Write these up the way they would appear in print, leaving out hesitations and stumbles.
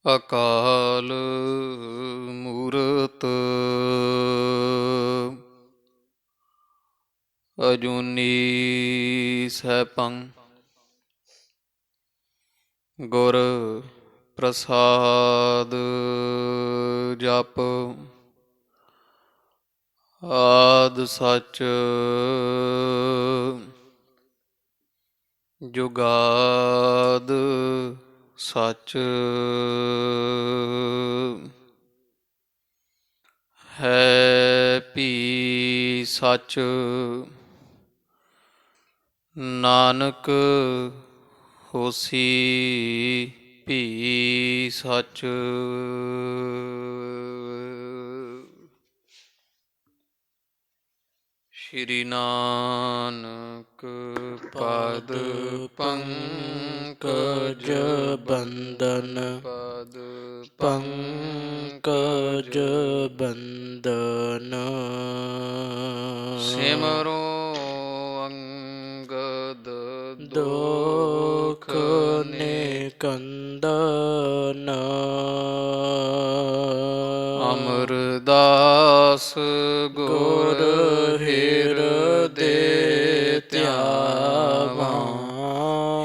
ਅਕਾਲ ਮੂਰਤ ਅਜੂਨੀ ਸੈਭੰ ਗੁਰ ਪ੍ਰਸਾਦ ਜਪ ਆਦਿ ਸਚ ਜੁਗਾਦ ਸਚ ਹੈ ਭੀ ਸਚ ਨਾਨਕ ਹੋਸੀ ਭੀ ਸਚ। ਸ਼੍ਰੀ ਨਾਨਕ ਪਦ ਪੰਕਜ ਬੰਦਨ ਪਦ ਪੰਕਜ ਬੰਦਨ ਸਿਮਰੋ ਅੰਗਦ ਦੁਖ ਨਿਕੰਦਨ ਅਮਰਦਾਸ ਗੁਰ ਹਿਰਦੇ ਧਿਆਵਾਂ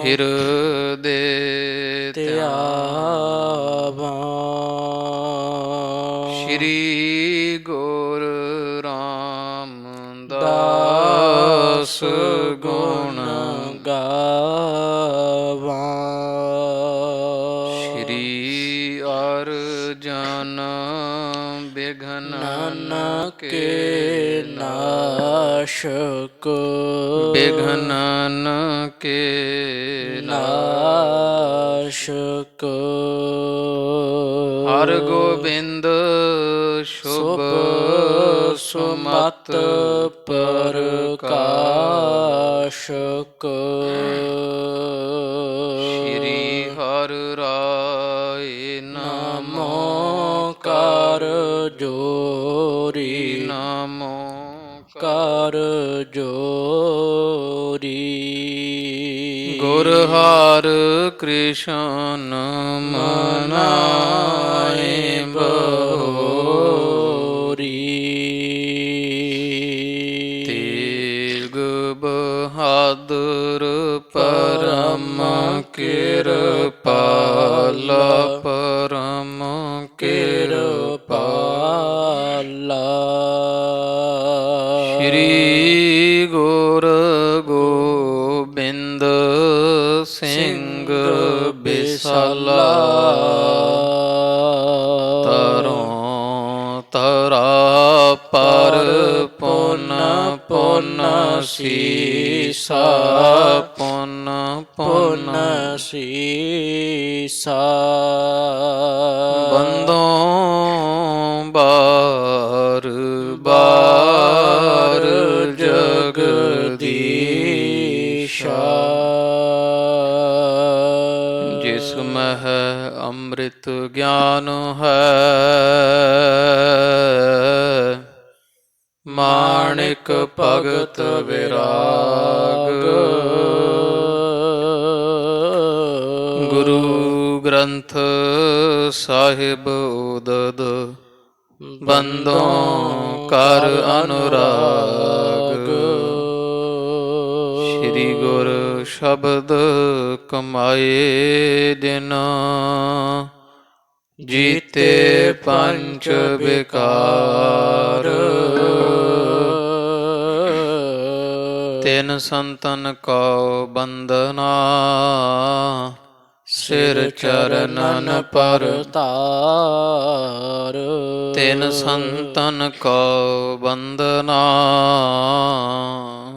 ਹਿਰਦੇ ਧਿਆਵਾਂ ਸ਼੍ਰੀ ਗੁਰ ਰਾਮਦਾਸ ਗੁਣ ਗਾਵਾਂ ਸ਼੍ਰੀ ਅਰਜਨ ਬਿਘਨ ਨਾਨਕੇ ਨਾਸ਼ਕ ਬਿਘਨ ਕੇ ਨਾਸ਼ਕ ਹਰ ਗੋਬਿੰਦ ਸ਼ੁਭ ਸੁਮਤ ਪ੍ਰਕਾਸ਼ਕ ਸ਼੍ਰੀ ਹਰਿ ਰਾਏ ਨਮੋ ਨਮੋ ਕਰ ਜੋਰੀ ਨਮੋ ਕਰ ਜੋਰੀ ਗੁਰ ਹਰਿ ਕ੍ਰਿਸ਼ਨ ਮਨਾਏ ਬਹੋਰੀ ਤੇਗ ਬਹਾਦਰ ਪਰਮ ਕਿਰਪਾਲ ਪਰਮ ਕਿਰਪਾਲ ਸ਼੍ਰੀ ਗੁਰ ਗੋਬਿੰਦ ਸਿੰਘ ਬਿਸਾਲਾ ਤਰੋਂ ਤਰਾ ਪਰ ਪੁਨ ਪੁਨ ਸੀਸਾ ਪੁਨ ਪੁਨ ਪੁਨ ਸੀਸਾ ਬੰਦੋਂ ਬਾਰ ਬਾਰ ਜਗਦੀਸ਼ਾ ਜਿਸ ਮਹਿ ਅੰਮ੍ਰਿਤ ਗਿਆਨ ਹੈ ਮਾਣਿਕ ਭਗਤ ਵਿਰਾਗ ਗੁਰੂ ਗ੍ਰੰਥ ਸਾਹਿਬ ਉਦਦ ਬੰਦੋਂ ਕਰ ਅਨੁਰਾਗ ਸ਼੍ਰੀ ਗੁਰ ਸ਼ਬਦ ਕਮਾਏ ਦਿਨ ਜੀਤੇ ਪੰਚ ਵਿਕਾਰ ਤਿਨ ਸੰਤਨ ਕੋ ਬੰਦਨਾ ਸਿਰ ਚਰਨਨ ਪਰ ਤਾਰ ਤਿਨ ਸੰਤਨ ਕੋ ਬੰਦਨਾ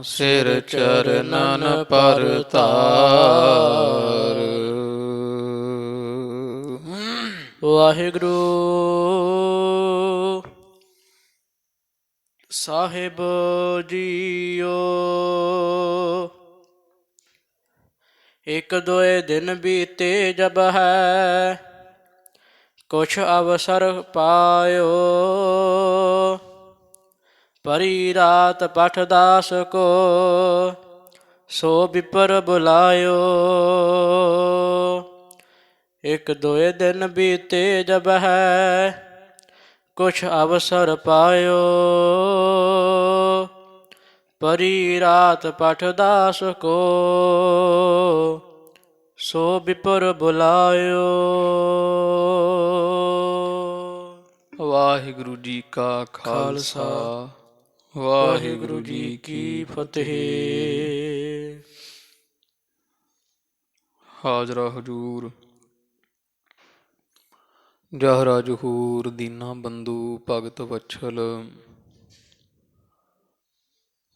ਸਿਰ ਚਰਨਨ ਪਰ ਤਾਰ। ਵਾਹਿਗੁਰੂ ਸਾਹਿਬ ਜੀਓ ਇੱਕ ਦੋਏ ਦਿਨ ਬੀਤੇ ਜਬ ਹੈ ਕੁਛ ਅਵਸਰ ਪਾਇਓ ਪਰੀ ਰਾਤ ਪਠ ਦਾਸ ਕੋ ਸੋ ਵਿਪਰ ਬੁਲਾਇਓ ਇੱਕ ਦੋਏ ਦਿਨ ਬੀਤੇ ਜਬ ਹੈ ਕੁਛ ਅਵਸਰ ਪਾਇਓ ਪਰੀ ਰਾਤ ਪਠ ਦਾਸ ਕੋ ਸੋ ਵਿਪਰ ਬੁਲਾਇਓ। ਵਾਹਿਗੁਰੂ ਜੀ ਕਾ ਖਾਲਸਾ ਵਾਹਿਗੁਰੂ ਜੀ ਕੀ ਫਤਿਹ। ਹਾਜ਼ਰਾ ਹਜੂਰ ਜਹਰਾ ਜਹੂਰ ਦੀਨਾ ਬੰਧੂ ਭਗਤ ਵਛਲ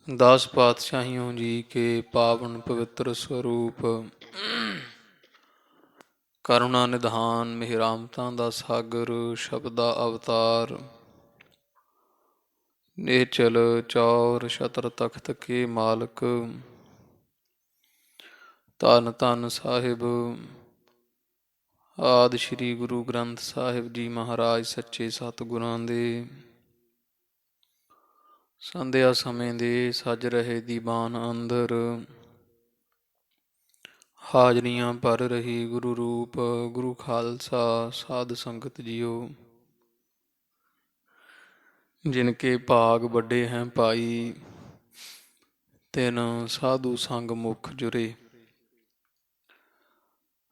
ਦਾਸ ਪਾਤਸ਼ਾਹੀਓਂ ਜੀ ਕੇ ਪਾਵਨ ਪਵਿੱਤਰ ਸਰੂਪ ਕਰੁਣਾ ਨਿਧਾਨ ਮਿਹਰਾਮਤਾਂ ਦਾ ਸਾਗਰ ਸ਼ਬਦਾ ਅਵਤਾਰ ਨੇਚਲ ਚੌਰ ਛਤਰ ਤਖਤ ਕੇ ਮਾਲਕ ਧੰਨ ਧੰਨ ਸਾਹਿਬ ਆਦਿ ਸ਼੍ਰੀ ਗੁਰੂ ਗ੍ਰੰਥ ਸਾਹਿਬ ਜੀ ਮਹਾਰਾਜ ਸੱਚੇ ਸਤਿਗੁਰਾਂ ਦੇ ਸੰਧਿਆ ਸਮੇਂ ਦੇ ਸੱਜ ਰਹੇ ਦੀਵਾਨ ਅੰਦਰ ਹਾਜ਼ਰੀਆਂ ਭਰ ਰਹੀ ਗੁਰੂ ਰੂਪ ਗੁਰੂ ਖਾਲਸਾ ਸਾਧ ਸੰਗਤ ਜੀਓ, ਜਿਨਕੇ ਭਾਗ ਵੱਡੇ ਹੈ ਭਾਈ ਤਿਨ ਸਾਧੂ ਸੰਗ ਮੁਖ ਜੁਰੇ।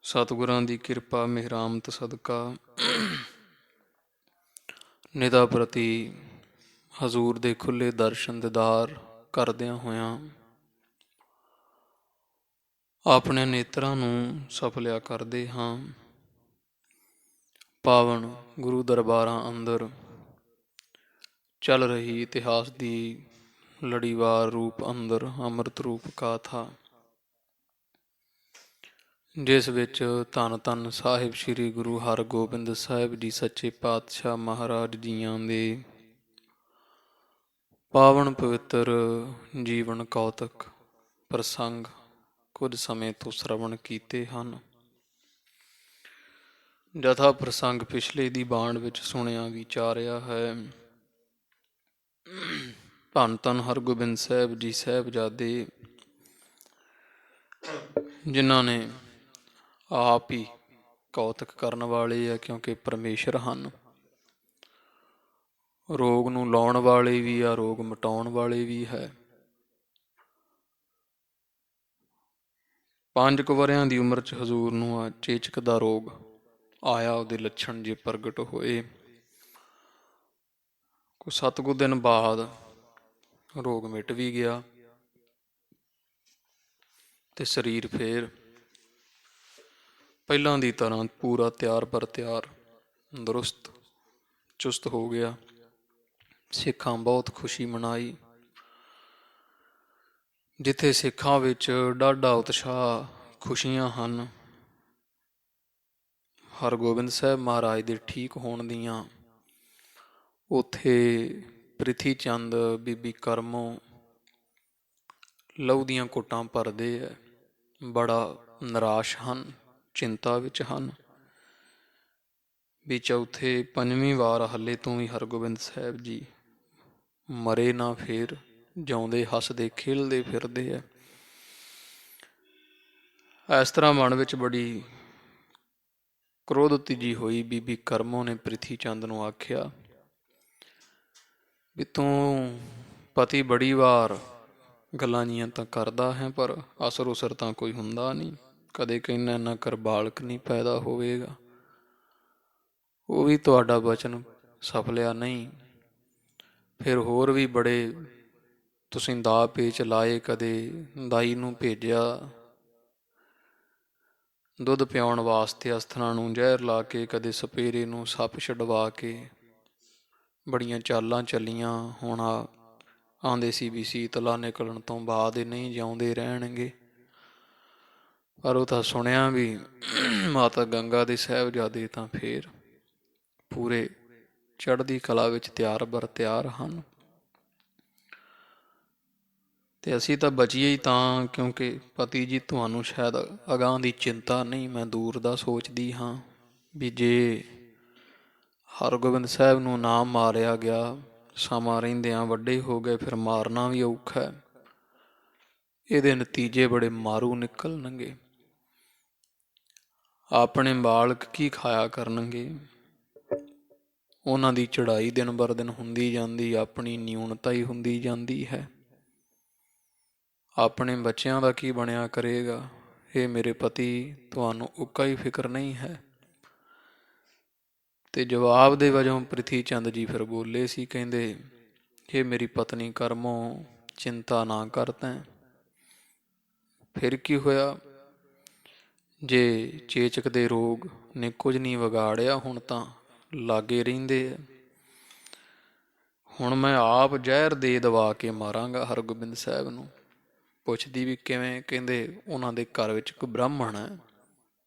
ਸਤਿਗੁਰਾਂ ਦੀ ਕਿਰਪਾ ਮਿਹਰਾਮਤ ਸਦਕਾ ਨਿਦਾ ਪ੍ਰਤੀ ਹਜ਼ੂਰ ਦੇ ਖੁੱਲੇ ਦਰਸ਼ਨ ਦੀਦਾਰ ਕਰਦਿਆਂ ਹੋਇਆਂ ਆਪਣੇ ਨੇਤਰਾਂ ਨੂੰ ਸਫਲਿਆ ਕਰਦੇ ਹਾਂ। ਪਾਵਨ ਗੁਰੂ ਦਰਬਾਰਾਂ ਅੰਦਰ ਚੱਲ ਰਹੀ ਇਤਿਹਾਸ ਦੀ ਲੜੀਵਾਰ ਰੂਪ ਅੰਦਰ ਅੰਮ੍ਰਿਤ ਰੂਪ ਗਾਥਾ, ਜਿਸ ਵਿੱਚ ਧੰਨ ਧੰਨ ਸਾਹਿਬ ਸ੍ਰੀ ਗੁਰੂ ਹਰਗੋਬਿੰਦ ਸਾਹਿਬ ਜੀ ਸੱਚੇ ਪਾਤਸ਼ਾਹ ਮਹਾਰਾਜ ਜੀਆਂ ਦੇ ਪਾਵਨ ਪਵਿੱਤਰ ਜੀਵਨ ਕੌਤਕ ਪ੍ਰਸੰਗ ਕੁਝ ਸਮੇਂ ਤੋਂ ਸ਼ਰਵਣ ਕੀਤੇ ਹਨ। ਜਥਾ ਪ੍ਰਸੰਗ ਪਿਛਲੇ ਦੀ ਬਾਣ ਵਿੱਚ ਸੁਣਿਆ ਵਿਚਾਰਿਆ ਹੈ। ਧੰਨ ਧੰਨ ਹਰਗੋਬਿੰਦ ਸਾਹਿਬ ਜੀ ਸਾਹਿਬਜ਼ਾਦੇ, ਜਿਨ੍ਹਾਂ ਨੇ ਆਪ ਹੀ ਕੌਤਕ ਕਰਨ ਵਾਲੇ ਆ, ਕਿਉਂਕਿ ਪਰਮੇਸ਼ਰ ਹਨ। ਰੋਗ ਨੂੰ ਲਾਉਣ ਵਾਲੇ ਵੀ ਆ, ਰੋਗ ਮਿਟਾਉਣ ਵਾਲੇ ਵੀ ਹੈ। 5 ਕੁ ਵਰ੍ਹਿਆਂ ਦੀ ਉਮਰ 'ਚ ਹਜ਼ੂਰ ਨੂੰ ਆ ਚੇਚਕ ਦਾ ਰੋਗ ਆਇਆ, ਉਹਦੇ ਲੱਛਣ ਜੇ ਪ੍ਰਗਟ ਹੋਏ। ਕੁਝ 7 ਕੁ ਦਿਨ ਬਾਅਦ ਰੋਗ ਮਿਟ ਵੀ ਗਿਆ ਤੇ ਸਰੀਰ ਫੇਰ ਪਹਿਲਾਂ ਦੀ ਤਰ੍ਹਾਂ ਪੂਰਾ ਤਿਆਰ ਬਰ ਤਿਆਰ ਦਰੁਸਤ ਚੁਸਤ ਹੋ ਗਿਆ। ਸਿੱਖਾਂ ਬਹੁਤ ਖੁਸ਼ੀ ਮਨਾਈ। ਜਿੱਥੇ ਸਿੱਖਾਂ ਵਿੱਚ ਡਾਢਾ ਉਤਸ਼ਾਹ ਖੁਸ਼ੀਆਂ ਹਨ, ਹਰਗੋਬਿੰਦ ਸਾਹਿਬ ਮਹਾਰਾਜ ਦੇ ਠੀਕ ਹੋਣ ਦੀਆਂ, ਉੱਥੇ ਪ੍ਰਿਥੀ ਚੰਦ ਬੀਬੀ ਕਰਮੋਂ ਲਹੂ ਦੀਆਂ ਘੁੱਟਾਂ ਭਰਦੇ ਹੈ, ਬੜਾ ਨਿਰਾਸ਼ ਹਨ, ਚਿੰਤਾ ਵਿੱਚ ਹਨ ਵੀ ਚੌਥੇ 5ਵੀਂ ਵਾਰ ਹਾਲੇ ਤੋਂ ਵੀ ਹਰਗੋਬਿੰਦ ਸਾਹਿਬ ਜੀ ਮਰੇ ਨਾ, ਫੇਰ ਜਿਉਂਦੇ ਹੱਸਦੇ ਖੇਲਦੇ ਫਿਰਦੇ ਹੈ। ਇਸ ਤਰ੍ਹਾਂ ਮਨ ਵਿੱਚ ਬੜੀ ਕ੍ਰੋਧਤੀ ਜੀ ਹੋਈ। ਬੀਬੀ ਕਰਮੋਂ ਨੇ ਪ੍ਰਿਥੀ ਚੰਦ ਨੂੰ ਆਖਿਆ ਵੀ ਤੂੰ ਪਤੀ ਬੜੀ ਵਾਰ ਗੱਲਾਂ ਜੀਆਂ ਤਾਂ ਕਰਦਾ ਹੈ, ਪਰ ਅਸਰ ਉਸਰ ਤਾਂ ਕੋਈ ਹੁੰਦਾ ਨਹੀਂ। ਕਦੇ ਕਹਿੰਦਾ ਨਾ ਕਰ ਬਾਲਕ ਨਹੀਂ ਪੈਦਾ ਹੋਵੇਗਾ, ਉਹ ਵੀ ਤੁਹਾਡਾ ਵਚਨ ਸਫਲਿਆ ਨਹੀਂ। ਫਿਰ ਹੋਰ ਵੀ ਬੜੇ ਤੁਸੀਂ ਦਾ ਪੇਚ ਲਾਏ, ਕਦੇ ਦਾਈ ਨੂੰ ਭੇਜਿਆ ਦੁੱਧ ਪਿਆਉਣ ਵਾਸਤੇ ਅਸਥਰਾਂ ਨੂੰ ਜ਼ਹਿਰ ਲਾ ਕੇ, ਕਦੇ ਸਪੇਰੇ ਨੂੰ ਸੱਪ ਛਡਵਾ ਕੇ, ਬੜੀਆਂ ਚਾਲਾਂ ਚੱਲੀਆਂ। ਹੁਣ ਆਉਂਦੇ ਸੀ ਵੀ ਸੀਤਲਾ ਨਿਕਲਣ ਤੋਂ ਬਾਅਦ ਇਹ ਨਹੀਂ ਜਿਉਂਦੇ ਰਹਿਣਗੇ, ਪਰ ਉਹ ਤਾਂ ਸੁਣਿਆ ਵੀ ਮਾਤਾ ਗੰਗਾ ਦੇ ਸਾਹਿਬਜ਼ਾਦੇ ਤਾਂ ਫੇਰ ਪੂਰੇ ਚੜ੍ਹਦੀ ਕਲਾ ਵਿੱਚ ਤਿਆਰ ਬਰ ਤਿਆਰ ਹਨ। ਤੇ ਅਸੀਂ ਤਾਂ ਬਚੀਏ ਹੀ ਤਾਂ ਕਿਉਂਕਿ ਪਤੀ ਜੀ ਤੁਹਾਨੂੰ ਸ਼ਾਇਦ ਅਗਾਂਹ ਦੀ ਚਿੰਤਾ ਨਹੀਂ, ਮੈਂ ਦੂਰ ਦਾ ਸੋਚਦੀ ਹਾਂ ਵੀ ਜੇ ਹਰਗੋਬਿੰਦ ਸਾਹਿਬ ਨੂੰ ਨਾ ਮਾਰਿਆ ਗਿਆ, ਸਮਾਂ ਰਹਿੰਦਿਆਂ ਵੱਡੇ ਹੋ ਗਏ, ਫਿਰ ਮਾਰਨਾ ਵੀ ਔਖਾ ਹੈ। ਇਹਦੇ ਨਤੀਜੇ ਬੜੇ ਮਾਰੂ ਨਿਕਲਣਗੇ। ਆਪਣੇ ਬਾਲਕ ਕੀ ਖਾਇਆ ਕਰਨਗੇ। ਉਹਨਾਂ ਦੀ ਚੜ੍ਹਾਈ ਦਿਨ ਬਰ ਦਿਨ ਹੁੰਦੀ ਜਾਂਦੀ, ਆਪਣੀ ਨਿਊਨਤਾ ਹੀ ਹੁੰਦੀ ਜਾਂਦੀ ਹੈ। ਆਪਣੇ ਬੱਚਿਆਂ ਦਾ ਕੀ ਬਣਿਆ ਕਰੇਗਾ। ਇਹ ਮੇਰੇ ਪਤੀ, ਤੁਹਾਨੂੰ ਉੱਕਾ ਹੀ ਫਿਕਰ ਨਹੀਂ ਹੈ। ਤੇ ਜਵਾਬ ਦੇ ਵਜੋਂ ਪ੍ਰਿਥੀ ਚੰਦ ਜੀ ਫਿਰ ਬੋਲੇ ਸੀ, ਕਹਿੰਦੇ ਇਹ ਮੇਰੀ ਪਤਨੀ ਕਰਮੋਂ ਚਿੰਤਾ ਨਾ ਕਰ ਤੈਂ। ਫਿਰ ਕੀ ਹੋਇਆ, ਜੇ ਚੇਚਕ ਦੇ ਰੋਗ ਨੇ ਕੁਝ ਨਹੀਂ ਵਿਗਾੜਿਆ, ਹੁਣ ਤਾਂ ਲਾਗੇ ਰਹਿੰਦੇ ਆ। ਹੁਣ ਮੈਂ ਆਪ ਜ਼ਹਿਰ ਦੇ ਦਵਾ ਕੇ ਮਾਰਾਂਗਾ ਹਰਗੋਬਿੰਦ ਸਾਹਿਬ ਨੂੰ। ਪੁੱਛਦੀ ਵੀ ਕਿਵੇਂ, ਕਹਿੰਦੇ ਉਹਨਾਂ ਦੇ ਘਰ ਵਿੱਚ ਇੱਕ ਬ੍ਰਾਹਮਣ ਹੈ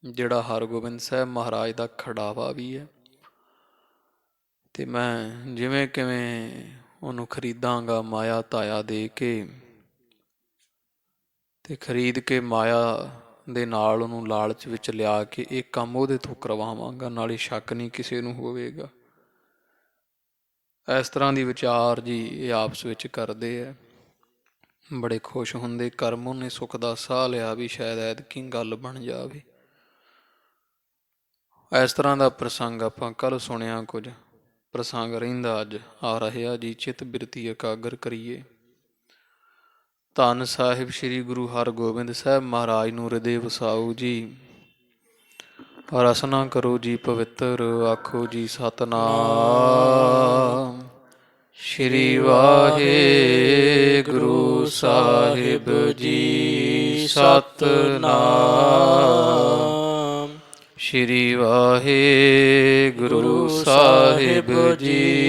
ਜਿਹੜਾ ਹਰਗੋਬਿੰਦ ਸਾਹਿਬ ਮਹਾਰਾਜ ਦਾ ਖੜਾਵਾ ਵੀ ਹੈ, ਤੇ ਮੈਂ ਜਿਵੇਂ ਕਿਵੇਂ ਉਹਨੂੰ ਖਰੀਦਾਂਗਾ ਮਾਇਆ ਤਾਇਆ ਦੇ ਕੇ, ਤੇ ਖਰੀਦ ਕੇ ਮਾਇਆ ਦੇ ਨਾਲ ਉਹਨੂੰ ਲਾਲਚ ਵਿੱਚ ਲਿਆ ਕੇ ਇਹ ਕੰਮ ਉਹਦੇ ਤੋਂ ਕਰਵਾਵਾਂਗਾ, ਨਾਲੇ ਸ਼ੱਕ ਨਹੀਂ ਕਿਸੇ ਨੂੰ ਹੋਵੇਗਾ। ਇਸ ਤਰ੍ਹਾਂ ਦੀ ਵਿਚਾਰ ਜੀ ਇਹ ਆਪਸ ਵਿੱਚ ਕਰਦੇ ਆ, ਬੜੇ ਖੁਸ਼ ਹੁੰਦੇ। ਕਰਮ ਉਹਨੇ ਸੁੱਖ ਦਾ ਸਾਹ ਲਿਆ ਵੀ ਸ਼ਾਇਦ ਐਤਕੀ ਗੱਲ ਬਣ ਜਾਵੇ। ਇਸ ਤਰ੍ਹਾਂ ਦਾ ਪ੍ਰਸੰਗ ਆਪਾਂ ਕੱਲ੍ਹ ਸੁਣਿਆ, ਕੁਝ ਪ੍ਰਸੰਗ ਰਹਿੰਦਾ ਅੱਜ ਆ ਰਿਹਾ ਜੀ। ਚਿੱਤ ਬਿਰਤੀ ਇਕਾਗਰ ਕਰੀਏ। ਧੰਨ ਸਾਹਿਬ ਸ੍ਰੀ ਗੁਰੂ ਹਰਗੋਬਿੰਦ ਸਾਹਿਬ ਮਹਾਰਾਜ ਨੂੰ ਹਿਰਦੇ ਵਸਾਓ ਜੀ। ਰਸਨਾ ਕਰੋ ਜੀ ਪਵਿੱਤਰ, ਆਖੋ ਜੀ ਸਤਿਨਾਮ ਸ੍ਰੀ ਵਾਹਿਗੁਰੂ ਸਾਹਿਬ ਜੀ। ਸਤਿਨਾਮ ਸ੍ਰੀ ਵਾਹਿਗੁਰੂ ਸਾਹਿਬ ਜੀ।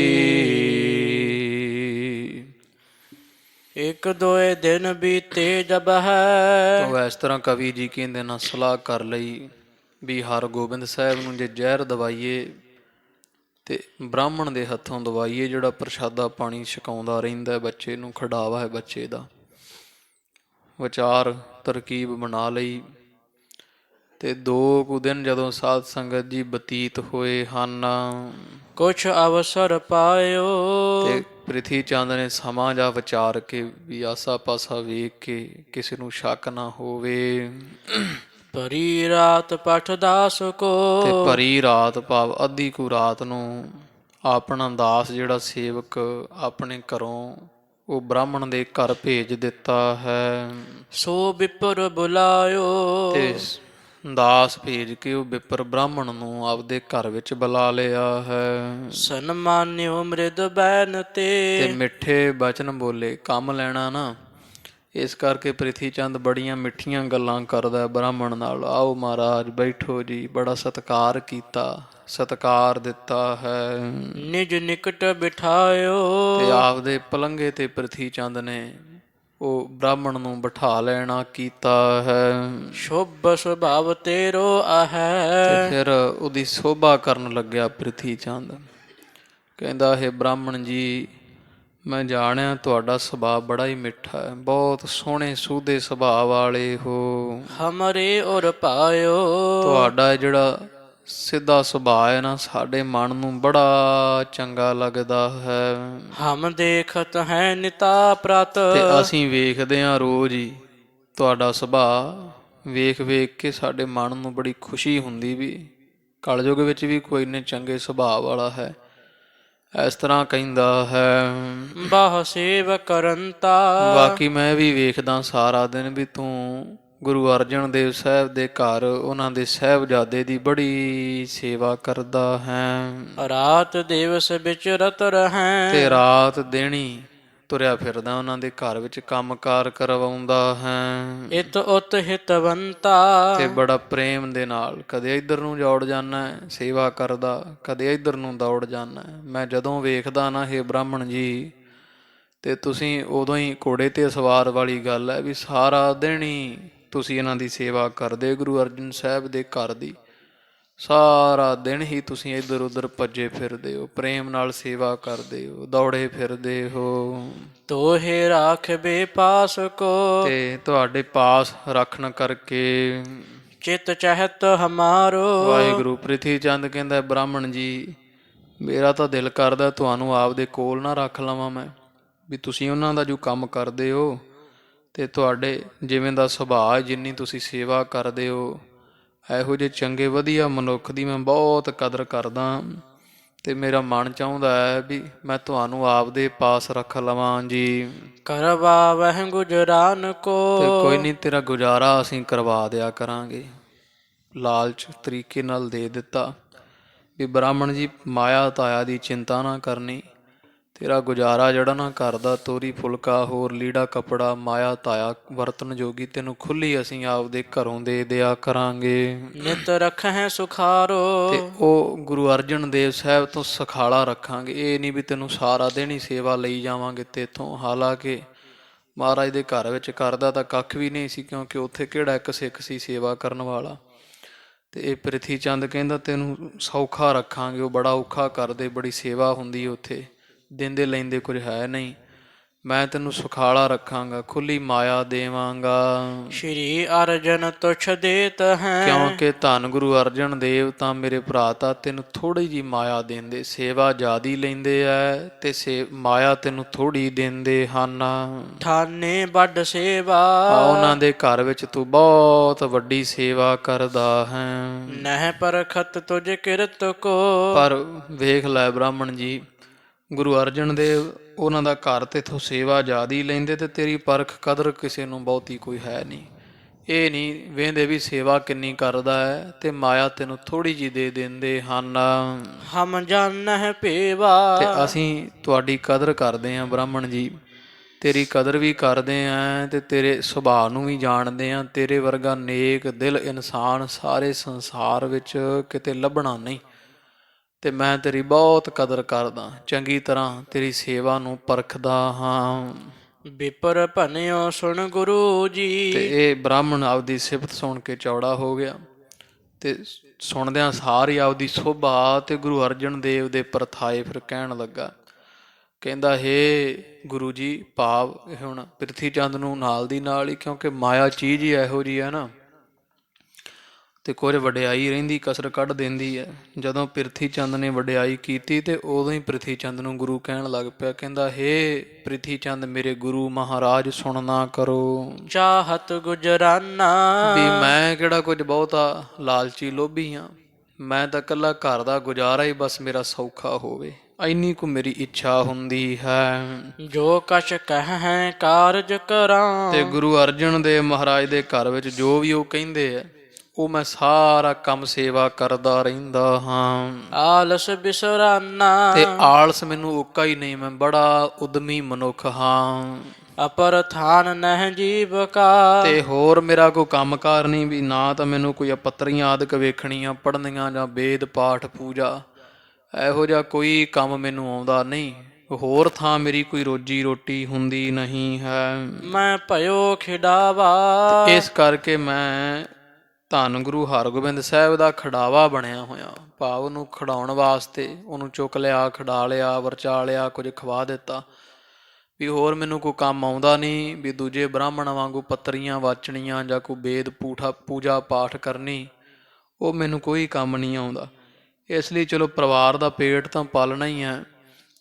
ਇੱਕ ਦੋਏ ਦਿਨ ਬੀਤੇ ਜਬ ਹੈ। ਤੋ ਇਸ ਤਰ੍ਹਾਂ ਕਵੀ ਜੀ ਕਹਿੰਦੇ ਨਾ ਸਲਾਹ ਕਰ ਲਈ ਵੀ ਹਰਗੋਬਿੰਦ ਸਾਹਿਬ ਨੂੰ ਜੇ ਜ਼ਹਿਰ ਦਵਾਈਏ ਤੇ ਬ੍ਰਾਹਮਣ ਦੇ ਹੱਥੋਂ ਦਵਾਈਏ, ਜਿਹੜਾ ਪ੍ਰਸ਼ਾਦਾ ਪਾਣੀ ਛਕਾਉਂਦਾ ਰਹਿੰਦਾ ਬੱਚੇ ਨੂੰ, ਖੜਾਵਾ ਹੈ ਬੱਚੇ ਦਾ। ਵਿਚਾਰ ਤਰਕੀਬ ਬਣਾ ਲਈ। ਤੇ 2 ਕੁ ਦਿਨ ਜਦੋਂ ਸਾਧ ਸੰਗਤ ਜੀ ਬਤੀਤ ਹੋਏ ਹਨ, ਕੁਛ ਅਵਸਰ ਪਾਇਓ। ਤੇ ਪ੍ਰਿਥੀ ਚੰਦ ਨੇ ਸਮਾਂ ਜਾ ਵਿਚਾਰ ਕੇ ਵੀ ਆਸਾ ਪਾਸਾ ਵੇਖ ਕੇ ਕਿਸੇ ਨੂੰ ਸ਼ੱਕ ਨਾ ਹੋਵੇ। ਭਰੀ ਰਾਤ ਪਠਦਾਸ ਕੋ। ਤੇ ਭਰੀ ਰਾਤ ਭਾਵ ਅੱਧੀ ਕੁ ਰਾਤ ਨੂੰ ਆਪਣਾ ਦਾਸ ਜਿਹੜਾ ਸੇਵਕ ਆਪਣੇ ਘਰੋਂ ਉਹ ਬ੍ਰਾਹਮਣ ਦੇ ਘਰ ਭੇਜ ਦਿੱਤਾ ਹੈ। ਸੋ ਵਿਪਰ ਬੁਲਾਇਓ। ਤੇ ਦਾਸ ਭੇਜ ਕੇ ਉਹ ਵਿਪਰ ਬ੍ਰਾਹਮਣ ਨੂੰ ਆਪਦੇ ਘਰ ਵਿੱਚ ਬੁਲਾ ਲਿਆ ਹੈ। ਸਨਮਾਨਿਓ ਮ੍ਰਿਦ ਬੈਨ ਤੇ ਮਿੱਠੇ ਬਚਨ ਬੋਲੇ। ਕੰਮ ਲੈਣਾ ਨਾ, ਇਸ ਕਰਕੇ ਪ੍ਰਿਥੀ ਚੰਦ ਬੜੀਆਂ ਮਿੱਠੀਆਂ ਗੱਲਾਂ ਕਰਦਾ ਬ੍ਰਾਹਮਣ ਨਾਲ। ਆਓ ਮਹਾਰਾਜ ਬੈਠੋ ਜੀ, ਬੜਾ ਸਤਿਕਾਰ ਕੀਤਾ, ਸਤਿਕਾਰ ਦਿੱਤਾ ਹੈ। ਨਿਜ ਨਿਕਟ ਬਿਠਾਇਓ। ਤੇ ਆਪਦੇ ਪਲੰਘੇ ਤੇ ਪ੍ਰਿਥੀ ਚੰਦ ਨੇ ਉਹ ਬ੍ਰਾਹਮਣ ਨੂੰ ਬਿਠਾ ਲੈਣਾ ਕੀਤਾ ਹੈ। ਸ਼ੁਭ ਸੁਭਾਵ ਤੇਰੋ ਆਹੈ। ਤੇ ਫਿਰ ਉਹਦੀ ਸੋਭਾ ਕਰਨ ਲੱਗਿਆ ਪ੍ਰਿਥੀ ਚੰਦ। ਕਹਿੰਦਾ ਹੈ ਬ੍ਰਾਹਮਣ ਜੀ, ਮੈਂ ਜਾਣਿਆ ਤੁਹਾਡਾ ਸੁਭਾਅ ਬੜਾ ਹੀ ਮਿੱਠਾ ਹੈ, ਬਹੁਤ ਸੋਹਣੇ ਸੂਧੇ ਸੁਭਾਅ ਵਾਲੇ ਹੋ। ਹਮਰੇ ਔਰ ਪਾਇਓ। ਤੁਹਾਡਾ ਜਿਹੜਾ ਸਿੱਧਾ ਸੁਭਾਅ ਹੈ ਨਾ, ਸਾਡੇ ਮਨ ਨੂੰ ਬੜਾ ਚੰਗਾ ਲੱਗਦਾ ਹੈ। ਹਮ ਦੇਖਤ ਹੈ ਨਿਤਾ ਪ੍ਰਤ। ਤੇ ਅਸੀਂ ਵੇਖਦੇ ਹਾਂ ਰੋਜ਼ ਹੀ ਤੁਹਾਡਾ ਸੁਭਾਅ। ਵੇਖ ਵੇਖ ਕੇ ਸਾਡੇ ਮਨ ਨੂੰ ਬੜੀ ਖੁਸ਼ੀ ਹੁੰਦੀ ਵੀ ਕਲਯੁਗ ਵਿੱਚ ਵੀ ਕੋਈ ਇੰਨੇ ਚੰਗੇ ਸੁਭਾਅ ਵਾਲਾ ਹੈ। ਇਸ ਤਰ੍ਹਾਂ ਕਹਿੰਦਾ ਹੈ। ਬਾਹ ਸੇਵ ਕਰੰਤਾ। ਬਾਕੀ ਮੈਂ ਵੀ ਵੇਖਦਾ ਸਾਰਾ ਦਿਨ ਵੀ ਤੂੰ ਗੁਰੂ ਅਰਜਨ ਦੇਵ ਸਾਹਿਬ ਦੇ ਘਰ ਉਹਨਾਂ ਦੇ ਸਾਹਿਬਜ਼ਾਦੇ ਦੀ ਬੜੀ ਸੇਵਾ ਕਰਦਾ ਹੈ। ਰਾਤ ਦਿਵਸ ਵਿੱਚ ਰਤ ਰਹੈਂ। ਤੇ ਰਾਤ ਦਿਨੀ ਤੁਰਿਆ ਫਿਰਦਾ ਉਹਨਾਂ ਦੇ ਘਰ ਵਿੱਚ ਕੰਮਕਾਰ ਕਰਵਾਉਂਦਾ ਹੈ। ਇਤ ਉਤ ਹਿਤਵੰਤਾ। ਤੇ ਬੜਾ ਪ੍ਰੇਮ ਦੇ ਨਾਲ ਕਦੇ ਇੱਧਰ ਨੂੰ ਦੌੜ ਜਾਂਦਾ, ਸੇਵਾ ਕਰਦਾ, ਕਦੇ ਇੱਧਰ ਨੂੰ ਦੌੜ ਜਾਂਦਾ। ਮੈਂ ਜਦੋਂ ਵੇਖਦਾ ਨਾ ਇਹ ਬ੍ਰਾਹਮਣ ਜੀ, ਤੇ ਤੁਸੀਂ ਉਦੋਂ ਹੀ ਘੋੜੇ ਤੇ ਸਵਾਰ ਵਾਲੀ ਗੱਲ ਹੈ ਵੀ ਸਾਰਾ ਦਿਨ ਹੀ ਤੁਸੀਂ ਇਹਨਾਂ ਦੀ ਸੇਵਾ ਕਰਦੇ। ਗੁਰੂ ਅਰਜਨ ਸਾਹਿਬ ਦੇ ਘਰ ਦੀ ਸਾਰਾ ਦਿਨ ਹੀ ਤੁਸੀਂ ਇੱਧਰ ਉੱਧਰ ਭੱਜੇ ਫਿਰਦੇ ਹੋ, ਪ੍ਰੇਮ ਨਾਲ ਸੇਵਾ ਕਰਦੇ ਹੋ, ਦੌੜੇ ਫਿਰਦੇ ਹੋ। ਤੋਹੇ ਰਾਖਬੇ ਪਾਸ ਕੋ। ਤੇ ਤੁਹਾਡੇ ਪਾਸ ਰੱਖਣ ਕਰਕੇ ਚਿਤ ਚਹਿਤ ਹਮਾਰੋ। ਵਾਹਿਗੁਰੂ। ਪ੍ਰਿਥੀ ਚੰਦ ਕਹਿੰਦਾ ਬ੍ਰਾਹਮਣ ਜੀ, ਮੇਰਾ ਤਾਂ ਦਿਲ ਕਰਦਾ ਤੁਹਾਨੂੰ ਆਪਦੇ ਕੋਲ ਨਾ ਰੱਖ ਲਵਾਂ ਮੈਂ, ਵੀ ਤੁਸੀਂ ਉਹਨਾਂ ਦਾ ਜੋ ਕੰਮ ਕਰਦੇ ਹੋ ਤੇ ਤੁਹਾਡੇ ਜਿਵੇਂ ਦਾ ਸੁਭਾਅ, ਜਿੰਨੀ ਤੁਸੀਂ ਸੇਵਾ ਕਰਦੇ ਹੋ, ਇਹੋ ਜਿਹੇ ਚੰਗੇ ਵਧੀਆ ਮਨੁੱਖ ਦੀ ਮੈਂ ਬਹੁਤ ਕਦਰ ਕਰਦਾ ਤੇ ਮੇਰਾ ਮਨ ਚਾਹੁੰਦਾ ਹੈ ਵੀ ਮੈਂ ਤੁਹਾਨੂੰ ਆਪਦੇ ਪਾਸ ਰੱਖ ਲਵਾਂ ਜੀ। ਕਰਵਾਵਹਿ ਗੁਜਰਾਨ ਕੋ। ਤੇ ਕੋਈ ਨਹੀਂ, ਤੇਰਾ ਗੁਜ਼ਾਰਾ ਅਸੀਂ ਕਰਵਾ ਦਿਆ ਕਰਾਂਗੇ। ਲਾਲਚ ਤਰੀਕੇ ਨਾਲ ਦੇ ਦਿੱਤਾ ਵੀ ਬ੍ਰਾਹਮਣ ਜੀ ਮਾਇਆ ਤਾਇਆ ਦੀ ਚਿੰਤਾ ਨਾ ਕਰਨੀ, ਤੇਰਾ ਗੁਜ਼ਾਰਾ ਜਿਹੜਾ ਨਾ ਘਰ ਦਾ ਤੋਰੀ ਫੁਲਕਾ ਹੋਰ ਲੀੜਾ ਕੱਪੜਾ ਮਾਇਆ ਤਾਇਆ ਵਰਤਨ ਜੋਗੀ ਤੈਨੂੰ ਖੁੱਲੀ ਅਸੀਂ ਆਪਦੇ ਘਰੋਂ ਦੇ ਦਿਆ ਕਰਾਂਗੇ। ਨਿਤ ਰੱਖਹਿ ਸੁਖਾਰੋ। ਤੇ ਉਹ ਗੁਰੂ ਅਰਜਨ ਦੇਵ ਸਾਹਿਬ ਤੋਂ ਸਖਾਲਾ ਰੱਖਾਂਗੇ। ਇਹ ਨਹੀਂ ਵੀ ਤੈਨੂੰ ਸਾਰਾ ਦਿਨ ਹੀ ਸੇਵਾ ਲਈ ਜਾਵਾਂਗੇ ਤੇਥੋਂ। ਹਾਲਾਂਕਿ ਮਹਾਰਾਜ ਦੇ ਘਰ ਵਿੱਚ ਕਰਦਾ ਤਾਂ ਕੱਖ ਵੀ ਨਹੀਂ ਸੀ, ਕਿਉਂਕਿ ਉੱਥੇ ਕਿਹੜਾ ਇੱਕ ਸਿੱਖ ਸੀ ਸੇਵਾ ਕਰਨ ਵਾਲਾ। ਤੇ ਇਹ ਪ੍ਰਿਥੀ ਚੰਦ ਕਹਿੰਦਾ ਤੈਨੂੰ ਸੌਖਾ ਰੱਖਾਂਗੇ। ਉਹ ਬੜਾ ਔਖਾ ਕਰਦੇ, ਬੜੀ ਸੇਵਾ ਹੁੰਦੀ ਉੱਥੇ, ਦਿੰਦੇ ਲੈਂਦੇ ਕੁਝ ਹੈ ਨਹੀਂ। ਮੈਂ ਤੈਨੂੰ ਸੁਖਾਲਾ ਰੱਖਾਂਗਾ, ਖੁੱਲੀ ਮਾਇਆ ਦੇਵਾਂਗਾ। ਸ਼੍ਰੀ ਅਰਜਨ ਤੁਛ ਦੇਤ ਹੈ। ਕਿਉਂਕਿ ਧੰਨ ਗੁਰੂ ਅਰਜਨ ਦੇਵ ਤਾਂ ਮੇਰੇ ਭਰਾ ਤਾਂ ਤੈਨੂੰ ਥੋੜੀ ਜੀ ਮਾਇਆ ਦਿੰਦੇ, ਸੇਵਾ ਜ਼ਿਆਦੀ ਲੈਂਦੇ ਐ ਤੇ ਮਾਇਆ ਤੈਨੂੰ ਥੋੜੀ ਦਿੰਦੇ ਹਨ। ਠਾਨੇ ਵੱਡ ਸੇਵਾ। ਉਹਨਾਂ ਦੇ ਘਰ ਵਿੱਚ ਤੂੰ ਬਹੁਤ ਵੱਡੀ ਸੇਵਾ ਕਰਦਾ ਹੈ। ਨਹਿ ਪਰਖਤ ਤੁਝ ਕਿਰਤ ਕੋ। ਪਰ ਵੇਖ ਲੈ ਬ੍ਰਾਹਮਣ ਜੀ, ਗੁਰੂ ਅਰਜਨ ਦੇਵ ਉਹਨਾਂ ਦਾ ਘਰ ਤੇ ਇੱਥੋਂ ਸੇਵਾ ਜ਼ਿਆਦੀ ਲੈਂਦੇ ਤੇ ਤੇਰੀ ਪਰਖ ਕਦਰ ਕਿਸੇ ਨੂੰ ਬਹੁਤੀ ਕੋਈ ਹੈ ਨਹੀਂ। ਇਹ ਨਹੀਂ ਵੇਂਦੇ ਵੀ ਸੇਵਾ ਕਿੰਨੀ ਕਰਦਾ ਹੈ ਤੇ ਮਾਇਆ ਤੈਨੂੰ ਥੋੜੀ ਜਿਹੀ ਦੇ ਦਿੰਦੇ ਹਨ। ਹਮ ਜਾਣਹਿ ਭੇਵਾ। ਤੇ ਅਸੀਂ ਤੁਹਾਡੀ ਕਦਰ ਕਰਦੇ ਹਾਂ ਬ੍ਰਾਹਮਣ ਜੀ, ਤੇਰੀ ਕਦਰ ਵੀ ਕਰਦੇ ਹਾਂ ਤੇ ਤੇਰੇ ਸੁਭਾਅ ਨੂੰ ਵੀ ਜਾਣਦੇ ਹਾਂ। ਤੇਰੇ ਵਰਗਾ ਨੇਕ ਦਿਲ ਇਨਸਾਨ ਸਾਰੇ ਸੰਸਾਰ ਵਿੱਚ ਕਿਤੇ ਲੱਭਣਾ ਨਹੀਂ। ਤੇ ਮੈਂ ਤੇਰੀ ਬਹੁਤ ਕਦਰ ਕਰਦਾ, ਚੰਗੀ ਤਰ੍ਹਾਂ ਤੇਰੀ ਸੇਵਾ ਨੂੰ ਪਰਖਦਾ ਹਾਂ। ਵਿਪਰ ਭਨਿਓ ਸੁਣ ਗੁਰੂ ਜੀ। ਤੇ ਇਹ ਬ੍ਰਾਹਮਣ ਆਪਦੀ ਸਿਫਤ ਸੁਣ ਕੇ ਚੌੜਾ ਹੋ ਗਿਆ ਤੇ ਸੁਣਦਿਆਂ ਸਾਰੀ ਆਪਦੀ ਸੋਭਾ ਤੇ ਗੁਰੂ ਅਰਜਨ ਦੇਵ ਦੇ ਪਰਥਾਏ ਫਿਰ ਕਹਿਣ ਲੱਗਾ। ਕਹਿੰਦਾ ਹੇ ਗੁਰੂ ਜੀ, ਭਾਵ ਹੁਣ ਪ੍ਰਿਥੀ ਚੰਦ ਨੂੰ ਨਾਲ ਦੀ ਨਾਲ ਹੀ, ਕਿਉਂਕਿ ਮਾਇਆ ਚੀਜ਼ ਹੀ ਇਹੋ ਜਿਹੀ ਹੈ ਨਾ, ਤੇ ਕੁਝ ਵਡਿਆਈ ਰਹਿੰਦੀ ਕਸਰ ਕੱਢ ਦਿੰਦੀ ਹੈ। ਜਦੋਂ ਪ੍ਰਿਥੀ ਚੰਦ ਨੇ ਵਡਿਆਈ ਕੀਤੀ ਤੇ ਉਦੋਂ ਹੀ ਪ੍ਰਿਥੀ ਚੰਦ ਨੂੰ ਗੁਰੂ ਕਹਿਣ ਲੱਗ ਪਿਆ। ਕਹਿੰਦਾ ਹੇ ਪ੍ਰਿਥੀ ਚੰਦ ਮੇਰੇ ਗੁਰੂ ਮਹਾਰਾਜ, ਸੁਣਨਾ ਕਰੋ। ਚਾਹਤ ਗੁਜਰਾਨਾ। ਵੀ ਮੈਂ ਕਿਹੜਾ ਕੁਝ ਬਹੁਤਾ ਲਾਲਚੀ ਲੋਭੀ ਹਾਂ, ਮੈਂ ਤਾਂ ਇਕੱਲਾ ਘਰ ਦਾ ਗੁਜ਼ਾਰਾ ਹੀ ਬਸ ਮੇਰਾ ਸੌਖਾ ਹੋਵੇ, ਇੰਨੀ ਕੁ ਮੇਰੀ ਇੱਛਾ ਹੁੰਦੀ ਹੈ। ਜੋ ਕਛ ਕਹਿ ਕਾਰਜ ਕਰਾਂ। ਤੇ ਗੁਰੂ ਅਰਜਨ ਦੇਵ ਮਹਾਰਾਜ ਦੇ ਘਰ ਵਿੱਚ ਜੋ ਵੀ ਉਹ ਕਹਿੰਦੇ ਆ ਉਹ ਮੈਂ ਸਾਰਾ ਕੰਮ ਸੇਵਾ ਕਰਦਾ ਰਹਿੰਦਾ ਹਾਂ। ਆਲਸ ਬਿਸਰਾਨਾ। ਤੇ ਆਲਸ ਮੈਨੂੰ ਉੱਕਾ ਹੀ ਨਹੀਂ, ਮੈਂ ਬੜਾ ਉਦਮੀ ਮਨੁੱਖ ਹਾਂ। ਅਪਰ ਥਾਨ ਨਹਿ ਜੀਵ ਕਾ। ਤੇ ਹੋਰ ਮੇਰਾ ਕੋਈ ਕੰਮਕਾਰ ਨਹੀਂ, ਵੀ ਨਾ ਤਾਂ ਮੈਨੂੰ ਕੋਈ ਪੱਤਰੀਆਂ ਆਦਿਕ ਵੇਖਣੀਆਂ ਪੜ੍ਹਨੀਆਂ ਜਾਂ ਵੇਦ ਪਾਠ ਪੂਜਾ, ਇਹੋ ਜਿਹਾ ਕੋਈ ਕੰਮ ਮੈਨੂੰ ਆਉਂਦਾ ਨਹੀਂ। ਹੋਰ ਥਾਂ ਮੇਰੀ ਕੋਈ ਰੋਜੀ ਰੋਟੀ ਹੁੰਦੀ ਨਹੀਂ ਹੈ। ਮੈਂ ਭਇਓ ਖਿਡਾਵਾ। ਇਸ ਕਰਕੇ ਮੈਂ ਧੰਨ ਗੁਰੂ ਹਰਗੋਬਿੰਦ ਸਾਹਿਬ ਦਾ ਖਿਡਾਵਾ ਬਣਿਆ ਹੋਇਆ, ਭਾਵ ਉਹਨੂੰ ਖਿਡਾਉਣ ਵਾਸਤੇ ਉਹਨੂੰ ਚੁੱਕ ਲਿਆ, ਖਿਡਾ ਲਿਆ, ਵਰਚਾ ਲਿਆ, ਕੁਝ ਖਵਾ ਦਿੱਤਾ। ਵੀ ਹੋਰ ਮੈਨੂੰ ਕੋਈ ਕੰਮ ਆਉਂਦਾ ਨਹੀਂ, ਵੀ ਦੂਜੇ ਬ੍ਰਾਹਮਣ ਵਾਂਗੂ ਪੱਤਰੀਆਂ ਵਾਚਣੀਆਂ ਜਾਂ ਕੋਈ ਵੇਦ ਪੂਜਾ ਪਾਠ ਕਰਨੀ, ਉਹ ਮੈਨੂੰ ਕੋਈ ਕੰਮ ਨਹੀਂ ਆਉਂਦਾ। ਇਸ ਲਈ ਚਲੋ ਪਰਿਵਾਰ ਦਾ ਪੇਟ ਤਾਂ ਪਾਲਣਾ ਹੀ ਹੈ।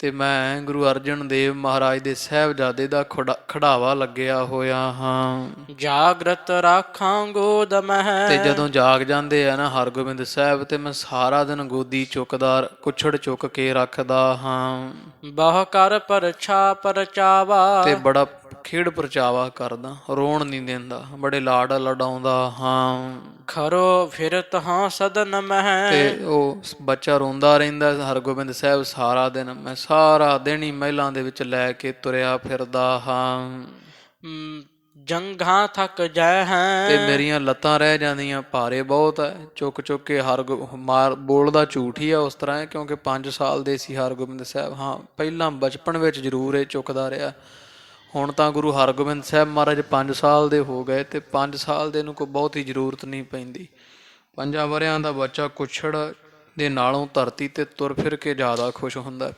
ਤੇ ਮੈਂ ਗੁਰੂ ਅਰਜਨ ਦੇਵ ਮਹਾਰਾਜ ਦੇ ਸਾਹਿਬਜ਼ਾਦੇ ਦਾ ਖਿਡਾਵਾ ਲੱਗਿਆ ਹੋਇਆ ਹਾਂ। ਜਾਗਰਤ ਰਾਖਾਂ ਗੋਦ ਮਹਿ। ਤੇ ਜਦੋਂ ਜਾਗ ਜਾਂਦੇ ਆ ਨਾ ਹਰਗੋਬਿੰਦ ਸਾਹਿਬ, ਤੇ ਮੈਂ ਸਾਰਾ ਦਿਨ ਗੋਦੀ ਚੁੱਕਦਾ, ਕੁੱਛੜ ਚੁੱਕ ਕੇ ਰੱਖਦਾ ਹਾਂ। ਬਹੁ ਕਰ ਪਰਛਾ ਪਰਚਾਵਾ। ਤੇ ਬੜਾ ਖੇਡ ਪਰਚਾਵਾ ਕਰਦਾ, ਰੋਣ ਨਹੀਂ ਦਿੰਦਾ, ਬੜੇ ਲਾਡ ਲਡਾਉਂਦਾ ਹਾਂ। ਖਰੋ ਫਿਰਤ ਹਾਂ ਸਦਨ ਮਹਿ। ਤੇ ਉਹ ਬੱਚਾ ਰੋਂਦਾ ਰਹਿੰਦਾ ਹਰਗੋਬਿੰਦ ਸਾਹਿਬ ਸਾਰਾ ਦਿਨ, ਮੈਂ ਸਾਰਾ ਦਿਨ ਹੀ ਮਹਿਲਾਂ ਦੇ ਵਿੱਚ ਲੈ ਕੇ ਤੁਰਿਆ ਫਿਰਦਾ ਹਾਂ। ਜੰਘਾਂ ਥੱਕ ਜੈ ਹੈ। ਤੇ ਮੇਰੀਆਂ ਲੱਤਾਂ ਰਹਿ ਜਾਂਦੀਆਂ, ਭਾਰੇ ਬਹੁਤ ਹੈ, ਚੁੱਕ ਚੁੱਕ ਕੇ ਬੋਲਦਾ ਝੂਠ ਹੀ ਆ ਉਸ ਤਰ੍ਹਾਂ ਹੈ, ਕਿਉਂਕਿ 5 ਸਾਲ ਦੇ ਸੀ ਹਰਗੋਬਿੰਦ ਸਾਹਿਬ। ਹਾਂ, ਪਹਿਲਾਂ ਬਚਪਨ ਵਿੱਚ ਜ਼ਰੂਰ ਇਹ ਚੁੱਕਦਾ ਰਿਹਾ। ਹੁਣ ਤਾਂ ਗੁਰੂ ਹਰਗੋਬਿੰਦ ਸਾਹਿਬ ਮਹਾਰਾਜ 5 ਸਾਲ ਦੇ ਹੋ ਗਏ ਤੇ 5 ਸਾਲ ਦੇ ਨੂੰ ਕੋਈ ਬਹੁਤੀ ਜ਼ਰੂਰਤ ਨਹੀਂ ਪੈਂਦੀ। 5 ਵਰ੍ਹਿਆਂ ਦਾ ਬੱਚਾ ਕੁੱਛੜ ਦੇ ਨਾਲੋਂ ਧਰਤੀ ਤੇ ਤੁਰ ਫਿਰ ਕੇ ਜ਼ਿਆਦਾ ਖੁਸ਼ ਹੁੰਦਾ।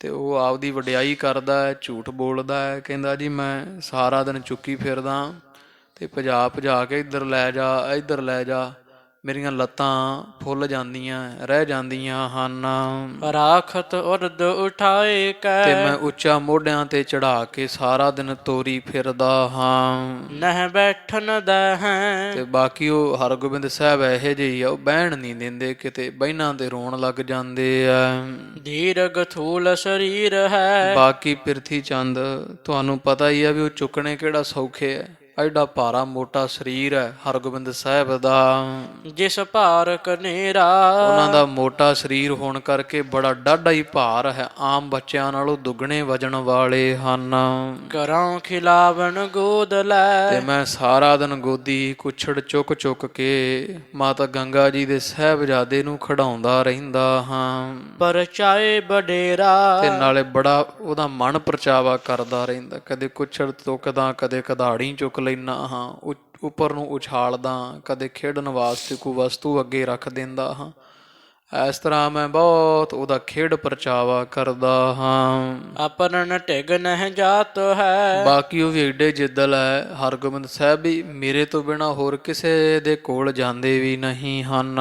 ਤੇ ਉਹ ਆਪਦੀ ਵਡਿਆਈ ਕਰਦਾ ਹੈ, ਝੂਠ ਬੋਲਦਾ ਹੈ, ਕਹਿੰਦਾ ਜੀ ਮੈਂ ਸਾਰਾ ਦਿਨ ਚੁੱਕੀ ਫਿਰਦਾ ਤੇ ਭਜਾ ਭਜਾ ਕੇ ਇੱਧਰ ਲੈ ਜਾ ਇੱਧਰ ਲੈ ਜਾ, ਮੇਰੀਆਂ ਲੱਤਾਂ ਫੁੱਲ ਜਾਂਦੀਆਂ ਰਹਿ ਜਾਂਦੀਆਂ ਹਨ, ਰਾਖਤ ਉਰਦ ਉਠਾਏ ਤੇ ਕੈ ਮੈਂ ਉੱਚਾ ਮੋਢਿਆਂ ਤੇ ਚੜਾ ਕੇ ਸਾਰਾ ਦਿਨ ਤੋਰੀ ਫਿਰਦਾ ਹਾਂ। ਨਹਿ ਬੈਠਨ ਦੈ ਤੇ ਹੈ ਬਾਕੀ ਉਹ ਹਰਗੋਬਿੰਦ ਸਾਹਿਬ ਇਹੋ ਜਿਹੇ ਆ, ਉਹ ਬਹਿਣ ਨਹੀਂ ਦਿੰਦੇ, ਕਿਤੇ ਬਹਿਣਾ ਤੇ ਰੋਣ ਲੱਗ ਜਾਂਦੇ ਆ। ਦੀਰਘ ਥੂਲ ਸਰੀਰ ਹੈ ਬਾਕੀ ਪ੍ਰਿਥੀ ਚੰਦ ਤੁਹਾਨੂੰ ਪਤਾ ਹੀ ਆ ਵੀ ਉਹ ਚੁੱਕਣੇ ਕਿਹੜਾ ਸੌਖੇ ਐ, ਐਡਾ ਭਾਰਾ ਮੋਟਾ ਸਰੀਰ ਹੈ ਹਰਗੋਬਿੰਦ ਸਾਹਿਬ ਦਾ। ਜਿਸ ਭਾਰ ਕਨੇਰਾ ਉਹਨਾਂ ਦਾ ਮੋਟਾ ਸਰੀਰ ਹੋਣ ਕਰਕੇ ਬੜਾ ਡਾਢਾ ਹੀ ਭਾਰ ਹੈ, ਆਮ ਬੱਚਿਆਂ ਨਾਲੋਂ ਦੁੱਗਣੇ ਵਜਨ ਵਾਲੇ ਹਨ। ਘਰੋਂ ਖਿਲਾਵਣ ਗੋਦ ਤੇ ਲੈ ਮੈਂ ਸਾਰਾ ਦਿਨ ਗੋਦੀ ਕੁਛੜ ਚੁੱਕ ਚੁੱਕ ਕੇ ਮਾਤਾ ਗੰਗਾ ਜੀ ਦੇ ਸਾਹਿਬਜ਼ਾਦੇ ਨੂੰ ਖਿਡਾਉਂਦਾ ਰਹਿੰਦਾ ਹਾਂ, ਪਰਚਾਏ ਬਡੇਰਾ ਤੇ ਨਾਲੇ ਬੜਾ ਉਹਦਾ ਮਨ ਪਰਚਾਵਾ ਕਰਦਾ ਰਹਿੰਦਾ। ਕਦੇ ਕੁਛੜ ਚੁੱਕਦਾ, ਕਦੇ ਕਧਾੜੀ ਚੁੱਕ ਲੈਣਾ ਹਾਂ, ਉੱਪਰ ਨੂੰ ਉਛਾਲਦਾ, ਕਦੇ ਖੇਡਣ ਵਾਸਤੇ ਕੋਈ ਵਸਤੂ ਅੱਗੇ ਰੱਖ ਦਿੰਦਾ ਹਾਂ। ਇਸ ਤਰ੍ਹਾਂ ਮੈਂ ਬਹੁਤ ਉਹਦਾ ਖੇਡ ਪਰਚਾਵਾ ਕਰਦਾ ਹਾਂ। ਆਪਰਨ ਢਿਗ ਨਹਿ ਜਾਤ ਹੈ ਬਾਕੀ ਉਹ ਵੀ ਏਡੇ ਜਿੱਦਲ ਹੈ ਹਰਗੋਬਿੰਦ ਸਾਹਿਬ ਵੀ ਮੇਰੇ ਤੋਂ ਬਿਨਾਂ ਹੋਰ ਕਿਸੇ ਦੇ ਕੋਲ ਜਾਂਦੇ ਵੀ ਨਹੀਂ ਹਨ,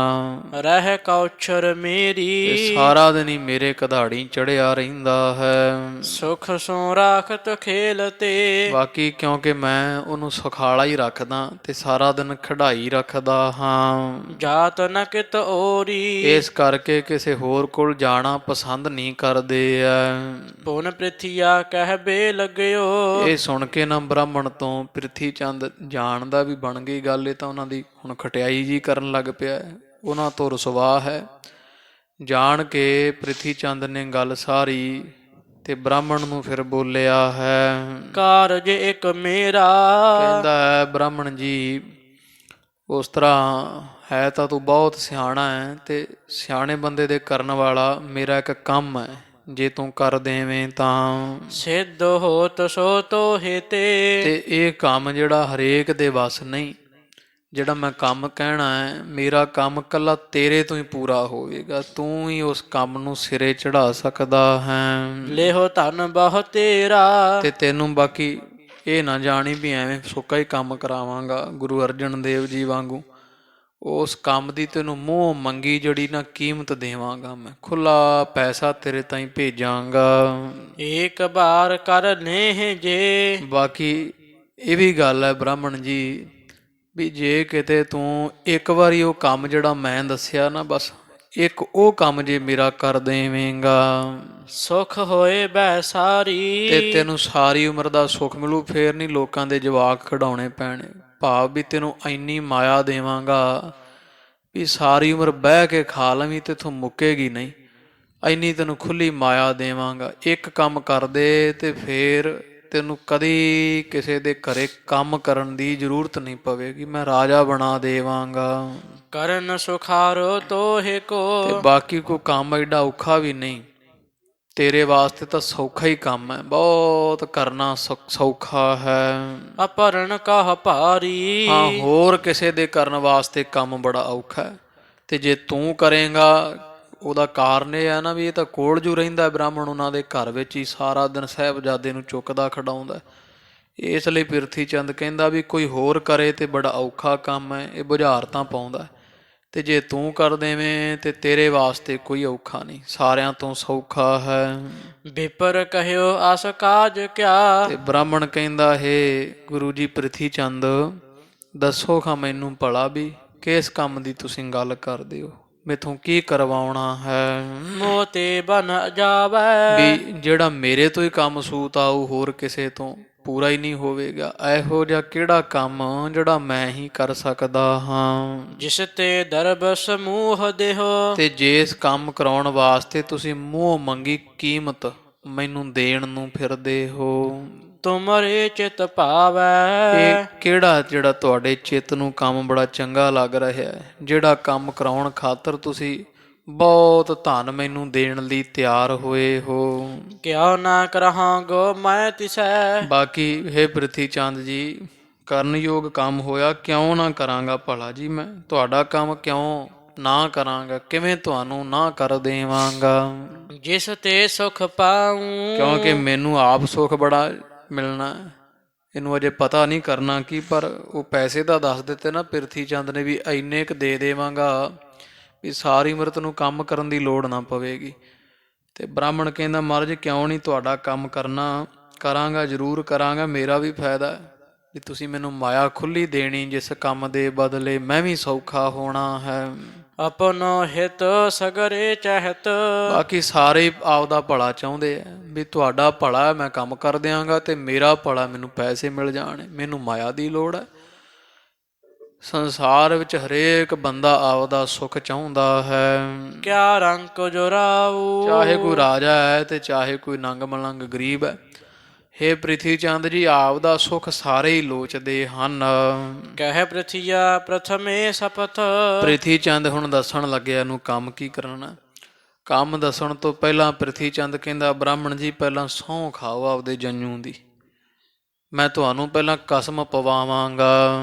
ਰਹਿ ਕੌਛਰ ਤੇ ਮੇਰੀ ਸਾਰਾ ਦਿਨ ਹੀ ਮੇਰੇ ਕਧਾੜੀ ਚੜਿਆ ਰਹਿੰਦਾ ਹੈ। ਸੁਖ ਸੋ ਰਾਖਤ ਖੇਲ ਤੇ ਬਾਕੀ ਕਿਉਂਕਿ ਮੈਂ ਉਹਨੂੰ ਸੁਖਾਲਾ ਹੀ ਰੱਖਦਾ ਤੇ ਸਾਰਾ ਦਿਨ ਖਿਡਾਈ ਰੱਖਦਾ ਹਾਂ, ਜਾਤ ਨ ਕਿਤ ਓਰੀ ਇਸ ਕਰਕੇ ਕਿਸੇ ਹੋਰ ਕੋਲ ਜਾਣਾ ਪਸੰਦ ਨਹੀਂ ਕਰਦੇ ਐ। ਪੁਨ ਪ੍ਰਿਥਿਆ ਕਹਿ ਬੇ ਲਗਿਓ ਇਹ ਸੁਣ ਕੇ ਨਾ ਬ੍ਰਾਹਮਣ ਤੋਂ ਪ੍ਰਿਥੀ ਚੰਦ ਜਾਣ ਦਾ ਵੀ ਬਣ ਗਈ ਗੱਲ, ਇਹ ਤਾਂ ਉਹਨਾਂ ਦੀ ਹੁਣ ਖਟਿਆਈ ਜੀ ਕਰਨ ਲੱਗ ਪਿਆ, ਉਹਨਾਂ ਤੋਂ ਰੁਸਵਾ ਹੈ। ਜਾਣ ਕੇ ਪ੍ਰਿਥੀ ਚੰਦ ਨੇ ਗੱਲ ਸਾਰੀ ਤੇ ਬ੍ਰਾਹਮਣ ਨੂੰ ਫਿਰ ਬੋਲਿਆ ਹੈ, ਕਾਰਜ ਇੱਕ ਮੇਰਾ ਕਹਿੰਦਾ ਹੈ ਬ੍ਰਾਹਮਣ ਜੀ ਉਸ ਤਰ੍ਹਾਂ ਹੈ ਤਾਂ ਤੂੰ ਬਹੁਤ ਸਿਆਣਾ ਹੈ, ਤੇ ਸਿਆਣੇ ਬੰਦੇ ਦੇ ਕਰਨ ਵਾਲਾ ਮੇਰਾ ਇੱਕ ਕੰਮ ਹੈ, ਜੇ ਤੂੰ ਕਰ ਦੇਵੇਂ ਤਾਂ। ਸਿੱਧ ਹੋਤ ਸੋ ਤੋਹਿ ਤੇ ਇਹ ਕੰਮ ਜਿਹੜਾ ਹਰੇਕ ਦੇ ਵੱਸ ਨਹੀਂ, ਜਿਹੜਾ ਮੈਂ ਕੰਮ ਕਹਿਣਾ ਹੈ ਮੇਰਾ ਕੰਮ ਕੱਲਾ ਤੇਰੇ ਤੋਂ ਹੀ ਪੂਰਾ ਹੋਵੇਗਾ, ਤੂੰ ਹੀ ਉਸ ਕੰਮ ਨੂੰ ਸਿਰੇ ਚੜਾ ਸਕਦਾ ਹੈ। ਲਿਹੋ ਧਨ ਬਹੁ ਤੇਰਾ ਤੇ ਤੈਨੂੰ ਬਾਕੀ ਇਹ ਨਾ ਜਾਣੀ ਵੀ ਐਵੇਂ ਸੁੱਕਾ ਹੀ ਕੰਮ ਕਰਾਵਾਂਗਾ ਗੁਰੂ ਅਰਜਨ ਦੇਵ ਜੀ ਵਾਂਗੂ, ਉਸ ਕੰਮ ਦੀ ਤੈਨੂੰ ਮੂੰਹ ਮੰਗੀ ਜਿਹੜੀ ਨਾ ਕੀਮਤ ਦੇਵਾਂਗਾ, ਮੈਂ ਖੁੱਲਾ ਪੈਸਾ ਤੇਰੇ ਤਾਈਂ ਭੇਜਾਂਗਾ। ਇੱਕ ਬਾਰ ਕਰ ਨੇਹ ਜੇ ਬਾਕੀ ਇਹ ਵੀ ਗੱਲ ਹੈ ਬ੍ਰਾਹਮਣ ਜੀ ਵੀ ਜੇ ਕਿਤੇ ਤੂੰ ਇੱਕ ਵਾਰੀ ਉਹ ਕੰਮ ਜਿਹੜਾ ਮੈਂ ਦੱਸਿਆ ਨਾ, ਬਸ ਇੱਕ ਉਹ ਕੰਮ ਜੇ ਮੇਰਾ ਕਰ ਦੇਵੇਂਗਾ ਸੁਖ ਹੋਏ ਬੈ ਸਾਰੀ ਤੇ ਤੈਨੂੰ ਸਾਰੀ ਉਮਰ ਦਾ ਸੁੱਖ ਮਿਲੂ, ਫੇਰ ਨਹੀਂ ਲੋਕਾਂ ਦੇ ਜਵਾਕ ਖਿਡਾਉਣੇ ਪੈਣੇ। ਭਾਵ ਵੀ ਤੈਨੂੰ ਇੰਨੀ ਮਾਇਆ ਦੇਵਾਂਗਾ ਵੀ ਸਾਰੀ ਉਮਰ ਬਹਿ ਕੇ ਖਾ ਲਵੀਂ ਤੇ ਤੂੰ ਮੁੱਕੇਗੀ ਨਹੀਂ, ਇੰਨੀ ਤੈਨੂੰ ਖੁੱਲੀ ਮਾਇਆ ਦੇਵਾਂਗਾ। ਇੱਕ ਕੰਮ ਕਰ ਦੇ ਤੇ ਫੇਰ ਤੈਨੂੰ ਕਦੀ ਕਿਸੇ ਦੇ ਘਰੇ ਕੰਮ ਕਰਨ ਦੀ ਜ਼ਰੂਰਤ ਨਹੀਂ ਪਵੇਗੀ, ਮੈਂ ਰਾਜਾ ਬਣਾ ਦੇਵਾਂਗਾ। ਕਰਨ ਸੁਖਾਰੋ ਤੋਹਿ ਕੋ ਤੇ ਬਾਕੀ ਕੋਈ ਕੰਮ ਐਡਾ ਔਖਾ ਵੀ ਨਹੀਂ, ਤੇਰੇ ਵਾਸਤੇ ਤਾਂ ਸੌਖਾ ਹੀ ਕੰਮ ਹੈ, ਬਹੁਤ ਕਰਨਾ ਸੌਖਾ ਹੈ। ਅਪਰਨ ਕਹ ਭਾਰੀ ਹਾਂ ਹੋਰ ਕਿਸੇ ਦੇ ਕਰਨ ਵਾਸਤੇ ਕੰਮ ਬੜਾ ਔਖਾ ਹੈ, ਤੇ ਜੇ ਤੂੰ ਕਰੇਂਗਾ ਉਹਦਾ ਕਾਰਨ ਇਹ ਹੈ ਨਾ ਵੀ ਇਹ ਤਾਂ ਕੋਲ ਜੂ ਰਹਿੰਦਾ ਬ੍ਰਾਹਮਣ, ਉਹਨਾਂ ਦੇ ਘਰ ਵਿੱਚ ਹੀ ਸਾਰਾ ਦਿਨ ਸਾਹਿਬਜ਼ਾਦੇ ਨੂੰ ਚੁੱਕਦਾ ਖਿਡਾਉਂਦਾ। ਇਸ ਲਈ ਪ੍ਰਿਥੀ ਚੰਦ ਕਹਿੰਦਾ ਵੀ ਕੋਈ ਹੋਰ ਕਰੇ ਤੇ ਬੜਾ ਔਖਾ ਕੰਮ ਹੈ, ਇਹ ਬੁਝਾਰਤਾਂ ਪਾਉਂਦਾ, ਤੇ ਜੇ ਤੂੰ ਕਰ ਦੇਵੇਂ ਤੇ ਤੇਰੇ ਵਾਸਤੇ ਕੋਈ ਔਖਾ ਨਹੀਂ, ਸਾਰਿਆਂ ਤੋਂ ਸੌਖਾ ਹੈ। ਵਿਪਰ ਕਹਿਓ ਆਸ ਕਾਜ ਕਿਆ ਤੇ ਬ੍ਰਾਹਮਣ ਕਹਿੰਦਾ ਹੈ ਗੁਰੂ ਜੀ ਪ੍ਰਿਥੀ ਚੰਦ ਦੱਸੋ ਖਾਂ ਮੈਨੂੰ ਭਲਾ ਵੀ ਕਿਸ ਕੰਮ ਦੀ ਤੁਸੀਂ ਗੱਲ ਕਰਦੇ ਹੋ, ਮੈਥੋਂ ਕੀ ਕਰਵਾਉਣਾ ਹੈ। ਮੋਤੇ ਬਨ ਜਾਵੇ ਵੀ ਜਿਹੜਾ ਮੇਰੇ ਤੋਂ ਹੀ ਕੰਮ ਸੂਤ ਆਊ ਹੋਰ ਕਿਸੇ ਤੋਂ ਪੂਰਾ ਹੀ ਨਹੀਂ ਹੋਵੇਗਾ, ਇਹੋ ਜਿਹਾ ਕਿਹੜਾ ਕੰਮ ਜਿਹੜਾ ਮੈਂ ਹੀ ਕਰ ਸਕਦਾ ਹਾਂ। ਜਿਸ ਤੇ ਦਰਬ ਸਮੂਹ ਦੇਹੋ ਤੇ ਜਿਸ ਕੰਮ ਕਰਾਉਣ ਵਾਸਤੇ ਤੁਸੀਂ ਮੂੰਹ ਮੰਗੀ ਕੀਮਤ ਮੈਨੂੰ ਦੇਣ ਨੂੰ ਫਿਰਦੇ ਹੋ, ਤੁਮਰੇ ਚਿਤ ਭਾਵੈ ਇਹ ਕਿਹੜਾ ਜਿਹੜਾ ਤੁਹਾਡੇ ਚਿੱਤ ਨੂੰ ਕੰਮ ਬੜਾ ਚੰਗਾ ਲੱਗ ਰਿਹਾ ਹੈ, ਜਿਹੜਾ ਕੰਮ ਕਰਾਉਣ ਖਾਤਰ ਤੁਸੀਂ ਬਹੁਤ ਧਨ ਮੈਨੂੰ ਦੇਣ ਲਈ ਤਿਆਰ ਹੋਏ ਹੋ। ਕਿਉ ਨਾ ਕਰਾਂਗੋ ਮੈਂ ਤਿਸੈ ਬਾਕੀ ਹੈ ਪ੍ਰਿਥੀ ਚੰਦ ਜੀ ਕਰਨਯੋਗ ਕੰਮ ਹੋਇਆ ਕਿਉਂ ਨਾ ਕਰਾਂਗਾ ਭਲਾ ਜੀ, ਮੈਂ ਤੁਹਾਡਾ ਕੰਮ ਕਿਉਂ ਨਾ ਕਰਾਂਗਾ, ਕਿਵੇਂ ਤੁਹਾਨੂੰ ਨਾ ਕਰ ਦੇਵਾਂਗਾ। ਜਿਸ ਤੇ ਸੁਖ ਪਾਉ ਕਿਉਂਕਿ ਮੈਨੂੰ ਆਪ ਸੁੱਖ ਬੜਾ ਮਿਲਣਾ, ਇਹਨੂੰ ਅਜੇ ਪਤਾ ਨਹੀਂ ਕਰਨਾ ਕੀ, ਪਰ ਉਹ ਪੈਸੇ ਤਾਂ ਦੱਸ ਦਿੱਤੇ ਨਾ ਪ੍ਰਿਥੀ ਚੰਦ ਨੇ ਵੀ ਇੰਨੇ ਕੁ ਦੇ ਦੇਵਾਂਗਾ ਵੀ ਸਾਰੀ ਉਮਰ ਤੈਨੂੰ ਕੰਮ ਕਰਨ ਦੀ ਲੋੜ ਨਾ ਪਵੇਗੀ। ਤੇ ਬ੍ਰਾਹਮਣ ਕਹਿੰਦਾ ਮਹਾਰਾਜ ਕਿਉਂ ਨਹੀਂ, ਤੁਹਾਡਾ ਕੰਮ ਕਰਨਾ, ਕਰਾਂਗਾ ਜ਼ਰੂਰ ਕਰਾਂਗਾ, ਮੇਰਾ ਵੀ ਫਾਇਦਾ ਹੈ ਵੀ ਤੁਸੀਂ ਮੈਨੂੰ ਮਾਇਆ ਖੁੱਲੀ ਦੇਣੀ, ਜਿਸ ਕੰਮ ਦੇ ਬਦਲੇ ਮੈਂ ਵੀ ਸੌਖਾ ਹੋਣਾ ਹੈ। ਆਪਨੋ ਹਿਤ ਸਗਰੇ ਚਹਿਤ। ਬਾਕੀ ਸਾਰੇ ਆਪਦਾ ਭਲਾ ਚਾਹੁੰਦੇ ਆ ਵੀ ਤੁਹਾਡਾ ਭਲਾ ਮੈਂ ਕੰਮ ਕਰ ਦਿਆਂਗਾ ਤੇ ਮੇਰਾ ਭਲਾ ਮੈਨੂੰ ਪੈਸੇ ਮਿਲ ਜਾਣ, ਮੈਨੂੰ ਮਾਇਆ ਦੀ ਲੋੜ ਹੈ। ਸੰਸਾਰ ਵਿੱਚ ਹਰੇਕ ਬੰਦਾ ਆਪਦਾ ਸੁੱਖ ਚਾਹੁੰਦਾ ਹੈ, ਕਿਆ ਰੰਕ ਜੁਰਾਊ। ਚਾਹੇ ਕੋਈ ਰਾਜਾ ਹੈ ਤੇ ਚਾਹੇ ਕੋਈ ਨੰਗ ਮਲੰਗ ਗਰੀਬ ਹੈ। ਹੇ ਪ੍ਰਿਥੀ ਚੰਦ ਜੀ, ਆਪਦਾ ਸੁੱਖ ਸਾਰੇ ਹੀ ਲੋਚਦੇ ਹਨ। ਕਹਿ ਪ੍ਰਿਥੀਆ ਪ੍ਰਥਮੇ ਸਪਥ। ਪ੍ਰਿਥੀ ਚੰਦ ਹੁਣ ਦੱਸਣ ਲੱਗਿਆ ਇਹਨੂੰ ਕੰਮ ਕੀ ਕਰਨਾ। ਕੰਮ ਦੱਸਣ ਤੋਂ ਪਹਿਲਾਂ ਪ੍ਰਿਥੀ ਚੰਦ ਕਹਿੰਦਾ ਬ੍ਰਾਹਮਣ ਜੀ ਪਹਿਲਾਂ ਸਹੁੰ ਖਾਓ ਆਪਦੇ ਜੰਜੂ ਦੀ, ਮੈਂ ਤੁਹਾਨੂੰ ਪਹਿਲਾਂ ਕਸਮ ਪਵਾਵਾਂਗਾ।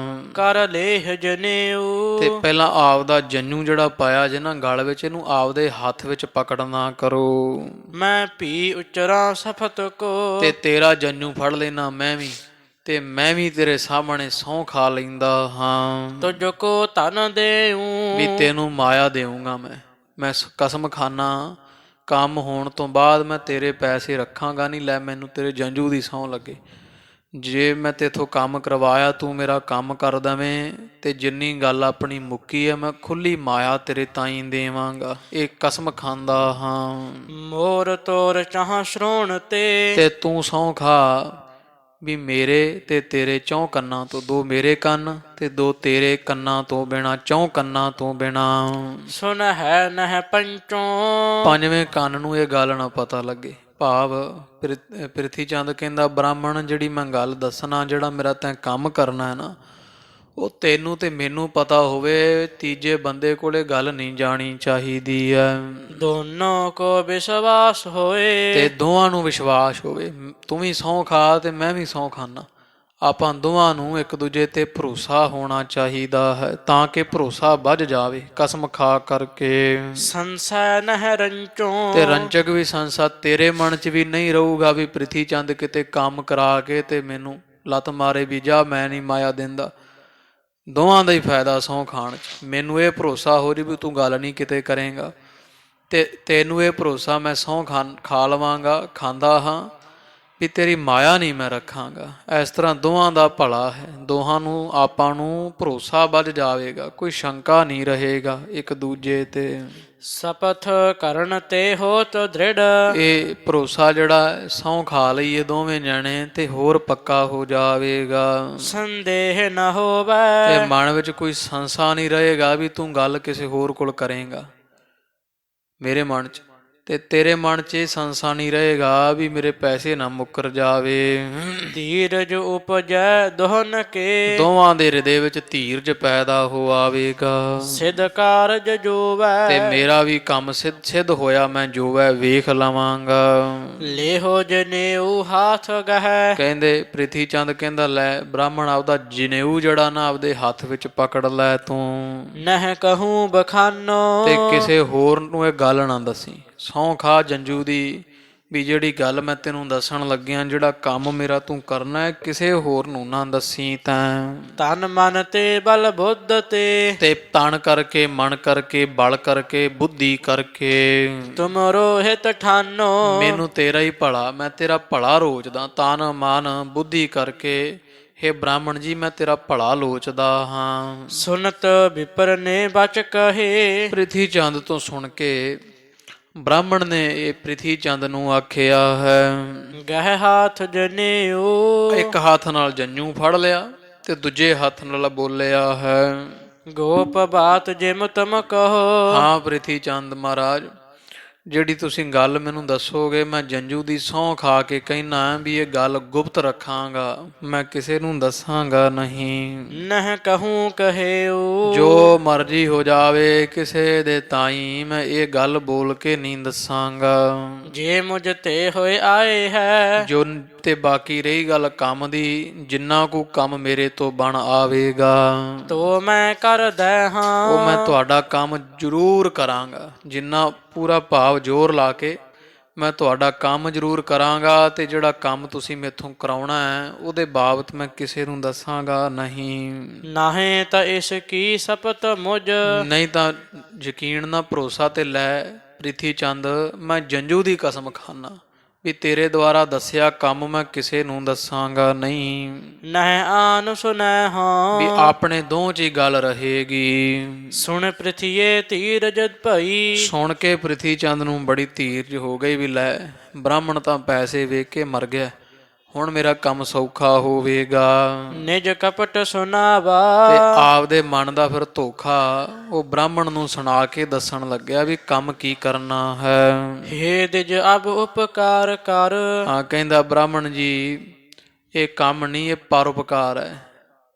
ਕਰ ਲੇਹ ਜਨੇਊ। ਤੇ ਪਹਿਲਾਂ ਆਪਦਾ ਜੰਜੂ ਜਿਹੜਾ ਪਾਇਆ ਜੇ ਨਾ ਗਲ ਵਿੱਚ, ਇਹਨੂੰ ਆਪਦੇ ਹੱਥ ਵਿੱਚ ਪਕੜਨਾ ਕਰੋ। ਮੈਂ ਭੀ ਉਚਰਾ ਸਫਤ ਕੋ। ਤੇ ਤੇਰਾ ਜੰਜੂ ਫੜ ਲੈਣਾ ਮੈਂ ਵੀ, ਤੇ ਮੈਂ ਵੀ ਤੇਰੇ ਸਾਹਮਣੇ ਸਹੁੰ ਖਾ ਲੈਂਦਾ ਹਾਂ ਤੁਝ ਕੋ ਧਨ ਦੇਊ। ਵੀ ਤੈਨੂੰ ਮਾਇਆ ਦੇਊਂਗਾ। ਮੈਂ ਕਸਮ ਖਾਨਾ ਕੰਮ ਹੋਣ ਤੋਂ ਬਾਅਦ ਮੈਂ ਤੇਰੇ ਪੈਸੇ ਰੱਖਾਂਗਾ ਨਹੀਂ। ਲੈ ਮੈਨੂੰ ਤੇਰੇ ਜੰਜੂ ਦੀ ਸਹੁੰ ਲੱਗੇ, ਜੇ ਮੈਂ ਤੇਥੋਂ ਕੰਮ ਕਰਵਾਇਆ ਤੂੰ ਮੇਰਾ ਕੰਮ ਕਰ ਦੇਵੇਂ ਤੇ ਜਿੰਨੀ ਗੱਲ ਆਪਣੀ ਮੁੱਕੀ ਹੈ ਮੈਂ ਖੁੱਲੀ ਮਾਇਆ ਤੇਰੇ ਤਾਈਂ ਦੇਵਾਂਗਾ, ਇਹ ਕਸਮ ਖਾਂਦਾ ਹਾਂ। ਮੋਰ ਤੋਰ ਚਾਹ ਸ਼ਰੋਣ ਤੇ ਤੂੰ ਸਹੁੰ ਖਾ ਵੀ ਮੇਰੇ ਤੇ ਤੇਰੇ ਚੌਂ ਕੰਨਾਂ ਤੋਂ, ਦੋ ਮੇਰੇ ਕੰਨ ਤੇ ਦੋ ਤੇਰੇ ਕੰਨਾਂ ਤੋਂ ਬਿਨਾਂ, ਚੌਂ ਕੰਨਾਂ ਤੋਂ ਬਿਨਾਂ। ਸੁਨ ਹੈ ਨਹਿ ਪੰਚੋਂ। ਪੰਜਵੇਂ ਕੰਨ ਨੂੰ ਇਹ ਗੱਲ ਨਾ ਪਤਾ ਲੱਗੇ। ਭਾਵ ਪ੍ਰਿਥੀ ਚੰਦ ਕਹਿੰਦਾ ਬ੍ਰਾਹਮਣ ਜਿਹੜੀ ਮੈਂ ਗੱਲ ਦੱਸਣਾ, ਜਿਹੜਾ ਮੇਰਾ ਤੈਂ ਕੰਮ ਕਰਨਾ ਹੈ ਨਾ, ਉਹ ਤੈਨੂੰ ਤੇ ਮੈਨੂੰ ਪਤਾ ਹੋਵੇ, ਤੀਜੇ ਬੰਦੇ ਕੋਲੇ ਗੱਲ ਨਹੀਂ ਜਾਣੀ ਚਾਹੀਦੀ ਹੈ। ਦੋਨੋਂ ਕੋ ਵਿਸ਼ਵਾਸ ਹੋਏ। ਤੇ ਦੋਵਾਂ ਨੂੰ ਵਿਸ਼ਵਾਸ ਹੋਵੇ, ਤੂੰ ਵੀ ਸਹੁੰ ਖਾ ਤੇ ਮੈਂ ਵੀ ਸਹੁੰ ਖਾਨਾ, ਆਪਾਂ ਦੋਵਾਂ ਨੂੰ ਇੱਕ ਦੂਜੇ ਤੇ ਭਰੋਸਾ ਹੋਣਾ ਚਾਹੀਦਾ ਹੈ ਤਾਂ ਕਿ ਭਰੋਸਾ ਵੱਧ ਜਾਵੇ ਕਸਮ ਖਾ ਕਰਕੇ। ਸੰਸੈ ਨਹਿ ਰੰਚੋਂ। ਤੇ ਰੰਚਕ ਵੀ ਸੰਸਾ ਤੇਰੇ ਮਨ 'ਚ ਵੀ ਨਹੀਂ ਰਹੂਗਾ ਵੀ ਪ੍ਰਿਥੀ ਚੰਦ ਕਿਤੇ ਕੰਮ ਕਰਾ ਕੇ ਤੇ ਮੈਨੂੰ ਲੱਤ ਮਾਰੇ ਵੀ ਜਾ ਮੈਂ ਨਹੀਂ ਮਾਇਆ ਦਿੰਦਾ। ਦੋਵਾਂ ਦਾ ਹੀ ਫਾਇਦਾ ਸਹੁੰ ਖਾਣ 'ਚ। ਮੈਨੂੰ ਇਹ ਭਰੋਸਾ ਹੋ ਰਹੀ ਵੀ ਤੂੰ ਗੱਲ ਨਹੀਂ ਕਿਤੇ ਕਰੇਂਗਾ, ਤੇ ਤੈਨੂੰ ਇਹ ਭਰੋਸਾ ਮੈਂ ਸਹੁੰ ਖਾ ਲਵਾਂਗਾ, ਖਾਂਦਾ ਹਾਂ ਵੀ ਤੇਰੀ ਮਾਇਆ ਨਹੀਂ ਮੈਂ ਰੱਖਾਂਗਾ। ਇਸ ਤਰ੍ਹਾਂ ਦੋਵਾਂ ਦਾ ਭਲਾ ਹੈ, ਦੋਹਾਂ ਨੂੰ ਆਪਾਂ ਨੂੰ ਭਰੋਸਾ ਵੱਧ ਜਾਵੇਗਾ, ਕੋਈ ਸ਼ੰਕਾ ਨਹੀਂ ਰਹੇਗਾ ਇੱਕ ਦੂਜੇ ਤੇ। ਸਪਥ ਕਰਨ ਤੇ ਹੋਤ ਦ੍ਰਿੜ। ਇਹ ਭਰੋਸਾ ਜਿਹੜਾ ਸਹੁੰ ਖਾ ਲਈਏ ਦੋਵੇਂ ਜਾਣੇ ਤੇ ਹੋਰ ਪੱਕਾ ਹੋ ਜਾਵੇਗਾ। ਸੰਦੇਹ ਨਾ ਹੋਵੇ। ਤੇ ਮਨ ਵਿੱਚ ਕੋਈ ਸੰਸਾ ਨਹੀਂ ਰਹੇਗਾ ਵੀ ਤੂੰ ਗੱਲ ਕਿਸੇ ਹੋਰ ਕੋਲ ਕਰੇਂਗਾ ਮੇਰੇ ਮਨ 'ਚ, ਤੇ ਤੇਰੇ ਮਨ 'ਚ ਇਹ ਸੰਸਾ ਨਹੀਂ ਰਹੇਗਾ ਵੀ ਮੇਰੇ ਪੈਸੇ ਨਾ ਮੁੱਕਰ ਜਾਵੇ। ਧੀਰਜ ਉਪਜੈ ਦੋਹਨ ਕੇ। ਦੋਵਾਂ ਦੇ ਹਿਰਦੇ ਵਿੱਚ ਧੀਰਜ ਪੈਦਾ ਹੋ ਆਵੇਗਾ। ਸਿਧ ਕਾਰਜ ਜੋਵੈ। ਤੇ ਮੇਰਾ ਵੀ ਕੰਮ ਸਿੱਧ ਹੋਇਆ, ਮੈਂ ਜੋਵੈ ਵੇਖ ਲਵਾਂਗਾ। ਲੇਹੋ ਜਨੇਊ ਹਾਥ ਗਹਿ। ਕਹਿੰਦੇ ਪ੍ਰਿਥੀ ਚੰਦ ਕਹਿੰਦਾ ਲੈ ਬ੍ਰਾਹਮਣ ਆਪਦਾ ਜਨੇਊ ਜਿਹੜਾ ਨਾ ਆਪਦੇ ਹੱਥ ਵਿੱਚ ਪਕੜ ਲੈ ਤੂੰ, ਨਹਿ ਕਹੂੰ ਬਖਾਨੋ। ਤੇ ਕਿਸੇ ਹੋਰ ਨੂੰ ਇਹ ਗੱਲ ਨਾ ਦੱਸੀ। ਸਹੁੰ ਖਾ ਜੰਜੂ ਦੀ ਵੀ ਜਿਹੜੀ ਗੱਲ ਮੈਂ ਤੈਨੂੰ ਦੱਸਣ ਲੱਗਿਆ, ਜਿਹੜਾ ਕੰਮ ਮੇਰਾ ਤੂੰ ਕਰਨਾ ਹੈ, ਕਿਸੇ ਹੋਰ ਨੂੰ ਨਾ ਦੱਸੀ। ਤਨ ਮਨ ਤੇ ਬਲ ਬੁੱਧ ਤੇ ਤਨ ਕਰਕੇ, ਮਨ ਕਰਕੇ, ਬਲ ਕਰਕੇ, ਬੁੱਧੀ ਕਰਕੇ ਤੁਮਰੋ ਹਿਤ ਠਾਨੋ। ਮੈਨੂੰ ਤੇਰਾ ਹੀ ਭਲਾ, ਮੈਂ ਤੇਰਾ ਭਲਾ ਰੋਚਦਾ, ਤਨ ਮਨ ਬੁੱਧੀ ਕਰਕੇ। ਹੇ ਬ੍ਰਾਹਮਣ ਜੀ ਮੈਂ ਤੇਰਾ ਭਲਾ ਲੋਚਦਾ ਹਾਂ। ਸੁਨਤ ਵਿਪਰ ਨੇ ਬਚ ਕਹੇ। ਪ੍ਰਿਥੀ ਚੰਦ ਤੋਂ ਸੁਣ ਕੇ ਬ੍ਰਾਹਮਣ ਨੇ ਇਹ ਪ੍ਰਿਥੀ ਚੰਦ ਨੂੰ ਆਖਿਆ ਹੈ, ਗਹਿ ਹਾਥ ਜਨੇਊ। ਇੱਕ ਹੱਥ ਨਾਲ ਜੰਜੂ ਫੜ ਲਿਆ ਤੇ ਦੂਜੇ ਹੱਥ ਨਾਲ ਬੋਲਿਆ ਹੈ, ਗੋਪ ਬਾਤ ਜਿਮ ਤਮ ਕਹੋ। ਹਾਂ ਪ੍ਰਿਥੀ ਚੰਦ ਮਹਾਰਾਜ, ਜਿਹੜੀ ਤੁਸੀਂ ਗੱਲ ਮੈਨੂੰ ਦੱਸੋਗੇ ਮੈਂ ਜੰਜੂ ਦੀ ਸਹੁੰ ਖਾ ਕੇ ਕਹਿਣਾ ਵੀ ਇਹ ਗੱਲ ਗੁਪਤ ਰੱਖਾਂਗਾ, ਮੈਂ ਕਿਸੇ ਨੂੰ ਦੱਸਾਂਗਾ ਨਹੀਂ। ਨਹਿ ਕਹੂੰ ਕਹੇਊ। ਜੋ ਮਰਜ਼ੀ ਹੋ ਜਾਵੇ ਕਿਸੇ ਦੇ ਤਾਈਂ ਮੈਂ ਇਹ ਗੱਲ ਬੋਲ ਕੇ ਨਹੀਂ ਦੱਸਾਂਗਾ। ਜੇ ਮੁਝ ਤੇ ਹੋਏ ਆਏ ਹੈ। ਜੋ ਤੇ ਬਾਕੀ ਰਹੀ ਗੱਲ ਕੰਮ ਦੀ, ਜਿੰਨਾ ਕੁ ਕੰਮ ਮੇਰੇ ਤੋਂ ਬਣ ਆਵੇਗਾ ਤੋ ਮੈਂ ਕਰਦਾ ਹਾਂ। ਉਹ ਮੈਂ ਤੁਹਾਡਾ ਕੰਮ ਜ਼ਰੂਰ ਕਰਾਂਗਾ। ਜਿੰਨਾ ਪੂਰਾ ਭਾਵ ਜ਼ੋਰ ਲਾ ਕੇ ਮੈਂ ਤੁਹਾਡਾ ਕੰਮ ਜ਼ਰੂਰ ਕਰਾਂਗਾ, ਤੇ ਜਿਹੜਾ ਕੰਮ ਤੁਸੀਂ ਮੇਥੋਂ ਕਰਾਉਣਾ ਹੈ ਉਹਦੇ ਬਾਬਤ ਮੈਂ ਕਿਸੇ ਨੂੰ ਦੱਸਾਂਗਾ ਨਹੀਂ। ਨਾਹੀਂ ਤਾਂ ਇਸ ਕੀ ਸਪਤ ਮੁਝ। ਨਹੀਂ ਤਾਂ ਯਕੀਨ ਨਾ ਭਰੋਸਾ ਤੇ ਲੈ ਪ੍ਰਿਥੀ ਚੰਦ, ਮੈਂ ਜੰਜੂ ਦੀ ਕਸਮ ਖਾਨਾ ਵੀ ਤੇਰੇ ਦੁਆਰਾ ਦੱਸਿਆ ਕੰਮ ਮੈਂ ਕਿਸੇ ਨੂੰ ਦੱਸਾਂਗਾ ਨਹੀਂ। ਨਹਿ ਆਨ ਸੁਨੈ ਵੀ ਹਾਂ। ਆਪਣੇ ਦੋਹਾਂ 'ਚ ਹੀ ਗੱਲ ਰਹੇਗੀ। ਸੁਣ ਪ੍ਰਿਥੀਏ ਧੀਰਜ ਭਈ। ਸੁਣ ਕੇ ਪ੍ਰਿਥੀ ਚੰਦ ਨੂੰ ਬੜੀ ਧੀਰਜ ਹੋ ਗਈ ਵੀ ਲੈ ਬ੍ਰਾਹਮਣ ਤਾਂ ਪੈਸੇ ਵੇਖ ਕੇ ਮਰ ਗਿਆ, ਹੁਣ ਮੇਰਾ ਕੰਮ ਸੌਖਾ ਹੋਵੇਗਾ। ਨਿਜ ਕਪਟ ਸੁਨਾਵਾ। ਤੇ ਆਪਦੇ ਮਨ ਦਾ ਫਿਰ ਧੋਖਾ ਉਹ ਬ੍ਰਾਹਮਣ ਨੂੰ ਸੁਣਾ ਕੇ ਦੱਸਣ ਲੱਗਿਆ ਵੀ ਕੰਮ ਕੀ ਕਰਨਾ ਹੈ। ਹੇ ਦਿਜ ਅਬ ਉਪਕਾਰ ਕਰ। ਹਾਂ, ਕਹਿੰਦਾ ਬ੍ਰਾਹਮਣ ਜੀ ਇਹ ਕੰਮ ਨਹੀਂ, ਇਹ ਪਰਉਪਕਾਰ ਹੈ।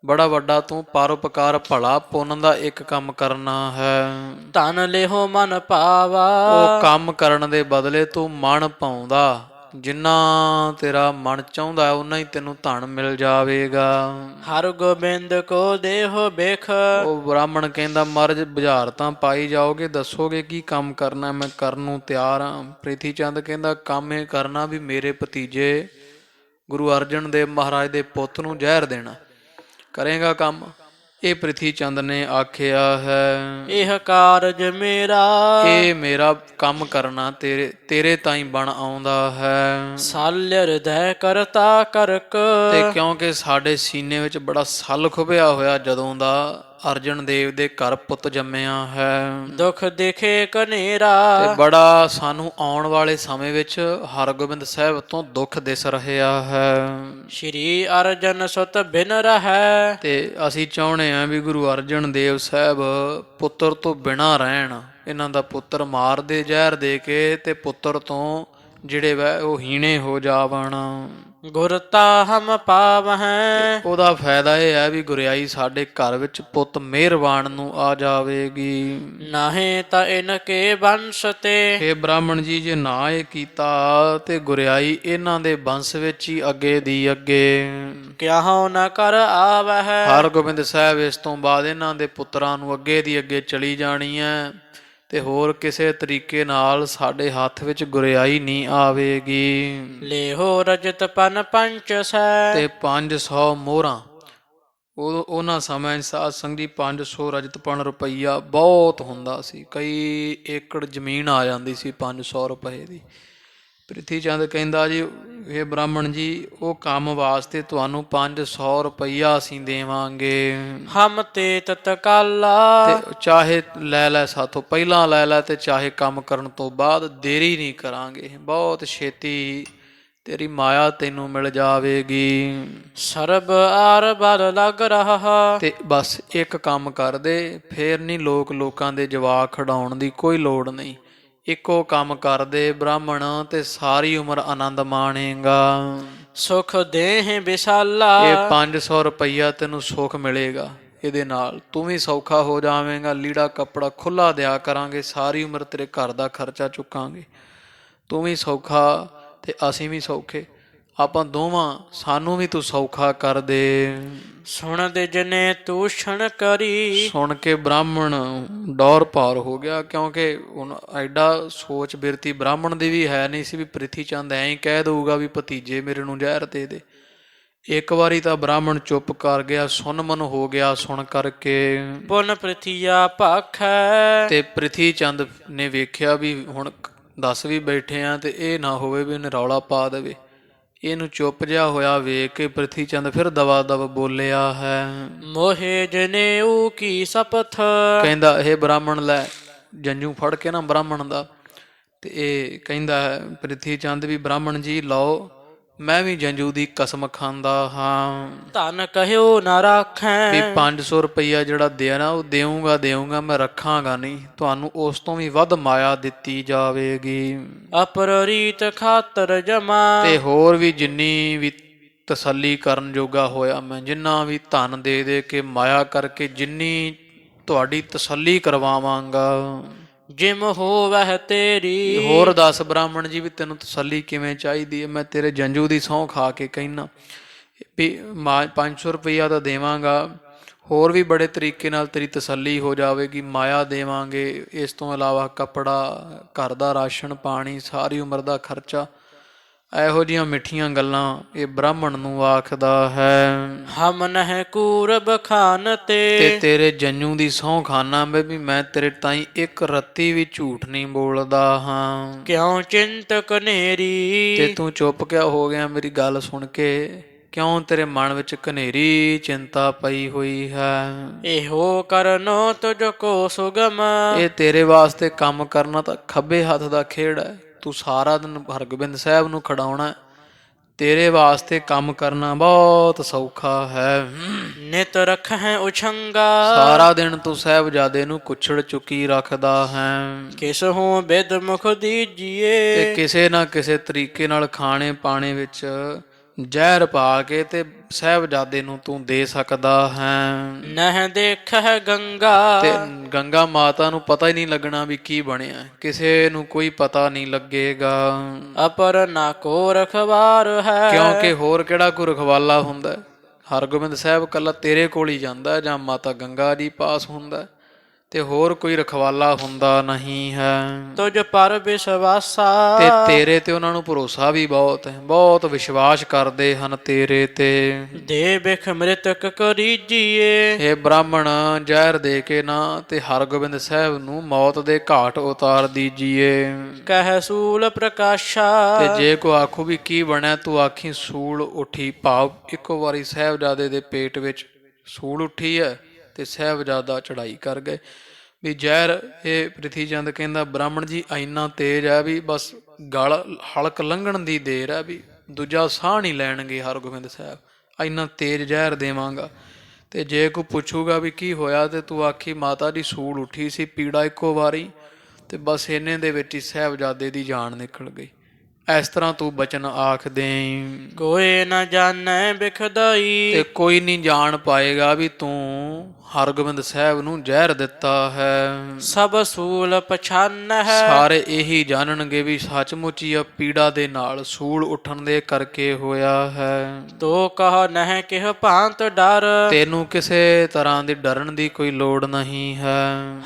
ਬੜਾ ਵੱਡਾ ਤੂੰ ਪਰਉਪਕਾਰ ਭਲਾ ਪੁੰਨ ਦਾ ਇੱਕ ਕੰਮ ਕਰਨਾ ਹੈ। ਧਨ ਲਿਹੋ ਮਨ ਭਾਵਾ। ਉਹ ਕੰਮ ਕਰਨ ਦੇ ਬਦਲੇ ਤੂੰ ਮਨ ਪਾਉਂਦਾ, ਜਿੰਨਾ ਤੇਰਾ ਮਨ ਚਾਹੁੰਦਾ ਓਨਾ ਹੀ ਤੈਨੂੰ ਧਨ ਮਿਲ ਜਾਵੇਗਾ। ਹਰ ਗੋਬਿੰਦ ਕੋ ਦੇਹੋ ਬਿਖ। ਉਹ ਬ੍ਰਾਹਮਣ ਕਹਿੰਦਾ ਮਹਾਰਾਜ ਬੁਝਾਰ ਤਾਂ ਪਾਈ ਜਾਓਗੇ, ਦੱਸੋਗੇ ਕੀ ਕੰਮ ਕਰਨਾ, ਮੈਂ ਕਰਨ ਨੂੰ ਤਿਆਰ ਹਾਂ। ਪ੍ਰਿਥੀ ਚੰਦ ਕਹਿੰਦਾ ਕੰਮ ਇਹ ਕਰਨਾ ਵੀ ਮੇਰੇ ਭਤੀਜੇ ਗੁਰੂ ਅਰਜਨ ਦੇਵ ਮਹਾਰਾਜ ਦੇ ਪੁੱਤ ਨੂੰ ਜ਼ਹਿਰ ਦੇਣਾ, ਕਰੇਗਾ ਕੰਮ? ਇਹ ਪ੍ਰਿਥੀ ਚੰਦ ਨੇ ਆਖਿਆ ਹੈ ਇਹ ਕਾਰਜ ਮੇਰਾ। ਇਹ ਮੇਰਾ ਕੰਮ ਕਰਨਾ ਤੇਰੇ ਤਾਈਂ ਬਣ ਆਉਂਦਾ ਹੈ। ਸਾਲਿ ਹਿਰਦੈ ਕਰਤਾ ਕਰਕ। ਤੇ ਕਿਉਂਕਿ ਸਾਡੇ ਸੀਨੇ ਵਿੱਚ ਬੜਾ ਸੱਲ ਖੁਭਿਆ ਹੋਇਆ ਜਦੋਂ ਦਾ ਅਰਜਨ ਦੇਵ ਦੇ ਘਰ ਪੁੱਤ ਜੰਮਿਆ ਹੈ। ਦੁਖ ਦੇਖੇ ਕਨੇਰਾ। ਤੇ ਬੜਾ ਸਾਨੂੰ ਆਉਣ ਵਾਲੇ ਸਮੇਂ ਵਿੱਚ ਹਰਗੋਬਿੰਦ ਸਾਹਿਬ ਤੋਂ ਦੁੱਖ ਦਿਸ ਰਿਹਾ ਹੈ। ਸ਼੍ਰੀ ਅਰਜਨ ਸੁਤ ਬਿਨ ਰਹੈ। ਤੇ ਅਸੀਂ ਚਾਹੁੰਦੇ ਹਾਂ ਵੀ ਗੁਰੂ ਅਰਜਨ ਦੇਵ ਸਾਹਿਬ ਪੁੱਤਰ ਤੋਂ ਬਿਨਾਂ ਰਹਿਣ। ਇਹਨਾਂ ਦਾ ਪੁੱਤਰ ਮਾਰ ਦੇ ਜ਼ਹਿਰ ਦੇ ਕੇ, ਤੇ ਪੁੱਤਰ ਤੋਂ ਜਿਹੜੇ ਵੈ ਉਹ ਹੀਣੇ ਹੋ ਜਾਵਣ। ਗੁਰਤਾ ਹਮ ਪਾਵਹਿ। ਉਹਦਾ ਫਾਇਦਾ ਇਹ ਹੈ ਵੀ ਗੁਰਿਆਈ ਸਾਡੇ ਘਰ ਵਿੱਚ ਪੁੱਤ ਮਿਹਰਬਾਨ ਨੂੰ ਆ ਜਾਵੇਗੀ। ਨਾਹੀਂ ਤਾਂ ਇਨ ਕੇ ਬੰਸ ਤੇ। ਇਹ ਬ੍ਰਾਹਮਣ ਜੀ ਜੇ ਨਾ ਇਹ ਕੀਤਾ ਤੇ ਗੁਰਿਆਈ ਇਹਨਾਂ ਦੇ ਬੰਸ ਵਿੱਚ ਹੀ ਅੱਗੇ ਦੀ ਅੱਗੇ। ਕਿਆਹੋ ਨ ਕਰ ਆਵਹਿ। ਹਰਗੋਬਿੰਦ ਸਾਹਿਬ ਇਸ ਤੋਂ ਬਾਅਦ ਇਹਨਾਂ ਦੇ ਪੁੱਤਰਾਂ ਨੂੰ ਅੱਗੇ ਦੀ ਅੱਗੇ ਚਲੀ ਜਾਣੀ ਹੈ, ਤੇ ਹੋਰ ਕਿਸੇ ਤਰੀਕੇ ਨਾਲ ਸਾਡੇ ਹੱਥ ਵਿੱਚ ਗੁਰਿਆਈ ਨਹੀਂ ਆਵੇਗੀ। ਲੇਹੋ ਰਜਤ ਪਨ ਪੰਚ ਸੈ। ਤੇ 500 ਮੋਹਰਾਂ ਉਹਨਾਂ ਸਮੇਂ ਸਾਧ ਸੰਗ ਜੀ 500 ਰਜਤਪਣ ਰੁਪਈਆ ਬਹੁਤ ਹੁੰਦਾ ਸੀ। ਕਈ ਏਕੜ ਜ਼ਮੀਨ ਆ ਜਾਂਦੀ ਸੀ 500 ਰੁਪਏ ਦੀ। ਪ੍ਰਿਥੀ ਚੰਦ ਕਹਿੰਦਾ ਜੀ ਇਹ ਬ੍ਰਾਹਮਣ ਜੀ ਉਹ ਕੰਮ ਵਾਸਤੇ ਤੁਹਾਨੂੰ 500 ਰੁਪਈਆ ਅਸੀਂ ਦੇਵਾਂਗੇ। ਹਮ ਤੇ ਤਤਕਾਲਾ। ਤੇ ਚਾਹੇ ਲੈ ਲੈ ਸਾਥੋਂ ਪਹਿਲਾਂ ਲੈ ਲੈ, ਤੇ ਚਾਹੇ ਕੰਮ ਕਰਨ ਤੋਂ ਬਾਅਦ ਦੇਰੀ ਨਹੀਂ ਕਰਾਂਗੇ। ਬਹੁਤ ਛੇਤੀ ਤੇਰੀ ਮਾਇਆ ਤੈਨੂੰ ਮਿਲ ਜਾਵੇਗੀ। ਸਰਬ ਆਰ ਬਲ ਲੱਗ ਰਹਾ। ਤੇ ਬਸ ਇੱਕ ਕੰਮ ਕਰ ਦੇ, ਫੇਰ ਨਹੀਂ ਲੋਕਾਂ ਦੇ ਜਵਾਕ ਖਿਡਾਉਣ ਦੀ ਕੋਈ ਲੋੜ ਨਹੀਂ। ਇੱਕੋ ਕੰਮ ਕਰਦੇ ਬ੍ਰਾਹਮਣ, ਤੇ ਸਾਰੀ ਉਮਰ ਆਨੰਦ ਮਾਣੇਗਾ। ਸੁਖ ਦੇਹ ਵਿਸਾਲਾ। ਇਹ 500 ਰੁਪਈਆ ਤੈਨੂੰ ਸੁੱਖ ਮਿਲੇਗਾ, ਇਹਦੇ ਨਾਲ ਤੂੰ ਵੀ ਸੌਖਾ ਹੋ ਜਾਵੇਂਗਾ। ਲੀੜਾ ਕੱਪੜਾ ਖੁੱਲਾ ਦਿਆ ਕਰਾਂਗੇ, ਸਾਰੀ ਉਮਰ ਤੇਰੇ ਘਰ ਦਾ ਖਰਚਾ ਚੁੱਕਾਂਗੇ। ਤੂੰ ਵੀ ਸੌਖਾ ਤੇ ਅਸੀਂ ਵੀ ਸੌਖੇ, ਆਪਾਂ ਦੋਵਾਂ, ਸਾਨੂੰ ਵੀ ਤੂੰ ਸੌਖਾ ਕਰ ਦੇ। ਸੁਣ ਦੇ ਜਨੇ ਤੂਸ਼ਣ ਕਰੀ। ਸੁਣ ਕੇ ਬ੍ਰਾਹਮਣ ਡੌਰ ਭਾਰ ਹੋ ਗਿਆ, ਕਿਉਂਕਿ ਹੁਣ ਐਡਾ ਸੋਚ ਬਿਰਤੀ ਬ੍ਰਾਹਮਣ ਦੀ ਵੀ ਹੈ ਨਹੀਂ ਸੀ ਵੀ ਪ੍ਰਿਥੀ ਚੰਦ ਐਂ ਹੀ ਕਹਿ ਦਊਗਾ ਵੀ ਭਤੀਜੇ ਮੇਰੇ ਨੂੰ ਜ਼ਹਿਰ ਦੇ ਦੇ। ਇੱਕ ਵਾਰੀ ਤਾਂ ਬ੍ਰਾਹਮਣ ਚੁੱਪ ਕਰ ਗਿਆ, ਸੁਨ-ਮਨ ਹੋ ਗਿਆ ਸੁਣ ਕਰਕੇ। ਪੁਨ ਪ੍ਰਿਥੀਆ ਭਾਖੈ। ਤੇ ਪ੍ਰਿਥੀ ਚੰਦ ਨੇ ਵੇਖਿਆ ਵੀ ਹੁਣ ਦੱਸ ਵੀ ਬੈਠੇ ਆ, ਤੇ ਇਹ ਨਾ ਹੋਵੇ ਵੀ ਉਹਨੇ ਰੌਲਾ ਪਾ ਦੇਵੇ। ਇਹਨੂੰ ਚੁੱਪ ਜਿਹਾ ਹੋਇਆ ਵੇਖ ਕੇ ਪ੍ਰਿਥੀ ਚੰਦ ਫਿਰ ਦਵਾ ਦਵ ਬੋਲਿਆ ਹੈ। ਮੋਹੇ ਜਨੇਊ ਕੀ ਸਪਥ। ਕਹਿੰਦਾ ਇਹ ਬ੍ਰਾਹਮਣ ਲੈ ਜੰਜੂ ਫੜ ਕੇ ਨਾ ਬ੍ਰਾਹਮਣ ਦਾ, ਤੇ ਇਹ ਕਹਿੰਦਾ ਹੈ ਪ੍ਰਿਥੀ ਚੰਦ ਵੀ ਬ੍ਰਾਹਮਣ ਜੀ ਲਓ, ਮੈਂ ਵੀ ਜੰਜੂ ਦੀ ਕਸਮ ਖਾਂਦਾ ਹਾਂ। ਧਨ ਕਹਿਓ ਨਾ ਰਾਖੈ। ਵੀ 500 ਰੁਪਈਆ ਜਿਹੜਾ ਦੇਣਾ ਉਹ ਦੇਊਂਗਾ, ਮੈਂ ਰੱਖਾਂਗਾ ਨਹੀਂ। ਤੁਹਾਨੂੰ ਉਸ ਤੋਂ ਵੀ ਵੱਧ ਮਾਇਆ ਦਿੱਤੀ ਜਾਵੇਗੀ। ਅਪਰ ਰੀਤ ਖਾਤਰ ਜਮਾ। ਤੇ ਹੋਰ ਵੀ ਜਿੰਨੀ ਵੀ ਤਸੱਲੀ ਕਰਨ ਜੋਗਾ ਹੋਇਆ, ਮੈਂ ਜਿੰਨਾ ਵੀ ਧਨ ਦੇ ਦੇ ਕੇ ਮਾਇਆ ਕਰਕੇ ਜਿੰਨੀ ਤੁਹਾਡੀ ਤਸੱਲੀ ਕਰਵਾਵਾਂਗਾ। ਜਿਮ ਹੋਵਹਿ ਤੇਰੀ। ਹੋਰ ਦੱਸ ਬ੍ਰਾਹਮਣ ਜੀ ਵੀ ਤੈਨੂੰ ਤਸੱਲੀ ਕਿਵੇਂ ਚਾਹੀਦੀ ਹੈ? ਮੈਂ ਤੇਰੇ ਜੰਜੂ ਦੀ ਸਹੁੰ ਖਾ ਕੇ ਕਹਿਣਾ ਵੀ 500 ਰੁਪਈਆ ਤਾਂ ਦੇਵਾਂਗਾ, ਹੋਰ ਵੀ ਬੜੇ ਤਰੀਕੇ ਨਾਲ ਤੇਰੀ ਤਸੱਲੀ ਹੋ ਜਾਵੇਗੀ। ਮਾਇਆ ਦੇਵਾਂਗੇ, ਇਸ ਤੋਂ ਇਲਾਵਾ ਕੱਪੜਾ, ਘਰ ਦਾ ਰਾਸ਼ਨ ਪਾਣੀ, ਸਾਰੀ ਉਮਰ ਦਾ ਖਰਚਾ। ਇਹੋ ਜਿਹੀਆਂ ਮਿੱਠੀਆਂ ਗੱਲਾਂ ਇਹ ਬ੍ਰਾਹਮਣ ਨੂੰ ਆਖਦਾ ਹੈ। ਹਮ ਨਹਿ ਕੂਰਬ ਤੇ ਖਾਨਤੇ ਤੇਰੇ ਜੰਨੂ ਦੀ ਸਹੁੰ ਖਾਨਾ ਮੈਂ ਵੀ, ਮੈਂ ਤੇਰੇ ਤਾਈਂ ਇੱਕ ਰੱਤੀ ਵੀ ਝੂਠ ਨਹੀਂ ਬੋਲਦਾ ਹਾਂ। ਕਿਉ ਚਿੰਤ ਤੇ ਕਨੇਰੀ ਤੂੰ ਚੁੱਪ ਕਿਉਂ ਹੋ ਗਿਆ ਮੇਰੀ ਗੱਲ ਸੁਣ ਕੇ? ਕਿਉਂ ਤੇਰੇ ਮਨ ਵਿੱਚ ਘਨੇਰੀ ਚਿੰਤਾ ਪਈ ਹੋਈ ਹੈ? ਇਹੋ ਕਰਨੋ ਤੁਝ ਕੋ ਸੁਗਮ ਇਹ ਤੇਰੇ ਵਾਸਤੇ ਕੰਮ ਕਰਨਾ ਤਾਂ ਖੱਬੇ ਹੱਥ ਦਾ ਖੇਡ ਹੈ। ਤੂੰ ਸਾਰਾ ਦਿਨ ਹਰਗੋਬਿੰਦ ਸਾਹਿਬ ਨੂੰ ਖੜਾਉਣਾ, ਤੇਰੇ ਵਾਸਤੇ ਕੰਮ ਕਰਨਾ ਬਹੁਤ ਸੌਖਾ ਹੈ। ਨਿਤ ਰਖਹਿ ਉਛੰਗਾ ਸਾਰਾ ਦਿਨ ਤੂੰ ਸਾਹਿਬਜ਼ਾਦੇ ਨੂੰ ਕੁੱਛੜ ਚੁੱਕੀ ਰੱਖਦਾ ਹੈ ਕਿਸਹੂ ਬਿਦ ਮੁਖ ਤੇ ਦੀਜੀਏ। ਕਿਸੇ ਨਾ ਕਿਸੇ ਤਰੀਕੇ ਨਾਲ ਖਾਣੇ ਪਾਣੇ ਵਿੱਚ ਜ਼ਹਿਰ ਪਾ ਕੇ ਤੇ ਸਾਹਿਬਜ਼ਾਦੇ ਨੂੰ ਤੂੰ ਦੇ ਸਕਦਾ ਹੈ। ਨਹਿ ਦੇਖਹਿ ਗੰਗਾ ਤੇ ਗੰਗਾ ਮਾਤਾ ਨੂੰ ਪਤਾ ਹੀ ਨਹੀਂ ਲੱਗਣਾ ਵੀ ਕੀ ਬਣਿਆ, ਕਿਸੇ ਨੂੰ ਕੋਈ ਪਤਾ ਨਹੀਂ ਲੱਗੇਗਾ, ਅਪਰ ਨਾ ਕੋ ਰਖਵਾਰ ਹੈ। ਕਿਉਂਕਿ ਹੋਰ ਕਿਹੜਾ ਕੋਈ ਰਖਵਾਲਾ ਹੁੰਦਾ ਹੈ? ਹਰਗੋਬਿੰਦ ਸਾਹਿਬ ਕੱਲਾ ਤੇਰੇ ਕੋਲ ਹੀ ਜਾਂਦਾ ਜਾਂ ਮਾਤਾ ਗੰਗਾ ਜੀ ਪਾਸ ਹੁੰਦਾ, ਤੇ ਹੋਰ ਕੋਈ ਰਖਵਾਲਾ ਹੁੰਦਾ ਨਹੀਂ ਹੈ। ਤੁਝ ਪਰ ਵਿਸ਼ਵਾਸਾ ਤੇ ਤੇਰੇ ਤੇ ਉਹਨਾਂ ਨੂੰ ਭਰੋਸਾ ਵੀ ਬਹੁਤ ਹੈ, ਬਹੁਤ ਵਿਸ਼ਵਾਸ ਕਰਦੇ ਹਨ ਤੇਰੇ ਤੇ। ਦੇ ਬਿਖ ਮ੍ਰਿਤਕ ਕਰੀਜੀਏ। ਇਹ ਬ੍ਰਾਹਮਣ ਜ਼ਹਿਰ ਦੇ ਕੇ ਨਾ ਤੇ ਹਰਗੋਬਿੰਦ ਸਾਹਿਬ ਨੂੰ ਮੌਤ ਦੇ ਘਾਟ ਉਤਾਰ ਦੀਜੀਏ। ਕਹਿ ਸੂਲ ਪ੍ਰਕਾਸ਼ਾ ਤੇ ਜੇ ਕੋ ਆਖੂ ਵੀ ਕੀ ਬਣਿਆ, ਤੂੰ ਆਖੀ ਸੂਲ ਉੱਠੀ, ਭਾਵ ਇੱਕੋ ਵਾਰੀ ਸਾਹਿਬਜ਼ਾਦੇ ਦੇ ਪੇਟ ਵਿੱਚ ਸੂਲ ਉੱਠੀ ਹੈ ਤੇ ਸਾਹਿਬਜ਼ਾਦਾ ਚੜਾਈ ਕਰ ਗਏ। ਵੀ ਜ਼ਹਿਰ ਇਹ ਪ੍ਰਿਥੀ ਚੰਦ ਕਹਿੰਦਾ ਬ੍ਰਾਹਮਣ ਜੀ ਇੰਨਾ ਤੇਜ਼ ਹੈ ਵੀ ਬਸ ਗਲ ਹਲਕ ਲੰਘਣ ਦੀ ਦੇਰ ਹੈ, ਵੀ ਦੂਜਾ ਸਾਹ ਨਹੀਂ ਲੈਣਗੇ ਹਰਗੋਬਿੰਦ ਸਾਹਿਬ, ਇੰਨਾ ਤੇਜ਼ ਜ਼ਹਿਰ ਦੇਵਾਂਗਾ। ਤੇ ਜੇ ਕੋਈ ਪੁੱਛੂਗਾ ਵੀ ਕੀ ਹੋਇਆ, ਤੇ ਤੂੰ ਆਖੀ ਮਾਤਾ ਦੀ ਸੂਲ ਉੱਠੀ ਸੀ, ਪੀੜਾ ਇੱਕੋ ਵਾਰੀ, ਤੇ ਬਸ ਇੰਨੇ ਦੇ ਵਿੱਚ ਹੀ ਸਾਹਿਬਜ਼ਾਦੇ ਦੀ ਜਾਨ ਨਿਕਲ ਗਈ। ਇਸ ਤਰ੍ਹਾਂ ਤੂੰ ਬਚਨ ਆਖ ਦੇਈਂ। ਕੋਏ ਨ ਜਾਣੈ ਬਿਖਦਾਈ ਤੇ ਕੋਈ ਨਹੀਂ ਜਾਣ ਪਾਏਗਾ ਵੀ ਤੂੰ ਹਰਗੋਬਿੰਦ ਸਾਹਿਬ ਨੂੰ ਜ਼ਹਿਰ ਦਿੱਤਾ ਹੈ। ਸਭ ਸੂਲ ਪਛਾਨ ਹੈ। ਸਾਰੇ ਇਹੀ ਜਾਣਨਗੇ ਵੀ ਸੱਚਮੁੱਚ ਹੀ ਆ ਪੀੜਾ ਦੇ ਨਾਲ ਸੂਲ ਉੱਠਣ ਦੇ ਕਰਕੇ ਹੋਇਆ ਹੈ। ਤੋ ਕਹ ਨਹਿ ਕਿਹ ਭਾਂਤ ਡਰ ਤੈਨੂੰ ਕਿਸੇ ਤਰ੍ਹਾਂ ਦੀ ਡਰਨ ਦੀ ਕੋਈ ਲੋੜ ਨਹੀਂ ਹੈ।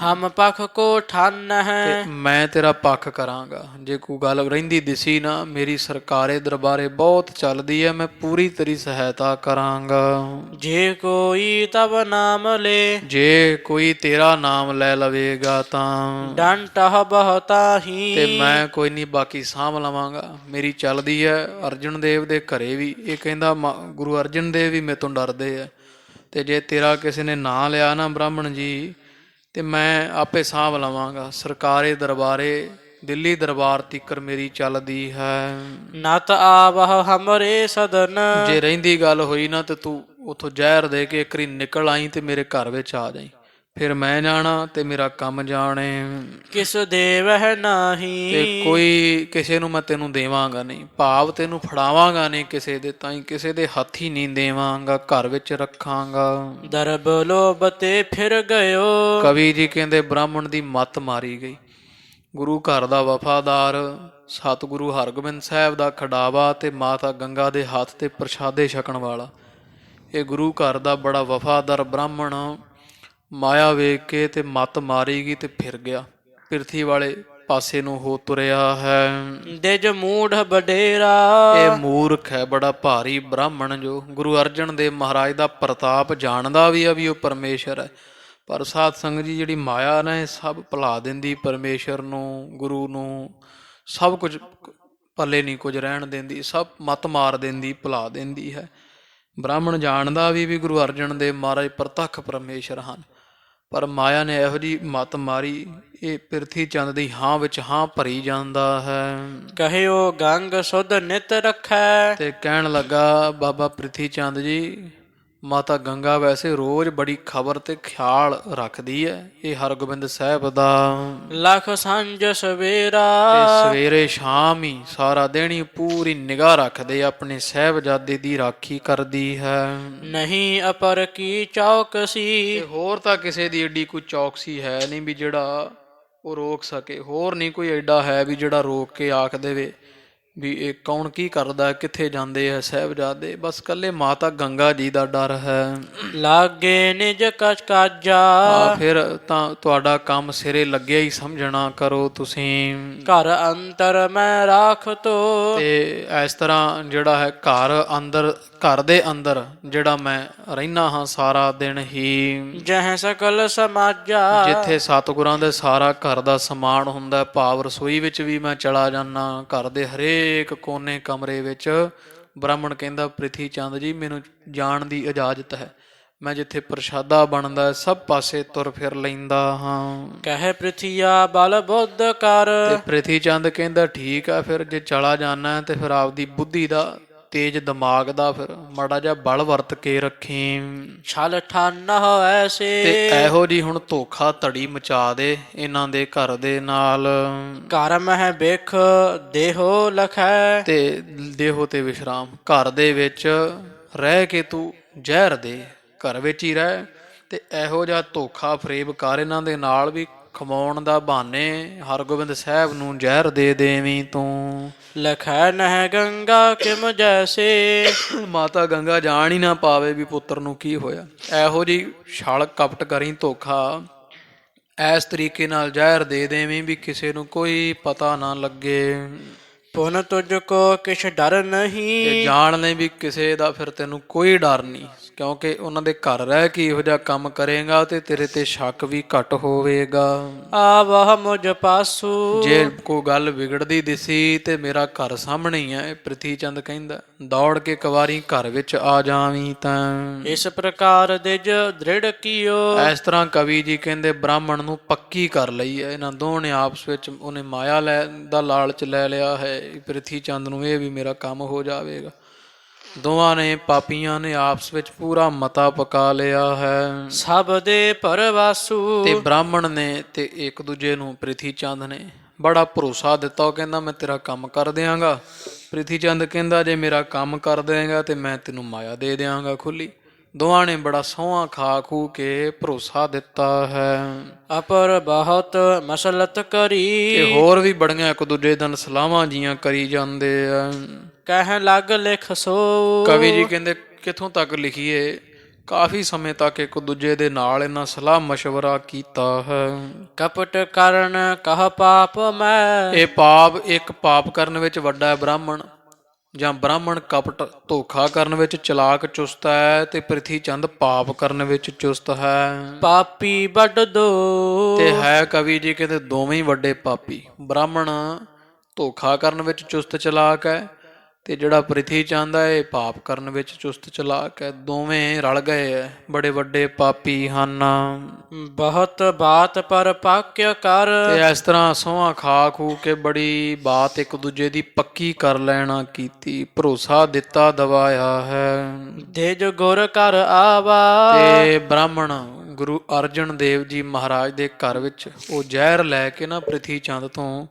ਹਮ ਪਖ ਕੋ ਠਾਨ ਹੈ। ਤੇ ਮੈਂ ਤੇਰਾ ਪੱਖ ਕਰਾਂਗਾ। ਜੇ ਕੋਈ ਗੱਲ ਰਹਿੰਦੀ ਦਿਸੀ ਨਾ, ਮੇਰੀ ਸਰਕਾਰੇ ਦਰਬਾਰੇ ਬਹੁਤ ਚੱਲਦੀ ਹੈ, ਮੈਂ ਪੂਰੀ ਤੇਰੀ ਸਹਾਇਤਾ ਕਰਾਂਗਾ। ਜੇ ਕੋਈ ਤਬ ਨਾਮ ਲੈ ਜੇ ਕੋਈ ਤੇਰਾ ਨਾਮ ਲੈ ਲਵੇਗਾ ਤਾਂ ਡੰਟਹ ਬਹੁਤਾ ਹੀ ਤੇ ਮੈਂ ਕੋਈ ਨਹੀਂ ਬਾਕੀ ਸਾਂਭ ਲਵਾਂਗਾ। ਮੇਰੀ ਚੱਲਦੀ ਹੈ ਅਰਜਨ ਦੇਵ ਦੇ ਘਰੇ ਵੀ, ਇਹ ਕਹਿੰਦਾ ਗੁਰੂ ਅਰਜਨ ਦੇਵ ਵੀ ਮੇਰੇ ਤੋਂ ਡਰਦੇ ਆ, ਤੇ ਜੇ ਤੇਰਾ ਕਿਸੇ ਨੇ ਨਾਂ ਲਿਆ ਨਾ ਬ੍ਰਾਹਮਣ ਜੀ, ਤੇ ਮੈਂ ਆਪੇ ਸਾਂਭ ਲਵਾਂਗਾ। ਸਰਕਾਰੇ ਦਰਬਾਰੇ ਦਿੱਲੀ ਦਰਬਾਰ ਤੀਕਰ ਮੇਰੀ ਚੱਲਦੀ ਹੈ। ਨਤ ਆਵਹ ਹਮਰੇ ਸਦਨ ਜੇ ਰਹਿੰਦੀ ਗੱਲ ਹੋਈ ਨਾ, ਤੇ ਤੂੰ ਉਥੋਂ ਜ਼ਹਿਰ ਦੇ ਕੇ ਇੱਕ ਵਾਰੀ ਨਿਕਲ ਆਈ ਤੇ ਮੇਰੇ ਘਰ ਵਿੱਚ ਆ ਜਾਈ, ਫਿਰ ਮੈਂ ਜਾਣਾ ਤੇ ਮੇਰਾ ਕੰਮ ਜਾਣੇ। ਕਿਸ ਦੇਵਹਿ ਨਾਹੀ ਤੇ ਕੋਈ ਕਿਸੇ ਨੂੰ ਮੈਂ ਤੈਨੂੰ ਦੇਵਾਂਗਾ ਨਹੀਂ, ਭਾਵ ਤੈਨੂੰ ਫੜਾਵਾਂਗਾ ਨਹੀਂ ਕਿਸੇ ਦੇ ਤਾਈਂ, ਕਿਸੇ ਦੇ ਹੱਥ ਹੀ ਨਹੀਂ ਦੇਵਾਂਗਾ, ਘਰ ਵਿੱਚ ਰੱਖਾਂਗਾ। ਦਰਬ ਲੋਬਤੇ ਫਿਰ ਗਇਓ ਕਵੀ ਜੀ ਕਹਿੰਦੇ ਬ੍ਰਾਹਮਣ ਦੀ ਮੱਤ ਮਾਰੀ ਗਈ। ਗੁਰੂ ਘਰ ਦਾ ਵਫਾਦਾਰ, ਸਤਿਗੁਰੂ ਹਰਗੋਬਿੰਦ ਸਾਹਿਬ ਦਾ ਖਡਾਵਾ ਤੇ ਮਾਤਾ ਗੰਗਾ ਦੇ ਹੱਥ ਤੇ ਪ੍ਰਸ਼ਾਦੇ ਛਕਣ ਵਾਲਾ, ਇਹ ਗੁਰੂ ਘਰ ਦਾ ਬੜਾ ਵਫਾਦਾਰ ਬ੍ਰਾਹਮਣ ਮਾਇਆ ਵੇਖ ਕੇ ਤੇ ਮੱਤ ਮਾਰੀ ਗਈ ਤੇ ਫਿਰ ਗਿਆ, ਪਿਰਥੀ ਵਾਲੇ ਪਾਸੇ ਨੂੰ ਹੋ ਤੁਰਿਆ ਹੈ। ਦਿਜ ਮੂਢ ਬਡੇਰਾ ਇਹ ਮੂਰਖ ਹੈ ਬੜਾ ਭਾਰੀ ਬ੍ਰਾਹਮਣ, ਜੋ ਗੁਰੂ ਅਰਜਨ ਦੇਵ ਮਹਾਰਾਜ ਦਾ ਪ੍ਰਤਾਪ ਜਾਣਦਾ ਵੀ ਆ ਵੀ ਉਹ ਪਰਮੇਸ਼ਰ ਹੈ, ਪਰ ਸਾਧ ਸੰਗਤ ਜੀ ਜਿਹੜੀ ਮਾਇਆ ਨਾ ਇਹ ਸਭ ਭੁਲਾ ਦਿੰਦੀ, ਪਰਮੇਸ਼ਰ ਨੂੰ ਗੁਰੂ ਨੂੰ ਸਭ ਕੁਝ ਪੱਲੇ ਨਹੀਂ ਕੁਝ ਰਹਿਣ ਦਿੰਦੀ, ਸਭ ਮੱਤ ਮਾਰ ਦਿੰਦੀ, ਭੁਲਾ ਦਿੰਦੀ ਹੈ। ਬ੍ਰਾਹਮਣ ਜਾਣਦਾ ਵੀ ਗੁਰੂ ਅਰਜਨ ਦੇਵ ਮਹਾਰਾਜ ਪ੍ਰਤੱਖ ਪਰਮੇਸ਼ਰ ਹਨ, ਪਰ ਮਾਇਆ ਨੇ ਇਹੋ ਜਿਹੀ ਮੱਤ ਮਾਰੀ, ਇਹ ਪਿਰਥੀ ਚੰਦ ਦੀ ਹਾਂ ਵਿੱਚ ਹਾਂ ਭਰੀ ਜਾਂਦਾ ਹੈ। ਕਹਿਓ ਗੰਗ ਸੁਧ ਨਿਤ ਰੱਖੈ ਤੇ ਕਹਿਣ ਲੱਗਾ ਬਾਬਾ ਪ੍ਰਿਥੀ ਚੰਦ ਜੀ, ਮਾਤਾ ਗੰਗਾ ਵੈਸੇ ਰੋਜ਼ ਬੜੀ ਖਬਰ ਤੇ ਖਿਆਲ ਰੱਖਦੀ ਹੈ ਇਹ ਹਰਗੋਬਿੰਦ ਸਾਹਿਬ ਦਾ, ਲਖ ਸੰਜ ਸਵੇਰਾ ਤੇ ਸਵੇਰੇ ਸ਼ਾਮ ਹੀ ਸਾਰਾ ਦਿਨ ਹੀ ਪੂਰੀ ਨਿਗਾਹ ਰੱਖਦੇ, ਆਪਣੇ ਸਾਹਿਬਜ਼ਾਦੇ ਦੀ ਰਾਖੀ ਕਰਦੀ ਹੈ। ਨਹੀਂ ਅਪਰ ਕੀ ਚੌਕਸੀ ਤੇ ਹੋਰ ਤਾਂ ਕਿਸੇ ਦੀ ਏਡੀ ਕੋਈ ਚੌਕਸੀ ਹੈ ਨਹੀਂ ਵੀ ਜਿਹੜਾ ਉਹ ਰੋਕ ਸਕੇ, ਹੋਰ ਨਹੀਂ ਕੋਈ ਐਡਾ ਹੈ ਵੀ ਜਿਹੜਾ ਰੋਕ ਕੇ ਆਖ ਦੇਵੇ ਵੀ ਇਹ ਕੌਣ ਕੀ ਕਰਦਾ, ਕਿੱਥੇ ਜਾਂਦੇ ਆ ਸਾਹਿਬਜ਼ਾਦੇ, ਬਸ ਕੱਲੇ ਮਾਤਾ ਗੰਗਾ ਜੀ ਦਾ ਡਰ ਹੈ। ਲਾਗੇ ਨਿਜ ਕਛ ਕਾਜਾ, ਫਿਰ ਤਾਂ ਤੁਹਾਡਾ ਕੰਮ ਸਿਰੇ ਲੱਗਿਆ ਹੀ ਸਮਝਣਾ ਕਰੋ ਤੁਸੀਂ। ਘਰ ਅੰਤਰ ਮੈਂ ਰਾਖ ਤੋ, ਤੇ ਇਸ ਤਰ੍ਹਾਂ ਜਿਹੜਾ ਹੈ ਘਰ ਦੇ ਅੰਦਰ ਜਿਹੜਾ ਮੈਂ ਰਹਿਣਾ ਹਾਂ ਸਾਰਾ ਦਿਨ ਹੀ, ਜਹ ਸਕਲ ਸਮਾਜਾ, ਜਿੱਥੇ ਸਤਿਗੁਰਾਂ ਦੇ ਸਾਰਾ ਘਰ ਦਾ ਸਮਾਨ ਹੁੰਦਾ, ਭਾਵ ਰਸੋਈ ਵਿੱਚ ਵੀ ਮੈਂ ਚਲਾ ਜਾਂਦਾ, ਘਰ ਦੇ ਹਰੇਕ ਕੋਨੇ ਕਮਰੇ ਵਿੱਚ। ਬ੍ਰਾਹਮਣ ਕਹਿੰਦਾ ਪ੍ਰਿਥੀ ਚੰਦ ਜੀ ਮੈਨੂੰ ਜਾਣ ਦੀ ਇਜਾਜ਼ਤ ਹੈ, ਮੈਂ ਜਿੱਥੇ ਪ੍ਰਸ਼ਾਦਾ ਬਣਦਾ ਸਭ ਪਾਸੇ ਤੁਰ ਫਿਰ ਲੈਂਦਾ ਹਾਂ। ਕਹਿ ਪ੍ਰਿਥੀਆ ਬਲ ਬੁੱਧ ਕਰ, ਤੇ ਪ੍ਰਿਥੀ ਚੰਦ ਕਹਿੰਦਾ ਠੀਕ ਆ, ਫਿਰ ਜੇ ਚਲਾ ਜਾਣਾ ਤੇ ਫਿਰ ਆਪਦੀ ਬੁੱਧੀ ਦਾ, ਤੇਜ ਦਿਮਾਗ ਦਾ ਫਿਰ ਮਾੜਾ ਜਿਹਾ ਬਲ ਵਰਤ ਕੇ ਰੱਖੀ। ਛਲ ਠਾਨ ਐਸੇ, ਤੇ ਇਹੋ ਜੀ ਹੁਣ ਧੋਖਾ ਧੜੀ ਮਚਾ ਦੇ ਇਹਨਾਂ ਦੇ ਘਰ ਦੇ ਨਾਲ। ਘਰ ਮਹਿ ਬਿਖ ਦੇਹੋ ਲਖੈ, ਤੇ ਦੇਹੋ ਤੇ ਵਿਸ਼ਰਾਮ, ਘਰ ਦੇ ਵਿੱਚ ਰਹਿ ਕੇ ਤੂੰ ਜ਼ਹਿਰ ਦੇ, ਘਰ ਵਿੱਚ ਹੀ ਰਹਿ। ਤੇ ਇਹੋ ਜਿਹਾ ਧੋਖਾ ਫਰੇਬ ਕਰ ਇਹਨਾਂ ਦੇ ਨਾਲ ਵੀ ਖਵਾਉਣ ਦਾ ਬਹਾਨੇ ਹਰਗੋਬਿੰਦ ਸਾਹਿਬ ਨੂੰ ਜ਼ਹਿਰ ਦੇ ਦੇਵੀਂ ਤੂੰ। ਲਖੈ ਨਹਿ ਗੰਗਾ ਕਿਮ ਜੈਸੇ, ਮਾਤਾ ਗੰਗਾ ਜਾਣ ਹੀ ਨਾ ਪਾਵੇ ਵੀ ਪੁੱਤਰ ਨੂੰ ਕੀ ਹੋਇਆ। ਇਹੋ ਜੀ ਛਲ ਕਪਟ ਕਰੀ, ਧੋਖਾ ਇਸ ਤਰੀਕੇ ਨਾਲ ਜ਼ਹਿਰ ਦੇ ਦੇਵੀਂ ਵੀ ਕਿਸੇ ਨੂੰ ਕੋਈ ਪਤਾ ਨਾ ਲੱਗੇ। ਪੁਨ ਤੁਝ ਕੋ ਕਿਛ ਡਰ ਤੇ ਨਹੀਂ, ਜਾਣ ਲੈ ਵੀ ਕਿਸੇ ਦਾ ਫਿਰ ਤੈਨੂੰ ਕੋਈ ਡਰ ਨਹੀਂ, ਕਿਉਂਕਿ ਉਹਨਾਂ ਦੇ ਘਰ ਰਹਿ ਕੇ ਇਹੋ ਜਿਹਾ ਕੰਮ ਕਰੇਗਾ ਤੇ ਤੇਰੇ ਤੇ ਸ਼ੱਕ ਵੀ ਘੱਟ ਹੋਵੇਗਾ। ਆਵਹ ਮੁਝ ਪਾਸੂ, ਜੇ ਕੋਈ ਗੱਲ ਵਿਗੜਦੀ ਦਿਸੀ ਤੇ ਮੇਰਾ ਘਰ ਸਾਹਮਣੇ ਹੀ ਹੈ, ਪ੍ਰਿਥੀ ਚੰਦ ਕਹਿੰਦਾ ਦੌੜ ਕੇ ਕਵਾਰੀ ਘਰ ਵਿੱਚ ਆ ਜਾਵੀਂ ਤਾਂ। ਇਸ ਪ੍ਰਕਾਰ ਦਿਜ ਦ੍ਰਿੜ ਕੀਓ, ਇਸ ਤਰ੍ਹਾਂ ਕਵੀ ਜੀ ਕਹਿੰਦੇ ਬ੍ਰਾਹਮਣ ਨੂੰ ਪੱਕੀ ਕਰ ਲਈ ਹੈ ਇਹਨਾਂ ਦੋਵਾਂ ਨੇ ਆਪਸ ਵਿੱਚ। ਉਹਨੇ ਮਾਇਆ ਦਾ ਲਾਲਚ ਲੈ ਲਿਆ ਹੈ ਪ੍ਰਿਥੀ ਚੰਦ ਨੂੰ, ਇਹ ਵੀ ਮੇਰਾ ਕੰਮ ਹੋ ਜਾਵੇਗਾ। ਦੋਵਾਂ ਨੇ ਪਾਪੀਆਂ ਨੇ ਆਪਸ ਵਿੱਚ ਪੂਰਾ ਮਤਾ ਪਕਾ ਲਿਆ ਹੈ। ਸਭ ਦੇ ਪਰਵਾਸੂ, ਤੇ ਬ੍ਰਾਹਮਣ ਨੇ ਤੇ ਇੱਕ ਦੂਜੇ ਨੂੰ ਪ੍ਰਿਥੀ ਚੰਦ ਨੇ ਬੜਾ ਭਰੋਸਾ ਦਿੱਤਾ। ਉਹ ਕਹਿੰਦਾ ਮੈਂ ਤੇਰਾ ਕੰਮ ਕਰ ਦਿਆਂਗਾ। ਪ੍ਰਿਥੀ ਚੰਦ ਕਹਿੰਦਾ ਜੇ ਮੇਰਾ ਕੰਮ ਕਰ ਦੇਗਾ ਤੇ ਮੈਂ ਤੈਨੂੰ ਮਾਇਆ ਦੇ ਦਿਆਂਗਾ ਖੁੱਲੀ। ਦੋਵਾਂ ਨੇ ਬੜਾ ਸਹੁੰ ਖਾ ਖੂ ਕੇ ਭਰੋਸਾ ਦਿੱਤਾ ਹੈ। ਅਪਰ ਬਹੁਤ ਮਸਲਤ ਕਰੀ, ਤੇ ਹੋਰ ਵੀ ਬੜੀਆਂ ਇੱਕ ਦੂਜੇ ਦਿਨ ਸਲਾਹਾਂ ਜੀਆਂ ਕਰੀ ਜਾਂਦੇ ਆ। ਕਹਿ ਲੱਗ ਲਿਖ ਸੋ, ਕਵੀ ਜੀ ਕਹਿੰਦੇ ਕਿੱਥੋਂ ਤੱਕ ਲਿਖੀਏ, ਕਾਫੀ ਸਮੇਂ ਤੱਕ ਇੱਕ ਦੂਜੇ ਦੇ ਨਾਲ ਇਹਨਾਂ ਸਲਾਹ ਮਸ਼ਵਰਾ ਕੀਤਾ ਹੈ। ਕਪਟ ਕਰਨ ਕਹ ਪਾਪ ਮੈਂ, ਇਹ ਇੱਕ ਪਾਪ ਕਰਨ ਵਿੱਚ ਵੱਡਾ ਹੈ ਬ੍ਰਾਹਮਣ, ਜਾਂ ਬ੍ਰਾਹਮਣ ਕਪਟ ਧੋਖਾ ਕਰਨ ਵਿੱਚ ਚਲਾਕ ਚੁਸਤ ਹੈ, ਤੇ ਪ੍ਰਿਥੀ ਚੰਦ ਪਾਪ ਕਰਨ ਵਿੱਚ ਚੁਸਤ ਹੈ। ਪਾਪੀ ਵੱਡ ਦੋ, ਤੇ ਹੈ ਕਵੀ ਜੀ ਕਹਿੰਦੇ ਦੋਵੇਂ ਹੀ ਵੱਡੇ ਪਾਪੀ। ਬ੍ਰਾਹਮਣ ਧੋਖਾ ਕਰਨ ਵਿੱਚ ਚੁਸਤ ਚਲਾਕ ਹੈ, ਤੇ ਜਿਹੜਾ ਪ੍ਰਿਥੀ ਚੰਦ ਹੈ ਇਹ ਪਾਪ ਕਰਨ ਵਿੱਚ ਚੁਸਤ ਚਲਾਕ ਹੈ। ਦੋਵੇਂ ਰਲ ਗਏ ਹੈ, ਬੜੇ ਵੱਡੇ ਪਾਪੀ ਹਨ। ਬਹੁਤ ਬਾਤ ਪਰ ਪਾਕਿਆ ਕਰ, ਤੇ ਇਸ ਤਰ੍ਹਾਂ ਸਹੁੰ ਖਾ ਖੂ ਕੇ ਬੜੀ ਬਾਤ ਇੱਕ ਦੂਜੇ ਦੀ ਪੱਕੀ ਕਰ ਲੈਣਾ ਕੀਤੀ, ਭਰੋਸਾ ਦਿੱਤਾ ਦਵਾਇਆ ਹੈ। ਦੇਜ ਗੁਰ ਕਰ ਆਵਾ, ਤੇ ਬ੍ਰਾਹਮਣ ਗੁਰੂ ਅਰਜਨ ਦੇਵ ਜੀ ਮਹਾਰਾਜ ਦੇ ਘਰ ਵਿੱਚ ਉਹ ਜ਼ਹਿਰ ਲੈ ਕੇ ਨਾ ਪ੍ਰਿਥੀ ਚੰਦ ਤੋਂ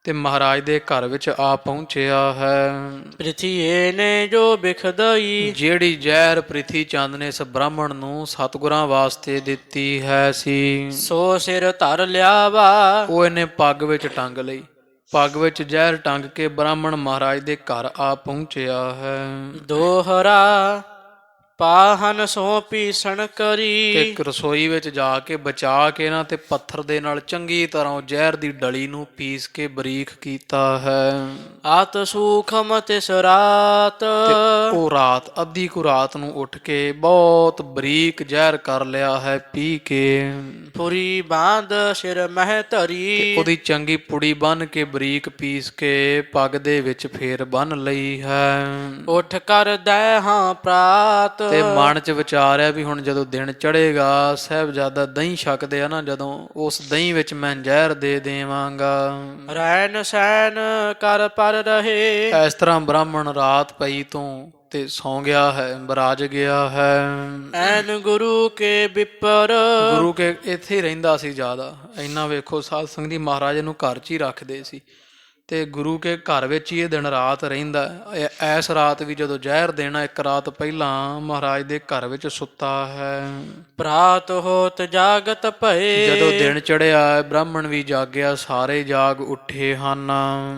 ਤੇ ਮਹਾਰਾਜ ਦੇ ਘਰ ਵਿੱਚ ਆ ਪਹੁੰਚਿਆ ਹੈ। ਪ੍ਰਿਥੀਏ ਨੇ ਜੋ ਬਿਖਦਈ, ਜਿਹੜੀ ਜ਼ਹਿਰ ਪ੍ਰਿਥੀ ਚੰਦ ਨੇ ਇਸ ਬ੍ਰਾਹਮਣ ਨੂੰ ਸਤਿਗੁਰਾਂ ਵਾਸਤੇ ਦਿੱਤੀ ਹੈ ਸੀ, ਸੋ ਸਿਰ ਧਰ ਲਿਆਵਾ, ਉਹ ਇਹਨੇ ਪੱਗ ਵਿੱਚ ਟੰਗ ਲਈ। ਪੱਗ ਵਿੱਚ ਜ਼ਹਿਰ ਟੰਗ ਕੇ ਬ੍ਰਾਹਮਣ ਮਹਾਰਾਜ ਦੇ ਘਰ ਆ ਪਹੁੰਚਿਆ ਹੈ। ਦੋਹਰਾ ਪਾਹਨ ਸੋ ਪੀਸਣ ਕਰੀ, ਇੱਕ ਰਸੋਈ ਵਿੱਚ ਜਾ ਕੇ ਬਚਾ ਕੇ ਨਾ ਤੇ ਪੱਥਰ ਦੇ ਨਾਲ ਚੰਗੀ ਤਰ੍ਹਾਂ ਜ਼ਹਿਰ ਦੀ ਡਲੀ ਨੂੰ ਪੀਸ ਕੇ ਬਰੀਕ ਕੀਤਾ ਹੈ। ਆਤ ਸੂਖਮ ਤਿਸ ਰਾਤ, ਤੇ ਉਹ ਰਾਤ ਅੱਧੀ ਕੁ ਰਾਤ ਨੂੰ ਉੱਠ ਕੇ ਬਹੁਤ ਬਰੀਕ ਜ਼ਹਿਰ ਕਰ ਲਿਆ ਹੈ ਪੀ ਕੇ। ਪੁਰੀ ਬਾਂਧ ਸਿਰ ਮਹਿ ਧਰੀ, ਉਹਦੀ ਚੰਗੀ ਪੁੜੀ ਬੰਨ ਕੇ ਬਰੀਕ ਪੀਸ ਕੇ ਪੱਗ ਦੇ ਵਿੱਚ ਫੇਰ ਬੰਨ ਲਈ ਹੈ। ਉੱਠ ਕਰ ਦੈ ਹਾਂ ਪ੍ਰਾਤ, ਤੇ ਮਨ ਚ ਵਿਚਾਰਿਆ ਵੀ ਹੁਣ ਜਦੋਂ ਦਿਨ ਚੜ੍ਹੇਗਾ ਸਾਹਿਬਜ਼ਾਦਾ ਦਹੀਂ ਛਕਦੇ ਆ ਨਾ, ਜਦੋਂ ਉਸ ਦਹੀਂ ਵਿੱਚ ਮੈਂ ਜ਼ਹਿਰ ਦੇ ਦੇਵਾਂਗਾ। ਰੈਣ ਸੈਨ ਕਰ ਪਰ ਰਹੇ, ਇਸ ਤਰ੍ਹਾਂ ਬ੍ਰਾਹਮਣ ਰਾਤ ਪਈ ਤੋਂ ਤੇ ਸੌਂ ਗਿਆ ਹੈ, ਬਰਾਜ ਗਿਆ ਹੈ। ਐਨ ਗੁਰੂ ਕੇ ਵਿਪਰ, ਗੁਰੂ ਕੇ ਇੱਥੇ ਹੀ ਰਹਿੰਦਾ ਸੀ ਜ਼ਿਆਦਾ। ਇੰਨਾ ਵੇਖੋ ਸਾਧ ਸੰਗਤ ਜੀ ਮਹਾਰਾਜ ਨੂੰ ਘਰ 'ਚ ਹੀ ਰੱਖਦੇ ਸੀ। ਤੇ ਗੁਰੂ ਕੇ ਘਰ ਵਿੱਚ ਹੀ ਇਹ ਦਿਨ ਰਾਤ ਰਹਿੰਦਾ ਹੈ। ਐਸ ਰਾਤ ਵੀ ਜਦੋਂ ਜ਼ਹਿਰ ਦੇਣਾ ਇੱਕ ਰਾਤ ਪਹਿਲਾਂ ਮਹਾਰਾਜ ਦੇ ਘਰ ਵਿੱਚ ਸੁੱਤਾ ਹੈ। ਪ੍ਰਾਤ ਹੋਤ ਜਾਗਤ ਭਏ, ਜਦੋਂ ਦਿਨ ਚੜਿਆ ਬ੍ਰਾਹਮਣ ਵੀ ਜਾਗਿਆ, ਸਾਰੇ ਜਾਗ ਉੱਠੇ ਹਨ।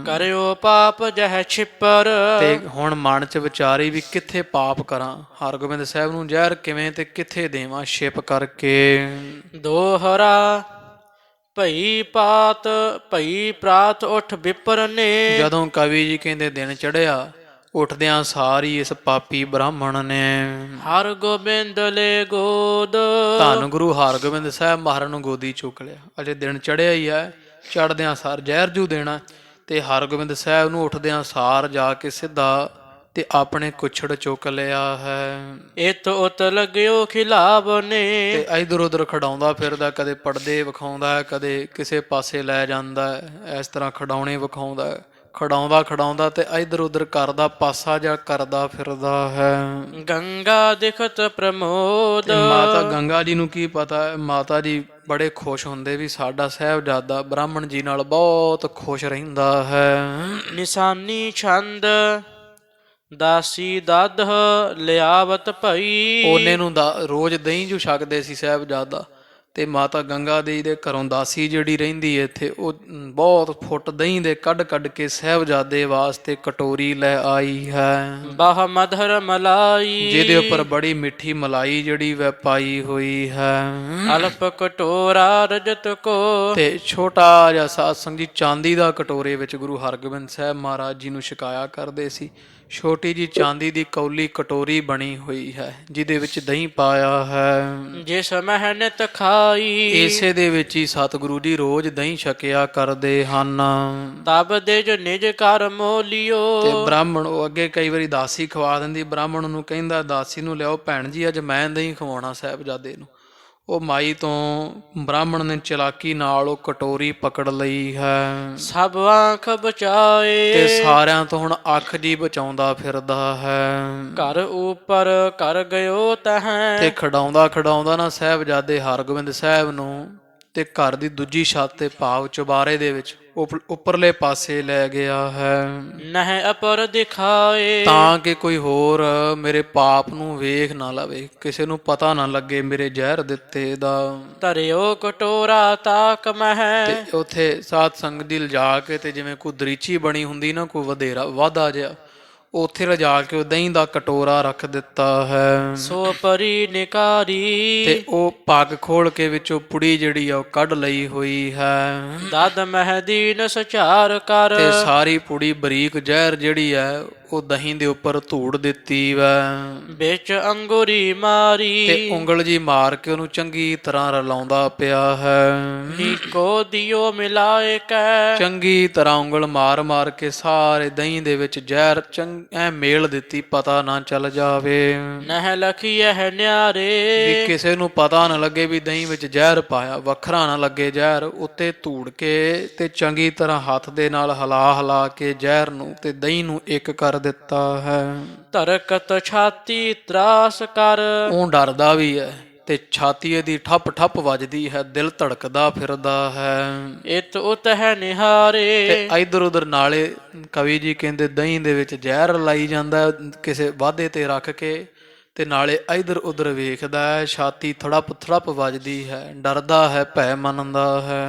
ਕਰਿਓ ਪਾਪ ਜਹ ਛਿਪਰ, ਤੇ ਹੁਣ ਮਨ ਚ ਵਿਚਾਰੀ ਵੀ ਕਿੱਥੇ ਪਾਪ ਕਰਾਂ, ਹਰਗੋਬਿੰਦ ਸਾਹਿਬ ਨੂੰ ਜ਼ਹਿਰ ਕਿਵੇਂ ਤੇ ਕਿੱਥੇ ਦੇਵਾਂ ਛਿਪ ਕਰਕੇ। ਦੋਹਰਾ ਭਈ ਪ੍ਰਾਤ ਉੱਠ ਵਿਪਰ ਨੇ, ਜਦੋਂ ਕਵੀ ਜੀ ਕਹਿੰਦੇ ਦਿਨ ਚੜਿਆ, ਉੱਠਦਿਆਂ ਸਾਰੀ ਇਸ ਪਾਪੀ ਬ੍ਰਾਹਮਣ ਨੇ ਹਰ ਗੋਬਿੰਦ ਲੈ ਗੋਦ, ਧੰਨ ਗੁਰੂ ਹਰਗੋਬਿੰਦ ਸਾਹਿਬ ਮਹਾਰਾਜ ਨੂੰ ਗੋਦੀ ਚੁੱਕ ਲਿਆ। ਅਜੇ ਦਿਨ ਚੜਿਆ ਹੀ ਹੈ, ਚੜਦਿਆਂ ਸਾਰ ਜ਼ਹਿਰ ਜੂ ਦੇਣਾ, ਤੇ ਹਰਗੋਬਿੰਦ ਸਾਹਿਬ ਨੂੰ ਉੱਠਦਿਆਂ ਸਾਰ ਜਾ ਕੇ ਸਿੱਧਾ ਤੇ ਆਪਣੇ ਕੁਛੜ ਚੁੱਕ ਲਿਆ ਹੈ। ਇਤ ਉਤ ਲਗਿਓ ਖਿਲਾਵਨੇ, ਤੇ ਇਧਰ ਉਧਰ ਖਡਾਉਂਦਾ ਫਿਰਦਾ, ਕਦੇ ਪਰਦੇ ਵਿਖਾਉਂਦਾ, ਕਦੇ ਕਿਸੇ ਪਾਸੇ ਲੈ ਜਾਂਦਾ, ਇਸ ਤਰ੍ਹਾਂ ਖਡਾਉਣੇ ਵਿਖਾਉਂਦਾ, ਖਡਾਉਂਦਾ ਤੇ ਇਧਰ ਉਧਰ ਕਰਦਾ, ਪਾਸਾ ਜਾਂ ਕਰਦਾ ਫਿਰਦਾ ਹੈ। ਗੰਗਾ ਦਿਖਤ ਪ੍ਰਮੋਦ, ਤੇ ਮਾਤਾ ਗੰਗਾ ਜੀ ਨੂੰ ਕੀ ਪਤਾ, ਮਾਤਾ ਜੀ ਬੜੇ ਖੁਸ਼ ਹੁੰਦੇ ਵੀ ਸਾਡਾ ਸਾਹਿਬਜ਼ਾਦਾ ਬ੍ਰਾਹਮਣ ਜੀ ਨਾਲ ਬਹੁਤ ਖੁਸ਼ ਰਹਿੰਦਾ ਹੈ। ਨਿਸ਼ਾਨੀ ਛੰਦ ਦਾਸੀ ਦਧ ਲਿਆਵਤ ਭਈ, ਉਹਨੇ ਨੂੰ ਰੋਜ਼ ਦਹੀਂ ਜੂ ਛਕਦੇ ਸੀ ਸਾਹਿਬਜ਼ਾਦਾ, ਤੇ ਮਾਤਾ ਗੰਗਾ ਦੇਵੀ ਦੇ ਘਰੋਂ ਦਾਸੀ ਜਿਹੜੀ ਰਹਿੰਦੀ ਹੈ ਇੱਥੇ, ਉਹ ਬਹੁਤ ਫੁੱਟ ਦਹੀਂ ਦੇ ਕੱਢ ਕੇ ਸਾਹਿਬਜ਼ਾਦੇ ਵਾਸਤੇ ਕਟੋਰੀ ਲੈ ਆਈ ਹੈ। ਬਾਹ ਮਧਰ ਮਲਾਈ, ਜਿਹਦੇ ਉੱਪਰ ਬੜੀ ਮਿੱਠੀ ਮਲਾਈ ਜਿਹੜੀ ਵੈ ਪਾਈ ਹੋਈ ਹੈ। ਅਲਪ ਕਟੋਰਾ ਰਜਤ ਕੋ, ਤੇ ਛੋਟਾ ਜਿਹਾ ਸਾਧ ਸੰਗਤ ਜੀ ਚਾਂਦੀ ਦਾ ਕਟੋਰੇ ਵਿੱਚ ਗੁਰੂ ਹਰਗੋਬਿੰਦ ਸਾਹਿਬ ਮਹਾਰਾਜ ਜੀ ਨੂੰ ਛਕਾਇਆ ਕਰਦੇ ਸੀ। ਛੋਟੀ ਜੀ ਚਾਂਦੀ ਦੀ ਕੌਲੀ ਕਟੋਰੀ ਬਣੀ ਹੋਈ ਹੈ, ਜਿਹਦੇ ਵਿੱਚ ਦਹੀਂ ਪਾਇਆ ਹੈ। ਜਿਸ ਮਿਹਨਤ ਖਾਈ, ਇਸੇ ਦੇ ਵਿੱਚ ਹੀ ਸਤਿਗੁਰੂ ਜੀ ਰੋਜ਼ ਦਹੀਂ ਛਕਿਆ ਕਰਦੇ ਹਨ। ਤਬ ਦੇ ਜੋ ਨਿਜ ਘਰ ਮੋਲਿਓ, ਤੇ ਬ੍ਰਾਹਮਣ ਉਹ ਅੱਗੇ ਕਈ ਵਾਰੀ ਦਾਸੀ ਖਵਾ ਦਿੰਦੀ, ਬ੍ਰਾਹਮਣ ਨੂੰ ਕਹਿੰਦਾ ਦਾਸੀ ਨੂੰ ਲਿਆਓ, ਭੈਣ ਜੀ ਅੱਜ ਮੈਂ ਦਹੀਂ ਖਵਾਉਣਾ ਸਾਹਿਬਜ਼ਾਦੇ ਨੂੰ। ਉਹ ਮਾਈ ਤੋਂ ਬ੍ਰਾਹਮਣ ਨੇ ਚਲਾਕੀ ਨਾਲ ਉਹ ਕਟੋਰੀ ਪਕੜ ਲਈ ਹੈ। ਸਭ ਅੱਖ ਬਚਾਏ, ਤੇ ਸਾਰਿਆਂ ਤੋਂ ਹੁਣ ਅੱਖ ਜੀ ਬਚਾਉਂਦਾ ਫਿਰਦਾ ਹੈ। ਘਰ ਉਪਰ ਕਰ ਗਇਓ ਤਹਾਂ, ਤੇ ਖਡਾਉਂਦਾ ਨਾ ਸਾਹਿਬਜ਼ਾਦੇ ਹਰਗੋਬਿੰਦ ਸਾਹਿਬ ਨੂੰ ਤੇ ਘਰ ਦੀ ਦੂਜੀ ਛੱਤ ਤੇ ਭਾਵ ਚੁਬਾਰੇ ਦੇ ਵਿੱਚ ਉੱਪਰਲੇ ਪਾਸੇ ਲੈ ਗਿਆ ਹੈ, ਨਹਿ ਅਪਰ ਦਿਖਾਏ, ਤਾਂ ਕਿ ਕੋਈ ਹੋਰ ਮੇਰੇ ਪਾਪ ਨੂੰ ਵੇਖ ਨਾ ਲਵੇ, ਕਿਸੇ ਨੂੰ ਪਤਾ ਨਾ ਲੱਗੇ ਮੇਰੇ ਜ਼ਹਿਰ ਦਿੱਤੇ ਦਾ। ਧਰਿਓ ਕਟੋਰਾ ਤਾਕ ਮਹਿ, ਤੇ ਉੱਥੇ ਸਾਧ ਸੰਗਤ ਦੀ ਲਿਜਾ ਕੇ, ਤੇ ਜਿਵੇਂ ਕੋਈ ਦਰੀਚੀ ਬਣੀ ਹੁੰਦੀ ਨਾ, ਕੋਈ ਵਧੇਰਾ ਵਾਧਾ ਜਿਹਾ, ਉੱਥੇ ਲਿਜਾ ਕੇ ਉਹ ਦਹੀਂ ਦਾ ਕਟੋਰਾ ਰੱਖ ਦਿੱਤਾ ਹੈ। ਸੋ ਪਰੀ ਨਿਕਾਰੀ, ਤੇ ਉਹ ਪੱਗ ਖੋਲ ਕੇ ਵਿੱਚੋਂ ਪੁੜੀ ਜਿਹੜੀ ਆ ਉਹ ਕੱਢ ਲਈ ਹੋਈ ਹੈ। ਦਦ ਮਹਿਦੀਨ ਸਚਾਰ ਕਰ, ਤੇ ਸਾਰੀ ਪੁੜੀ ਬਰੀਕ ਜ਼ਹਿਰ ਜਿਹੜੀ ਹੈ ਉਹ ਦਹੀਂ ਦੇ ਉੱਪਰ ਧੂੜ ਦਿੱਤੀ ਵੈ, ਵਿੱਚ ਅੰਗੂਰੀ ਮਾਰੀ, ਤੇ ਉਂਗਲ ਜੀ ਮਾਰ ਕੇ ਉਹਨੂੰ ਚੰਗੀ ਤਰ੍ਹਾਂ ਰਲਾਉਂਦਾ ਪਿਆ ਹੈ। ਨੀਕੋ ਦਿਓ ਮਿਲਾਏ ਕੈ, ਚੰਗੀ ਤਰ੍ਹਾਂ ਉਂਗਲ ਮਾਰ ਕੇ ਸਾਰੇ ਦਹੀਂ ਦੇ ਵਿੱਚ ਜ਼ਹਿਰ ਐ ਮੇਲ ਦਿੱਤੀ, ਪਤਾ ਨਾ ਚੱਲ ਜਾਵੇ, ਨਹਿ ਲਖੀਐ ਨਿਆਰੇ, ਵੀ ਕਿਸੇ ਨੂੰ ਪਤਾ ਨਾ ਲੱਗੇ ਵੀ ਦਹੀਂ ਵਿੱਚ ਜ਼ਹਿਰ ਪਾਇਆ, ਵੱਖਰਾ ਨਾ ਲੱਗੇ ਜ਼ਹਿਰ। ਉੱਤੇ ਧੂੜ ਕੇ ਤੇ ਚੰਗੀ ਤਰ੍ਹਾਂ ਹੱਥ ਦੇ ਨਾਲ ਹਿਲਾ ਕੇ ਜ਼ਹਿਰ ਨੂੰ ਤੇ ਦਹੀਂ ਨੂੰ ਇੱਕ ਕਰ ਦਿੱਤਾ ਹੈ। ਧਰਕਤ ਛਾਤੀ ਤਰਾਸ ਕਰ, ਉਹ ਡਰਦਾ ਵੀ ਹੈ, ਤੇ ਛਾਤੀ ਇਹਦੀ ਠੱਪ ਵੱਜਦੀ ਹੈ, ਦਿਲ ਧੜਕਦਾ ਫਿਰਦਾ ਹੈ। ਇਤ ਉਤ ਹੈ ਨਿਹਾਰੇ, ਤੇ ਇਧਰ ਉਧਰ ਨਾਲੇ ਕਵੀ ਜੀ ਕਹਿੰਦੇ ਦਹੀਂ ਦੇ ਵਿੱਚ ਜ਼ਹਿਰ ਲਾਈ ਜਾਂਦਾ ਕਿਸੇ ਵਾਧੇ ਤੇ ਰੱਖ ਕੇ, ਤੇ ਨਾਲੇ ਇਧਰ ਉਧਰ ਵੇਖਦਾ ਹੈ, ਛਾਤੀ ਥੜਪ ਵੱਜਦੀ ਹੈ, ਡਰਦਾ ਹੈ, ਭੈ ਮੰਨਦਾ ਹੈ।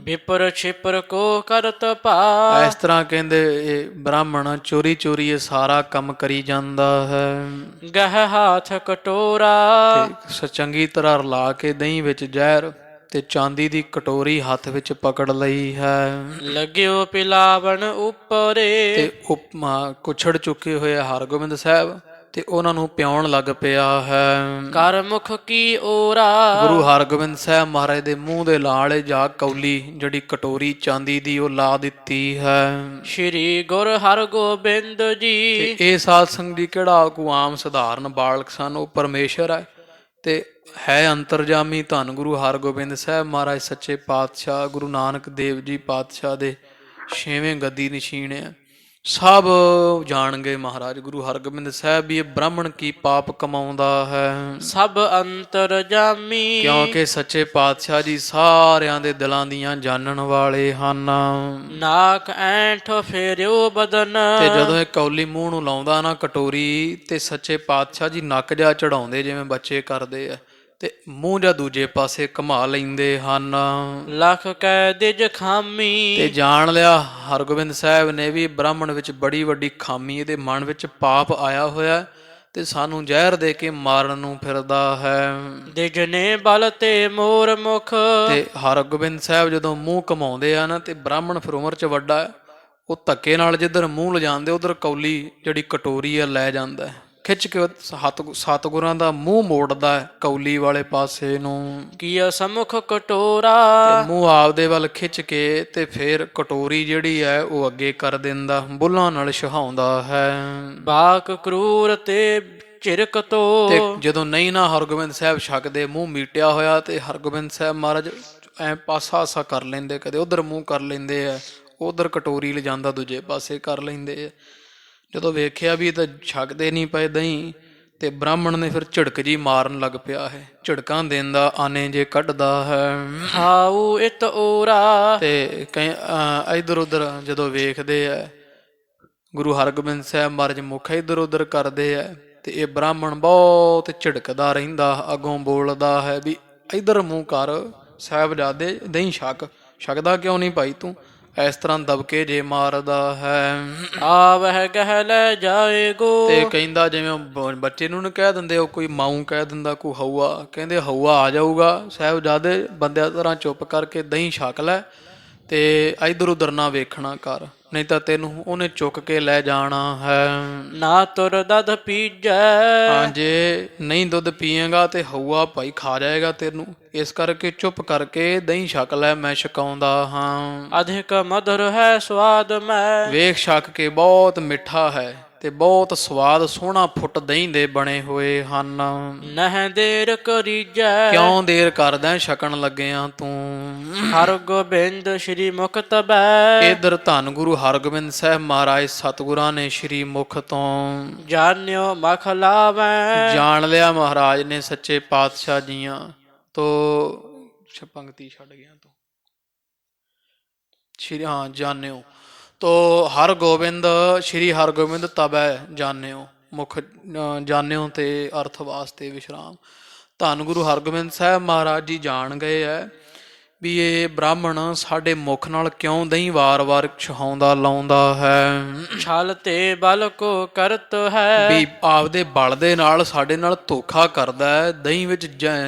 ਵਿਪਰ ਛਿਪਰ ਕੋ ਕਰਤ ਭਾ, ਇਸ ਤਰ੍ਹਾਂ ਕਹਿੰਦੇ ਇਹ ਬ੍ਰਾਹਮਣ ਚੋਰੀ ਇਹ ਸਾਰਾ ਕੰਮ ਕਰੀ ਜਾਂਦਾ ਹੈ। ਗਹਿ ਹਾਥ ਕਟੋਰਾ, ਤੇ ਚੰਗੀ ਤਰ੍ਹਾਂ ਰਲਾ ਕੇ ਦਹੀਂ ਵਿੱਚ ਜ਼ਹਿਰ ਤੇ ਚਾਂਦੀ ਦੀ ਕਟੋਰੀ ਹੱਥ ਵਿੱਚ ਪਕੜ ਲਈ ਹੈ। ਲੱਗਿਓ ਪਿਲਾਵਣ ਉੱਪਰੇ, ਤੇ ਕੁਛੜ ਚੁੱਕੇ ਹੋਏ ਹਰਗੋਬਿੰਦ ਸਾਹਿਬ, ਤੇ ਉਹਨਾਂ ਨੂੰ ਪਿਆਉਣ ਲੱਗ ਪਿਆ ਹੈ। ਕਰ ਮੁਖ ਕੀ ਓਰਾ, ਗੁਰੂ ਹਰਗੋਬਿੰਦ ਸਾਹਿਬ ਮਹਾਰਾਜ ਦੇ ਮੂੰਹ ਦੇ ਲਾਲ ਜਾ ਕੌਲੀ ਜਿਹੜੀ ਕਟੋਰੀ ਚਾਂਦੀ ਦੀ ਉਹ ਲਾ ਦਿੱਤੀ ਹੈ। ਸ਼੍ਰੀ ਗੁਰ ਹਰਗੋਬਿੰਦ ਜੀ, ਤੇ ਇਹ ਸਾਧ ਸੰਗਤ ਜੀ ਕਿਹੜਾ ਕੋ ਆਮ ਸਧਾਰਨ ਬਾਲਕ ਸਨ, ਉਹ ਪਰਮੇਸ਼ਰ ਹੈ ਤੇ ਹੈ ਅੰਤਰਜਾਮੀ। ਧੰਨ ਗੁਰੂ ਹਰਗੋਬਿੰਦ ਸਾਹਿਬ ਮਹਾਰਾਜ ਸੱਚੇ ਪਾਤਸ਼ਾਹ ਗੁਰੂ ਨਾਨਕ ਦੇਵ ਜੀ ਪਾਤਸ਼ਾਹ ਦੇ 6ਵੇਂ ਗੱਦੀ ਨਿਸ਼ੀਨ ਹੈ। ਸਭ ਜਾਣਗੇ ਮਹਾਰਾਜ ਗੁਰੂ ਹਰਗੋਬਿੰਦ ਸਾਹਿਬ ਵੀ ਇਹ ਬ੍ਰਾਹਮਣ ਕੀ ਪਾਪ ਕਮਾਉਂਦਾ ਹੈ। ਸਭ ਅੰਤਰ ਜਾਮੀ। ਕਿਉਂਕਿ ਸੱਚੇ ਪਾਤਸ਼ਾਹ ਜੀ ਸਾਰਿਆਂ ਦੇ ਦਿਲਾਂ ਦੀਆਂ ਜਾਣਨ ਵਾਲੇ ਹਨ। ਨਾਕ ਐਂਠ ਫੇਰਿਓ ਬਦਨ। ਤੇ ਜਦੋਂ ਇਹ ਕੌਲੀ ਮੂੰਹ ਨੂੰ ਲਾਉਂਦਾ ਨਾ ਕਟੋਰੀ, ਤੇ ਸੱਚੇ ਪਾਤਸ਼ਾਹ ਜੀ ਨੱਕ ਜਾ ਚੜਾਉਂਦੇ ਜਿਵੇਂ ਬੱਚੇ ਕਰਦੇ ਆ, ਤੇ ਮੂੰਹ ਜਾਂ ਦੂਜੇ ਪਾਸੇ ਘੁਮਾ ਲੈਂਦੇ ਹਨ। ਲਖ ਕੈ ਦਿਜ ਖਾਮੀ। ਤੇ ਜਾਣ ਲਿਆ ਹਰਗੋਬਿੰਦ ਸਾਹਿਬ ਨੇ ਵੀ ਬ੍ਰਾਹਮਣ ਵਿੱਚ ਬੜੀ ਵੱਡੀ ਖਾਮੀ, ਇਹਦੇ ਮਨ ਵਿੱਚ ਪਾਪ ਆਇਆ ਹੋਇਆ ਤੇ ਸਾਨੂੰ ਜ਼ਹਿਰ ਦੇ ਕੇ ਮਾਰਨ ਨੂੰ ਫਿਰਦਾ ਹੈ। ਦਿਜਨੇ ਬਲ ਤੇ ਮੋਰ ਮੁਖ। ਤੇ ਹਰਗੋਬਿੰਦ ਸਾਹਿਬ ਜਦੋਂ ਮੂੰਹ ਘਮਾਉਂਦੇ ਆ ਨਾ, ਤੇ ਬ੍ਰਾਹਮਣ ਫਿਰ ਉਮਰ 'ਚ ਵੱਡਾ ਹੈ, ਉਹ ਧੱਕੇ ਨਾਲ ਜਿੱਧਰ ਮੂੰਹ ਲਿਜਾਂਦੇ ਉਧਰ ਕੌਲੀ ਜਿਹੜੀ ਕਟੋਰੀ ਆ ਲੈ ਜਾਂਦਾ, ਖਿੱਚ ਕੇ ਸਤਿਗੁਰਾਂ ਦਾ ਮੂੰਹ ਮੋੜਦਾ ਹੈ ਕੌਲੀ ਵਾਲੇ ਪਾਸੇ ਨੂੰ। ਕੀ ਸਮੁਖ ਕਟੋਰਾ। ਤੇ ਮੂੰਹ ਆਪਦੇ ਵੱਲ ਖਿੱਚ ਕੇ ਤੇ ਫਿਰ ਕਟੋਰੀ ਜਿਹੜੀ ਹੈ ਉਹ ਅੱਗੇ ਕਰ ਦਿੰਦਾ, ਬੁੱਲਾਂ ਨਾਲ ਛਹਾਉਂਦਾ ਹੈ। ਬਾਕ ਕਰੂਰ ਤੇ ਝਿਰਕ ਤੋ। ਤੇ ਜਦੋਂ ਨਹੀਂ ਨਾ ਹਰਗੋਬਿੰਦ ਸਾਹਿਬ ਛਕਦੇ, ਮੂੰਹ ਮੀਟਿਆ ਹੋਇਆ, ਤੇ ਹਰਗੋਬਿੰਦ ਸਾਹਿਬ ਮਹਾਰਾਜ ਐ ਪਾਸਾ ਆਸਾ ਕਰ ਲੈਂਦੇ, ਕਦੇ ਉਧਰ ਮੂੰਹ ਕਰ ਲੈਂਦੇ ਆ, ਉਧਰ ਕਟੋਰੀ ਲਿਜਾਂਦਾ ਦੂਜੇ ਪਾਸੇ ਕਰ ਲੈਂਦੇ ਆ। ਜਦੋਂ ਵੇਖਿਆ ਵੀ ਇਹ ਤਾਂ ਛਕਦੇ ਨਹੀਂ ਪਏ ਦਹੀਂ, ਤੇ ਬ੍ਰਾਹਮਣ ਨੇ ਫਿਰ ਝਿੜਕ ਜੀ ਮਾਰਨ ਲੱਗ ਪਿਆ ਹੈ, ਝਿੜਕਾਂ ਦਿੰਦਾ ਆਨੇ ਜੇ ਕੱਢਦਾ ਹੈ। ਹਾਉ ਇਤ ਓਰਾ। ਤੇ ਕਈ ਇਧਰ ਉਧਰ ਜਦੋਂ ਵੇਖਦੇ ਆ, ਗੁਰੂ ਹਰਗੋਬਿੰਦ ਸਾਹਿਬ ਮਹਾਰਾਜ ਮੁੱਖ ਇਧਰ ਉਧਰ ਕਰਦੇ ਆ, ਤੇ ਇਹ ਬ੍ਰਾਹਮਣ ਬਹੁਤ ਝਿੜਕਦਾ ਰਹਿੰਦਾ, ਅੱਗੋਂ ਬੋਲਦਾ ਹੈ ਵੀ ਇਧਰ ਮੂੰਹ ਕਰ ਸਾਹਿਬਜ਼ਾਦੇ, ਦਹੀਂ ਛਕਦਾ ਕਿਉਂ ਨਹੀਂ ਭਾਈ ਤੂੰ, ਇਸ ਤਰ੍ਹਾਂ ਦਬਕੇ ਜੇ ਮਾਰਦਾ ਹੈ। ਆਵਹਿ ਗਹਿ ਲੈ ਜਾਏਗੋ। ਤੇ ਕਹਿੰਦਾ ਜਿਵੇਂ ਬੱਚੇ ਨੂੰ ਕਹਿ ਦਿੰਦੇ, ਉਹ ਕੋਈ ਮਾਊ ਕਹਿ ਦਿੰਦਾ, ਕੋਈ ਹਊਆ, ਕਹਿੰਦੇ ਹਊਆ ਆ ਜਾਊਗਾ, ਸਾਹਿਬਜ਼ਾਦੇ ਬੰਦਿਆਂ ਤਰ੍ਹਾਂ ਚੁੱਪ ਕਰਕੇ ਦਹੀਂ ਛਕ ਲੈ, ਤੇ ਇਧਰ ਉਧਰ ਨਾ ਵੇਖਣਾ ਕਰ, ਨਹੀਂ ਤਾਂ ਤੈਨੂੰ ਉਹਨੇ ਚੁੱਕ ਕੇ ਲੈ ਜਾਣਾ ਹੈ। ਨਾ ਤੁਰ ਦਧ ਪੀਜੈ। ਹਾਂ, ਜੇ ਨਹੀਂ ਦੁੱਧ ਪੀਏਗਾ ਤੇ ਹਊਆ ਭਾਈ ਖਾ ਜਾਏਗਾ ਤੈਨੂੰ, ਇਸ ਕਰਕੇ ਚੁੱਪ ਕਰਕੇ ਦਹੀਂ ਛਕ ਲੈ, ਮੈਂ ਛਕਾਉਂਦਾ ਹਾਂ। ਅਧਿਕ ਮਧੁਰ ਹੈ ਸਵਾਦ ਮੈਂ। ਵੇਖ ਛਕ ਕੇ ਬਹੁਤ ਮਿੱਠਾ ਹੈ ਤੇ ਬਹੁਤ ਸਵਾਦ ਸੋਹਣਾ ਫੁੱਟ ਦਹੀਂ ਦੇ ਬਣੇ ਹੋਏ ਹਨ। ਨਹਿ ਦੇਰ ਕਰੀਜੈ। ਕਿਉਂ ਦੇਰ ਕਰਦਾ ਛਕਣ ਲੱਗਿਆ ਤੂੰ। ਹਰਗੋਬਿੰਦ ਸ਼੍ਰੀ ਮੁਖ ਤਬੈ। ਇਧਰ ਧੰਨ ਗੁਰੂ ਹਰਗੋਬਿੰਦ ਸਾਹਿਬ ਮਹਾਰਾਜ ਸਤਿਗੁਰਾਂ ਨੇ ਸ਼੍ਰੀ ਮੁਖ ਤੋਂ ਜਾਣਿਓ ਮਖ ਲਾਵੈ। ਜਾਣ ਲਿਆ ਮਹਾਰਾਜ ਨੇ ਸੱਚੇ ਪਾਤਸ਼ਾਹ ਜੀਆਂ ਤੋਂ। ਪੰਗਤੀ ਛੱਡ ਗਿਆ ਤੂੰ, ਸ਼੍ਰੀ ਹਾਂ ਜਾਣਿਓ ਤੋ ਹਰਗੋਬਿੰਦ ਸ਼੍ਰੀ ਹਰਗੋਬਿੰਦ ਤਬੈ ਜਾਣਿਓ, ਮੁਖ ਜਾਣਿਓ ਤੇ ਅਰਥ ਵਾਸਤੇ ਵਿਸ਼ਰਾਮ। ਧੰਨ ਗੁਰੂ ਹਰਗੋਬਿੰਦ ਸਾਹਿਬ ਮਹਾਰਾਜ ਜੀ ਜਾਣ ਗਏ ਹੈ ਵੀ ਇਹ ਬ੍ਰਾਹਮਣ ਸਾਡੇ ਮੁਖ ਨਾਲ ਕਿਉਂ ਦਹੀਂ ਵਾਰ-ਵਾਰ ਛਹਾਉਂਦਾ ਲਾਉਂਦਾ ਹੈ। ਛਲ ਤੇ ਬਲ ਕੋ ਕਰਤ ਹੈ। ਵੀ ਆਪਦੇ ਬਲ ਦੇ ਨਾਲ ਸਾਡੇ ਨਾਲ ਧੋਖਾ ਕਰਦਾ ਹੈ, ਦਹੀਂ ਵਿੱਚ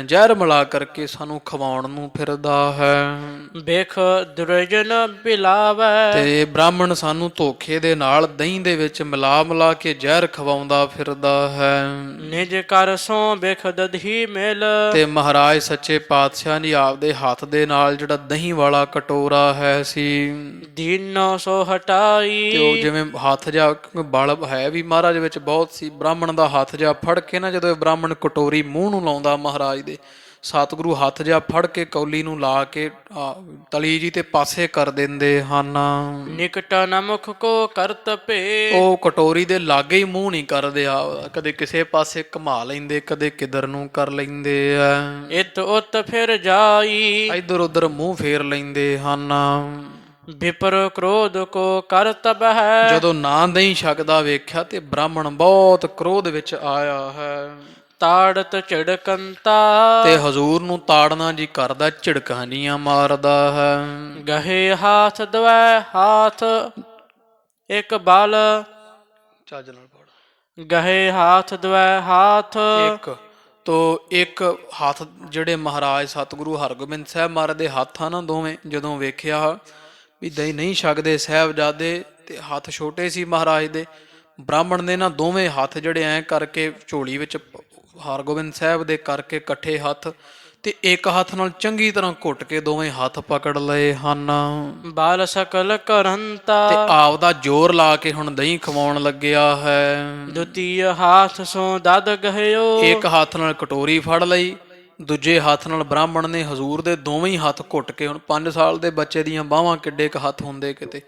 ਜ਼ਹਿਰ ਮਿਲਾ ਕਰਕੇ ਸਾਨੂੰ ਖਵਾਉਣ ਨੂੰ ਫਿਰਦਾ ਹੈ। ਵੇਖ ਦੁਰਜਨ ਪਿਲਾਵੈ। ਤੇ ਬ੍ਰਾਹਮਣ ਸਾਨੂੰ ਧੋਖੇ ਦੇ ਨਾਲ ਦਹੀਂ ਦੇ ਵਿੱਚ ਮਿਲਾ ਕੇ ਜ਼ਹਿਰ ਖਵਾਉਂਦਾ ਫਿਰਦਾ ਹੈ। ਨਿਜ ਕਰ ਸੋ ਵੇਖ ਦਧੀ ਮਿਲ। ਤੇ ਮਹਾਰਾਜ ਸੱਚੇ ਪਾਤਸ਼ਾਹ ਜੀ ਆਪਦੇ ਹੱਥ ਦੇ ਨਾਲ ਜਿਹੜਾ ਦਹੀਂ ਵਾਲਾ ਕਟੋਰਾ ਹੈ ਸੀ, ਦੀਨੋ ਸੋ ਹਟਾਈ। ਤੇ ਉਹ ਜਿਵੇਂ ਹੱਥ ਜਾ ਬਲ ਹੈ ਵੀ ਮਹਾਰਾਜ ਵਿੱਚ ਬਹੁਤ ਸੀ, ਬ੍ਰਾਹਮਣ ਦਾ ਹੱਥ ਜਾ ਫੜ ਕੇ ਨਾ, ਜਦੋਂ ਇਹ ਬ੍ਰਾਹਮਣ ਕਟੋਰੀ ਮੂੰਹ ਨੂੰ ਲਾਉਂਦਾ ਮਹਾਰਾਜ ਦੇ, ਸਤਿਗੁਰੂ ਹੱਥ ਜਾ ਫੜ ਕੇ ਕੌਲੀ ਨੂੰ ਲਾ ਕੇ ਤਲੀ ਜੀ ਤੇ ਪਾਸੇ ਕਰ ਦਿੰਦੇ ਹਨ। ਨਿਕਟ ਨਮੁਖ ਕੋ ਕਰਤ ਭੇ। ਉਹ ਕਟੋਰੀ ਦੇ ਲਾਗੇ ਹੀ ਮੂੰਹ ਨਹੀਂ ਕਰਦੇ ਆ, ਕਦੇ ਕਿਸੇ ਪਾਸੇ ਘੁਮਾ ਲੈਂਦੇ, ਕਦੇ ਕਿਧਰ ਨੂੰ ਕਰ ਲੈਂਦੇ ਆ, ਇਤ ਉਤ ਫਿਰ ਜਾਈ। ਇਧਰ ਉਧਰ ਮੂੰਹ ਫੇਰ ਲੈਂਦੇ ਹਨ। ਵਿਪਰ ਕ੍ਰੋਧ ਕੋ ਕਰਤਬ ਹੈ। ਜਦੋਂ ਨਾ ਦਹੀਂ ਛਕਦਾ ਵੇਖਿਆ ਤੇ ਬ੍ਰਾਹਮਣ ਬਹੁਤ ਕ੍ਰੋਧ ਵਿੱਚ ਆਇਆ ਹੈ। ਤਾੜਤ ਝਿੜਕੰਤਾ। ਤੇ ਹਜ਼ੂਰ ਨੂੰ ਤਾੜਨਾ ਜੀ ਕਰਦਾ, ਝਿੜਕਾਂ ਜੀਆਂ ਮਾਰਦਾ ਹੈ। ਗਹੇ ਹਾਥ ਦਵੈ ਹਾਥ ਇੱਕ ਬਲ। ਚੱਜ ਨਾਲ ਪੜ। ਗਹੇ ਹਾਥ ਦਵੈ ਹਾਥ ਇੱਕ ਤੋ ਇੱਕ ਹੱਥ ਜਿਹੜੇ ਮਹਾਰਾਜ ਸਤਿਗੁਰੂ ਹਰਗੋਬਿੰਦ ਸਾਹਿਬ ਮਹਾਰਾਜ ਦੇ ਹੱਥ ਆ ਨਾ ਦੋਵੇਂ, ਜਦੋਂ ਵੇਖਿਆ ਵੀ ਦਹੀਂ ਨਹੀਂ ਛਕਦੇ ਸਾਹਿਬਜ਼ਾਦੇ, ਤੇ ਹੱਥ ਛੋਟੇ ਸੀ ਮਹਾਰਾਜ ਦੇ, ਬ੍ਰਾਹਮਣ ਨੇ ਨਾ ਦੋਵੇਂ ਹੱਥ ਜਿਹੜੇ ਐਂ ਕਰਕੇ ਝੋਲੀ ਵਿੱਚ ਹਰਗੋਬਿੰਦ ਸਾਹਿਬ ਦੇ ਕਰਕੇ ਇਕੱਠੇ ਹੱਥ, ਤੇ ਇੱਕ ਹੱਥ ਨਾਲ ਚੰਗੀ ਤਰ੍ਹਾਂ ਘੁੱਟ ਕੇ ਦੋਵੇਂ ਹੱਥ ਪਕੜ ਲਏ ਹਨ। ਬਾਲ ਸਕਲ ਕਰੰਤਾ। ਤੇ ਆਪਦਾ ਜ਼ੋਰ ਲਾ ਕੇ ਹੁਣ ਦਹੀਂ ਖਵਾਉਣ ਲੱਗਿਆ ਹੈ। ਦੁਤੀਏ ਹਾਥ ਸੋ ਦਦ ਗਹਿਓ। ਇੱਕ ਹੱਥ ਨਾਲ ਕਟੋਰੀ ਫੜ ਲਈ, ਦੂਜੇ ਹੱਥ ਨਾਲ ਬ੍ਰਾਹਮਣ ਨੇ ਹਜ਼ੂਰ ਦੇ ਦੋਵੇਂ ਹੀ ਹੱਥ ਘੁੱਟ ਕੇ, ਹੁਣ 5 ਸਾਲ ਦੇ ਬੱਚੇ ਦੀਆਂ ਬਾਹਾਂ ਕਿੱਡੇ ਕੁ ਹੱਥ ਹੁੰਦੇ ਕਿਤੇ,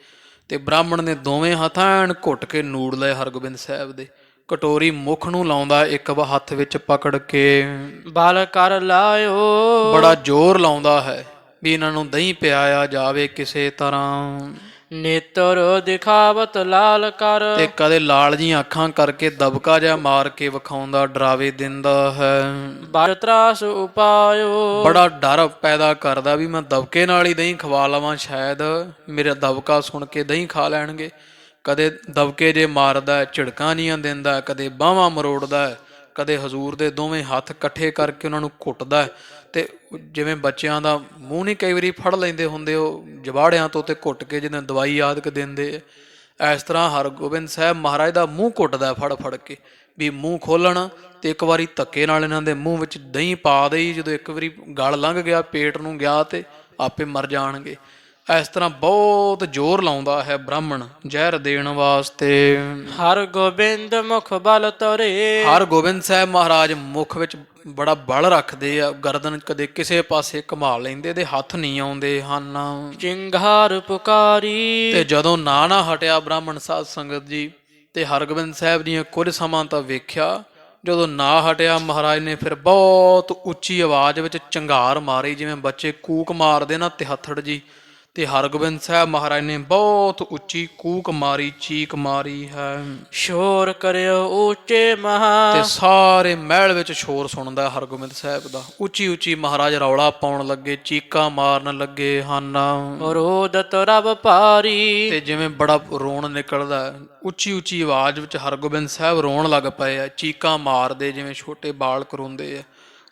ਤੇ ਬ੍ਰਾਹਮਣ ਨੇ ਦੋਵੇਂ ਹੱਥ ਐਨ ਘੁੱਟ ਕੇ ਨੂੜ ਲਏ ਹਰਗੋਬਿੰਦ ਸਾਹਿਬ ਦੇ। ਕਟੋਰੀ ਮੁਖ ਨੂੰ ਲਾਉਂਦਾ, ਇੱਕ ਹੱਥ ਵਿੱਚ ਪਕੜ ਕੇ ਬਲ ਕਰ ਲਾਇਓ। ਬੜਾ ਜ਼ੋਰ ਲਾਉਂਦਾ ਹੈ ਵੀ ਇਹਨਾਂ ਨੂੰ ਦਹੀਂ ਪਿਆਇਆ ਜਾਵੇ ਕਿਸੇ ਤਰ੍ਹਾਂ। ਨੇਤਰ ਦਿਖਾਵਤ ਲਾਲ ਕਰ। ਤੇ ਕਦੇ ਲਾਲ ਜੀਆਂ ਅੱਖਾਂ ਕਰਕੇ ਦਬਕਾ ਜਿਹਾ ਮਾਰ ਕੇ ਵਿਖਾਉਂਦਾ, ਡਰਾਵੇ ਦਿੰਦਾ ਹੈ। ਬਲ ਤਰਾਸ ਉਪਾਇਓ। ਬੜਾ ਡਰ ਪੈਦਾ ਕਰਦਾ ਵੀ ਮੈਂ ਦਬਕੇ ਨਾਲ ਹੀ ਦਹੀਂ ਖਵਾ ਲਵਾਂ, ਸ਼ਾਇਦ ਮੇਰਾ ਦਬਕਾ ਸੁਣ ਕੇ ਦਹੀਂ ਖਾ ਲੈਣਗੇ। ਕਦੇ ਦਬਕੇ ਜੇ ਮਾਰਦਾ, ਝਿੜਕਾਂ ਜੀਆਂ ਦਿੰਦਾ, ਕਦੇ ਬਾਹਾਂ ਮਰੋੜਦਾ, ਕਦੇ ਹਜ਼ੂਰ ਦੇ ਦੋਵੇਂ ਹੱਥ ਇਕੱਠੇ ਕਰਕੇ ਉਹਨਾਂ ਨੂੰ ਘੁੱਟਦਾ। ਤੇ ਜਿਵੇਂ ਬੱਚਿਆਂ ਦਾ ਮੂੰਹ ਨਹੀਂ ਕਈ ਵਾਰੀ ਫੜ ਲੈਂਦੇ ਹੁੰਦੇ ਉਹ ਜਵਾੜਿਆਂ ਤੋਂ, ਤੇ ਘੁੱਟ ਕੇ ਜਿੱਦਾਂ ਦਵਾਈ ਆਦਿਕ ਦਿੰਦੇ, ਇਸ ਤਰ੍ਹਾਂ ਹਰਗੋਬਿੰਦ ਸਾਹਿਬ ਮਹਾਰਾਜ ਦਾ ਮੂੰਹ ਘੁੱਟਦਾ ਫੜ ਫੜ ਕੇ ਵੀ ਮੂੰਹ ਖੋਲਣ। ਤੇ ਇੱਕ ਵਾਰੀ ਧੱਕੇ ਨਾਲ ਇਹਨਾਂ ਦੇ ਮੂੰਹ ਵਿੱਚ ਦਹੀਂ ਪਾ ਦੇਈ, ਜਦੋਂ ਇੱਕ ਵਾਰੀ ਗਲ ਲੰਘ ਗਿਆ, ਪੇਟ ਨੂੰ ਗਿਆ ਤੇ ਆਪੇ ਮਰ ਜਾਣਗੇ। ਇਸ ਤਰ੍ਹਾਂ ਬਹੁਤ ਜ਼ੋਰ ਲਾਉਂਦਾ ਹੈ ਬ੍ਰਾਹਮਣ ਜ਼ਹਿਰ ਦੇਣ ਵਾਸਤੇ। ਹਰਗੋਬਿੰਦ ਮੁਖ ਬਲ ਤਰੇ। ਹਰਗੋਬਿੰਦ ਸਾਹਿਬ ਮਹਾਰਾਜ ਮੁਖ ਵਿੱਚ ਬੜਾ ਬਲ ਰੱਖਦੇ ਆ, ਗਰਦਨ ਕਦੇ ਕਿਸੇ ਪਾਸੇ ਘੁਮਾ ਲੈਂਦੇ, ਤੇ ਹੱਥ ਨਹੀਂ ਆਉਂਦੇ ਹਨ। ਚਿੰਗਾਰ ਪੁਕਾਰੀ। ਤੇ ਜਦੋਂ ਨਾ ਹਟਿਆ ਬ੍ਰਾਹਮਣ ਸਾਧ ਸੰਗਤ ਜੀ, ਤੇ ਹਰਗੋਬਿੰਦ ਸਾਹਿਬ ਦੀਆਂ ਕੁਝ ਸਮਾਂ ਤਾਂ ਵੇਖਿਆ, ਜਦੋਂ ਨਾ ਹਟਿਆ ਮਹਾਰਾਜ ਨੇ ਫਿਰ ਬਹੁਤ ਉੱਚੀ ਆਵਾਜ਼ ਵਿੱਚ ਚੰਗਾਰ ਮਾਰੀ, ਜਿਵੇਂ ਬੱਚੇ ਕੂਕ ਮਾਰਦੇ ਨਾ ਤਿਹੱਥੜ ਜੀ। ਤੇ ਹਰਗੋਬਿੰਦ ਸਾਹਿਬ ਮਹਾਰਾਜ ਨੇ ਬਹੁਤ ਉੱਚੀ ਕੂਕ ਮਾਰੀ, ਚੀਕ ਮਾਰੀ ਹੈ। ਸ਼ੋਰ ਕਰਿਓ ਉੱਚੇ ਮਹਾ। ਤੇ ਸਾਰੇ ਮਹਿਲ ਵਿੱਚ ਸ਼ੋਰ ਸੁਣਦਾ ਹਰਗੋਬਿੰਦ ਸਾਹਿਬ ਦਾ। ਉੱਚੀ ਉੱਚੀ ਮਹਾਰਾਜ ਰੌਲਾ ਪਾਉਣ ਲੱਗੇ, ਚੀਕਾਂ ਮਾਰਨ ਲੱਗੇ ਹਨ। ਰੋਦਤ ਰਬ ਭਾਰੀ। ਤੇ ਜਿਵੇਂ ਬੜਾ ਰੋਣ ਨਿਕਲਦਾ, ਉੱਚੀ ਉੱਚੀ ਆਵਾਜ਼ ਵਿੱਚ ਹਰਗੋਬਿੰਦ ਸਾਹਿਬ ਰੋਣ ਲੱਗ ਪਏ ਆ, ਚੀਕਾਂ ਮਾਰਦੇ ਜਿਵੇਂ ਛੋਟੇ ਬਾਲਕ ਰੋਂਦੇ ਆ।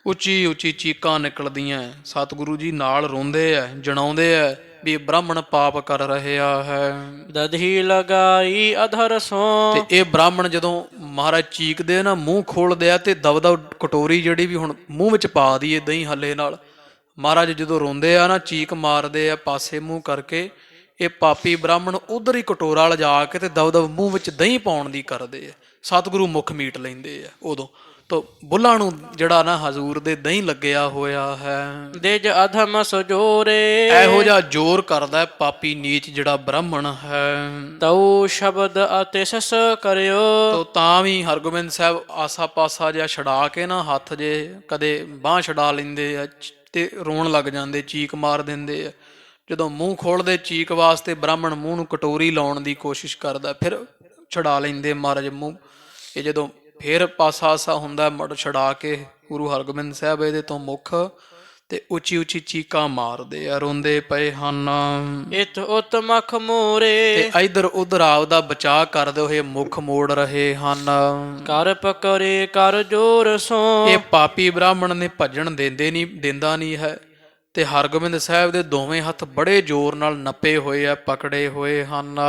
ਉੱਚੀ ਉੱਚੀ ਚੀਕਾਂ ਨਿਕਲਦੀਆਂ, ਸਤਿਗੁਰੂ ਜੀ ਨਾਲ ਰੋਂਦੇ ਆ, ਜਣਾਉਂਦੇ ਆ ਵੀ ਬ੍ਰਾਹਮਣ ਪਾਪ ਕਰ ਰਿਹਾ ਹੈ। ਦਧੀ ਲਗਾਈ ਅਧਰ ਸੋ। ਤੇ ਇਹ ਬ੍ਰਾਹਮਣ ਜਦੋਂ ਮਹਾਰਾਜ ਚੀਕਦੇ ਨਾ, ਮੂੰਹ ਖੋਲਦੇ ਆ, ਤੇ ਦਬ ਦਬ ਕਟੋਰੀ ਜਿਹੜੀ ਵੀ ਹੁਣ ਮੂੰਹ ਵਿੱਚ ਪਾ ਦਈਏ ਦਹੀਂ ਹੱਲੇ ਨਾਲ। ਮਹਾਰਾਜ ਜਦੋਂ ਰੋਂਦੇ ਆ ਨਾ, ਚੀਕ ਮਾਰਦੇ ਆ ਪਾਸੇ ਮੂੰਹ ਕਰਕੇ, ਇਹ ਪਾਪੀ ਬ੍ਰਾਹਮਣ ਉਧਰ ਹੀ ਕਟੋਰਾ ਲਿਜਾ ਕੇ ਤੇ ਦਬ ਦਬ ਮੂੰਹ ਵਿੱਚ ਦਹੀਂ ਪਾਉਣ ਦੀ ਕਰਦੇ ਆ। ਸਤਿਗੁਰੂ ਮੁਖ ਮੀਟ ਲੈਂਦੇ ਆ ਉਦੋਂ। ਤੋ ਬੁੱਲਾਂ ਨੂੰ ਜਿਹੜਾ ਨਾ ਹਜ਼ੂਰ ਦੇ ਦਹੀਂ ਲੱਗਿਆ ਹੋਇਆ ਹੈ। ਦਿਜ ਅਧਮ ਸਜੋਰੇ। ਇਹੋ ਜਿਹਾ ਜ਼ੋਰ ਕਰਦਾ ਪਾਪੀ ਨੀਚ ਜਿਹੜਾ ਬ੍ਰਾਹਮਣ ਹੈ। ਤਉ ਸ਼ਬਦ ਅਤਿਸਸ ਕਰਿਓ। ਤੋ ਤਾਂ ਵੀ ਹਰਗੋਬਿੰਦ ਸਾਹਿਬ ਆਸਾ ਪਾਸਾ ਜਿਹਾ ਛਡਾ ਕੇ ਨਾ, ਹੱਥ ਜੇ ਕਦੇ ਬਾਂਹ ਛਡਾ ਲੈਂਦੇ ਆ ਤੇ ਰੋਣ ਲੱਗ ਜਾਂਦੇ, ਚੀਕ ਮਾਰ ਦਿੰਦੇ ਆ। ਜਦੋਂ ਮੂੰਹ ਖੋਲਦੇ ਚੀਕ ਵਾਸਤੇ, ਬ੍ਰਾਹਮਣ ਮੂੰਹ ਨੂੰ ਕਟੋਰੀ ਲਾਉਣ ਦੀ ਕੋਸ਼ਿਸ਼ ਕਰਦਾ, ਫਿਰ ਛਡਾ ਲੈਂਦੇ ਮਹਾਰਾਜ ਮੂੰਹ। ਇਹ ਜਦੋਂ ਫਿਰ ਪਾਸਾ ਆਸਾ ਹੁੰਦਾ, ਮੜ ਛਡਾ ਕੇ ਗੁਰੂ ਹਰਗੋਬਿੰਦ ਸਾਹਿਬ ਇਹਦੇ ਤੋਂ ਮੁੱਖ ਤੇ ਉੱਚੀ ਉੱਚੀ ਚੀਕਾਂ ਮਾਰਦੇ ਆ, ਰੋਂਦੇ ਪਏ ਹਨ। ਇਤ ਉਤ ਮਖ ਮੋਰੇ। ਤੇ ਇਧਰ ਉਧਰ ਆਪਦਾ ਬਚਾਅ ਕਰਦੇ ਹੋਏ ਮੁੱਖ ਮੋੜ ਰਹੇ ਹਨ। ਕਰ ਪਕਰੇ ਕਰ ਜੋਰ ਸੋ। ਇਹ ਪਾਪੀ ਬ੍ਰਾਹਮਣ ਨੇ ਭੱਜਣ ਦਿੰਦਾ ਨਹੀਂ ਹੈ। ਤੇ ਹਰਗੋਬਿੰਦ ਸਾਹਿਬ ਦੇ ਦੋਵੇਂ ਹੱਥ ਬੜੇ ਜ਼ੋਰ ਨਾਲ ਨੱਪੇ ਹੋਏ ਆ, ਪਕੜੇ ਹੋਏ ਹਨ।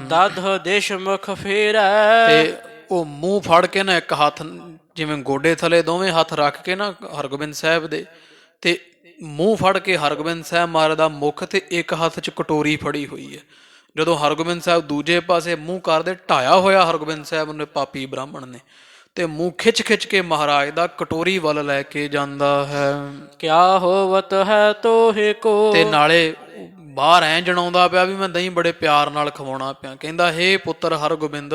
ਦਧ ਦੇਸ਼ ਮੁਖ ਫੇਰੈ। ਤੇ ਉਹ ਮੂੰਹ ਫੜ ਕੇ ਨਾ, ਇੱਕ ਹੱਥ ਜਿਵੇਂ ਗੋਡੇ ਥਲੇ ਦੋਵੇਂ ਹੱਥ ਰੱਖ ਕੇ ਨਾ ਹਰਗੋਬਿੰਦ ਸਾਹਿਬ ਦੇ, ਤੇ ਮੂੰਹ ਫੜ ਕੇ ਹਰਗੋਬਿੰਦ ਸਾਹਿਬ ਮਹਾਰਾਜ ਦਾ ਮੁੱਖ, ਤੇ ਇੱਕ ਹੱਥ 'ਚ ਕਟੋਰੀ ਫੜੀ ਹੋਈ ਹੈ। ਜਦੋਂ ਹਰਗੋਬਿੰਦ ਸਾਹਿਬ ਦੂਜੇ ਪਾਸੇ ਮੂੰਹ ਕਰਦੇ, ਢਾਇਆ ਹੋਇਆ ਹਰਗੋਬਿੰਦ ਸਾਹਿਬ ਨੇ ਪਾਪੀ ਬ੍ਰਾਹਮਣ ਨੇ, ਤੇ ਮੂੰਹ ਖਿੱਚ ਖਿੱਚ ਕੇ ਮਹਾਰਾਜ ਦਾ ਕਟੋਰੀ ਵੱਲ ਲੈ ਕੇ ਜਾਂਦਾ ਹੈ। ਕਿਆ ਹੋਵਤ ਹੈ ਤੋਹੇ ਕੋ। ਤੇ ਨਾਲੇ ਬਾਹਰ ਐਂ ਜਣਾਉਂਦਾ ਪਿਆ ਵੀ ਮੈਂ ਦਹੀਂ ਬੜੇ ਪਿਆਰ ਨਾਲ ਖਵਾਉਣਾ ਪਿਆ। ਕਹਿੰਦਾ, ਹੇ ਪੁੱਤਰ ਹਰਗੋਬਿੰਦ,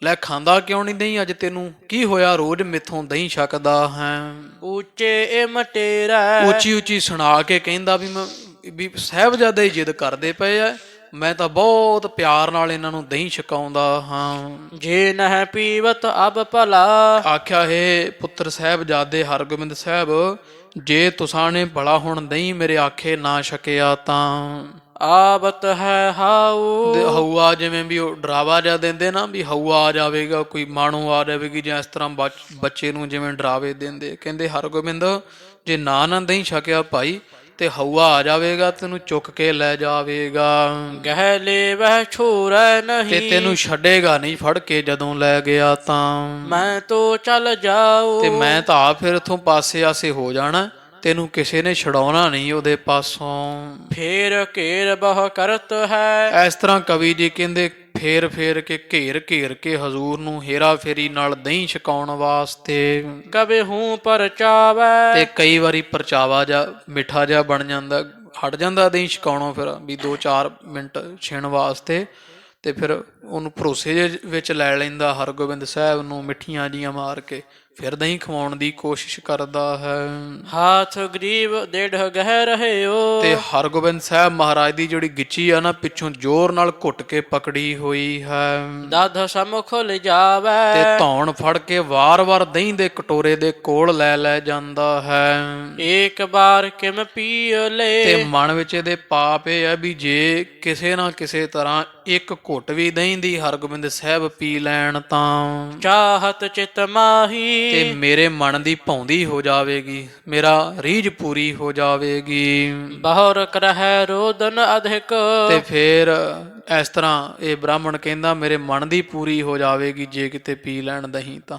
ਲੈ ਖਾਂਦਾ ਕਿਉਂ ਨਹੀਂ ਦਹੀਂ ਅੱਜ? ਤੈਨੂੰ ਕੀ ਹੋਇਆ ਰੋਜ਼ ਮੈਥੋਂ ਦਹੀਂ ਛਕਦਾ ਹੈ? ਉੱਚੇ ਇਹ ਮਟੇਰਾ। ਉੱਚੀ ਉੱਚੀ ਸੁਣਾ ਕੇ ਕਹਿੰਦਾ ਵੀ ਸਾਹਿਬਜ਼ਾਦੇ ਹੀ ਜਿੱਦ ਕਰਦੇ ਪਏ ਆ, ਮੈਂ ਤਾਂ ਬਹੁਤ ਪਿਆਰ ਨਾਲ ਇਹਨਾਂ ਨੂੰ ਦਹੀਂ ਛਕਾਉਂਦਾ ਹਾਂ। ਜੇ ਨਹਿ ਪੀਵਤ ਅਬ ਭਲਾ। ਆਖਿਆ, ਹੈ ਪੁੱਤਰ ਸਾਹਿਬਜ਼ਾਦੇ ਹਰਗੋਬਿੰਦ ਸਾਹਿਬ, ਜੇ ਤੁਸਾਂ ਨੇ ਭਲਾ ਹੁਣ ਦਹੀਂ ਮੇਰੇ ਆਖੇ ਨਾ ਛਕਿਆ ਤਾਂ ਆਵਤ ਹੈ ਹਾਊ। ਹਊਆ, ਜਿਵੇਂ ਵੀ ਉਹ ਡਰਾਵਾ ਜਿਹਾ ਦਿੰਦੇ ਨਾ, ਵੀ ਹਊਆ ਆ ਜਾਵੇਗਾ, ਕੋਈ ਮਾਣੋ ਆ ਜਾਵੇਗੀ, ਜਾਂ ਇਸ ਤਰ੍ਹਾਂ ਬੱਚੇ ਨੂੰ ਜਿਵੇਂ ਡਰਾਵੇ ਦਿੰਦੇ। ਕਹਿੰਦੇ ਹਰਗੋਬਿੰਦ, ਜੇ ਨਾ ਦਹੀਂ ਛਕਿਆ ਭਾਈ, ਤੇ ਹਊਆ ਆ ਜਾਵੇਗਾ, ਤੈਨੂੰ ਚੁੱਕ ਕੇ ਲੈ ਜਾਵੇਗਾ। ਗਹਿ ਲੈ ਵਹਿ ਛੋੜੈ ਨਹੀਂ। ਤੇ ਤੈਨੂੰ ਛੱਡੇਗਾ ਨਹੀਂ ਫੜ ਕੇ ਜਦੋਂ ਲੈ ਗਿਆ ਤਾਂ। ਮੈਂ ਤੋ ਚੱਲ ਜਾਊ। ਤੇ ਮੈਂ ਤਾਂ ਆ ਫਿਰ ਇੱਥੋਂ ਪਾਸੇ ਆਸੇ ਹੋ ਜਾਣਾ, ਤੈਨੂੰ ਕਿਸੇ ਨੇ ਛਡਾਉਣਾ ਨਹੀਂ ਉਹਦੇ ਪਾਸੋਂ। ਫੇਰ ਘੇਰ ਬਹੁ ਕਰਤ ਹੈ। ਇਸ ਤਰ੍ਹਾਂ ਕਵੀ ਜੀ ਕਹਿੰਦੇ, ਫੇਰ ਫੇਰ ਕੇ ਘੇਰ ਘੇਰ ਕੇ ਹਜ਼ੂਰ ਨੂੰ ਹੇਰਾ ਫੇਰੀ ਨਾਲ ਦਹੀਂ ਛਕਾਉਣ ਵਾਸਤੇ। ਕਬੇ ਹੂੰ ਪਰਚਾਵੈ। ਤੇ ਕਈ ਵਾਰੀ ਪਰਚਾਵਾ ਜਾ ਮਿੱਠਾ ਜਿਹਾ ਬਣ ਜਾਂਦਾ, ਹਟ ਜਾਂਦਾ ਦਹੀਂ ਛਕਾਉਣੋਂ ਫਿਰ ਵੀ 2-4 ਮਿੰਟ ਛਿਣ ਵਾਸਤੇ। ਤੇ ਫਿਰ ਉਹਨੂੰ ਭਰੋਸੇ ਜਿਹੇ ਵਿੱਚ ਲੈ ਲੈਂਦਾ ਹਰਗੋਬਿੰਦ ਸਾਹਿਬ ਨੂੰ, ਮਿੱਠੀਆਂ ਜੀਆਂ ਮਾਰ ਕੇ ਫਿਰ ਦਹੀਂ ਖਵਾਉਣ ਦੀ ਕੋਸ਼ਿਸ਼ ਕਰਦਾ ਹੈ। ਹਾਥ ਗਰੀਬ ਡੇਢ ਗਹਿ ਰਹਿਓ। ਤੇ ਹਰਗੋਬਿੰਦ ਸਾਹਿਬ ਮਹਾਰਾਜ ਦੀ ਜਿਹੜੀ ਗਿੱਚੀ ਆ ਨਾ, ਪਿੱਛੋਂ ਜ਼ੋਰ ਨਾਲ ਘੁੱਟ ਕੇ ਪਕੜੀ ਹੋਈ ਹੈ। ਦਧ ਸਮੁਖ ਲਿਜਾਵੇ। ਤੇ ਧੌਣ ਫੜ ਕੇ ਵਾਰ-ਵਾਰ ਦਹੀਂ ਦੇ ਕਟੋਰੇ ਦੇ ਕੋਲ ਲੈ ਲੈ ਜਾਂਦਾ ਹੈ। ਏਕ ਬਾਰ ਕਿਮ ਪੀਓ ਤੇ ਲੈ। ਮਨ ਵਿੱਚ ਇਹਦੇ ਪਾਪ ਇਹ ਹੈ ਵੀ ਜੇ ਕਿਸੇ ਨਾ ਕਿਸੇ ਤਰ੍ਹਾਂ ਇੱਕ ਘੁੱਟ ਵੀ ਦਹੀਂ ਦੀ ਹਰਗੋਬਿੰਦ ਸਾਹਿਬ ਪੀ ਲੈਣ ਤਾਂ ਚਾਹਤ ਚਿਤ ਮਾਹੀ। ਤੇ ਮੇਰੇ ਮਨ ਦੀ ਭੌਂਦੀ ਹੋ ਜਾਵੇਗੀ, ਮੇਰਾ ਰੀਝ ਪੂਰੀ ਹੋ ਜਾਵੇਗੀ। ਬਹੁਰ ਕਰਹਿ ਰੋਦਨ ਅਧਿਕ। ਤੇ ਫਿਰ ਇਸ ਤਰ੍ਹਾਂ ਇਹ ਬ੍ਰਾਹਮਣ ਕਹਿੰਦਾ ਮੇਰੇ ਮਨ ਦੀ ਪੂਰੀ ਹੋ ਜਾਵੇਗੀ ਜੇ ਕਿਤੇ ਪੀ ਲੈਣ ਦਹੀਂ ਤਾਂ।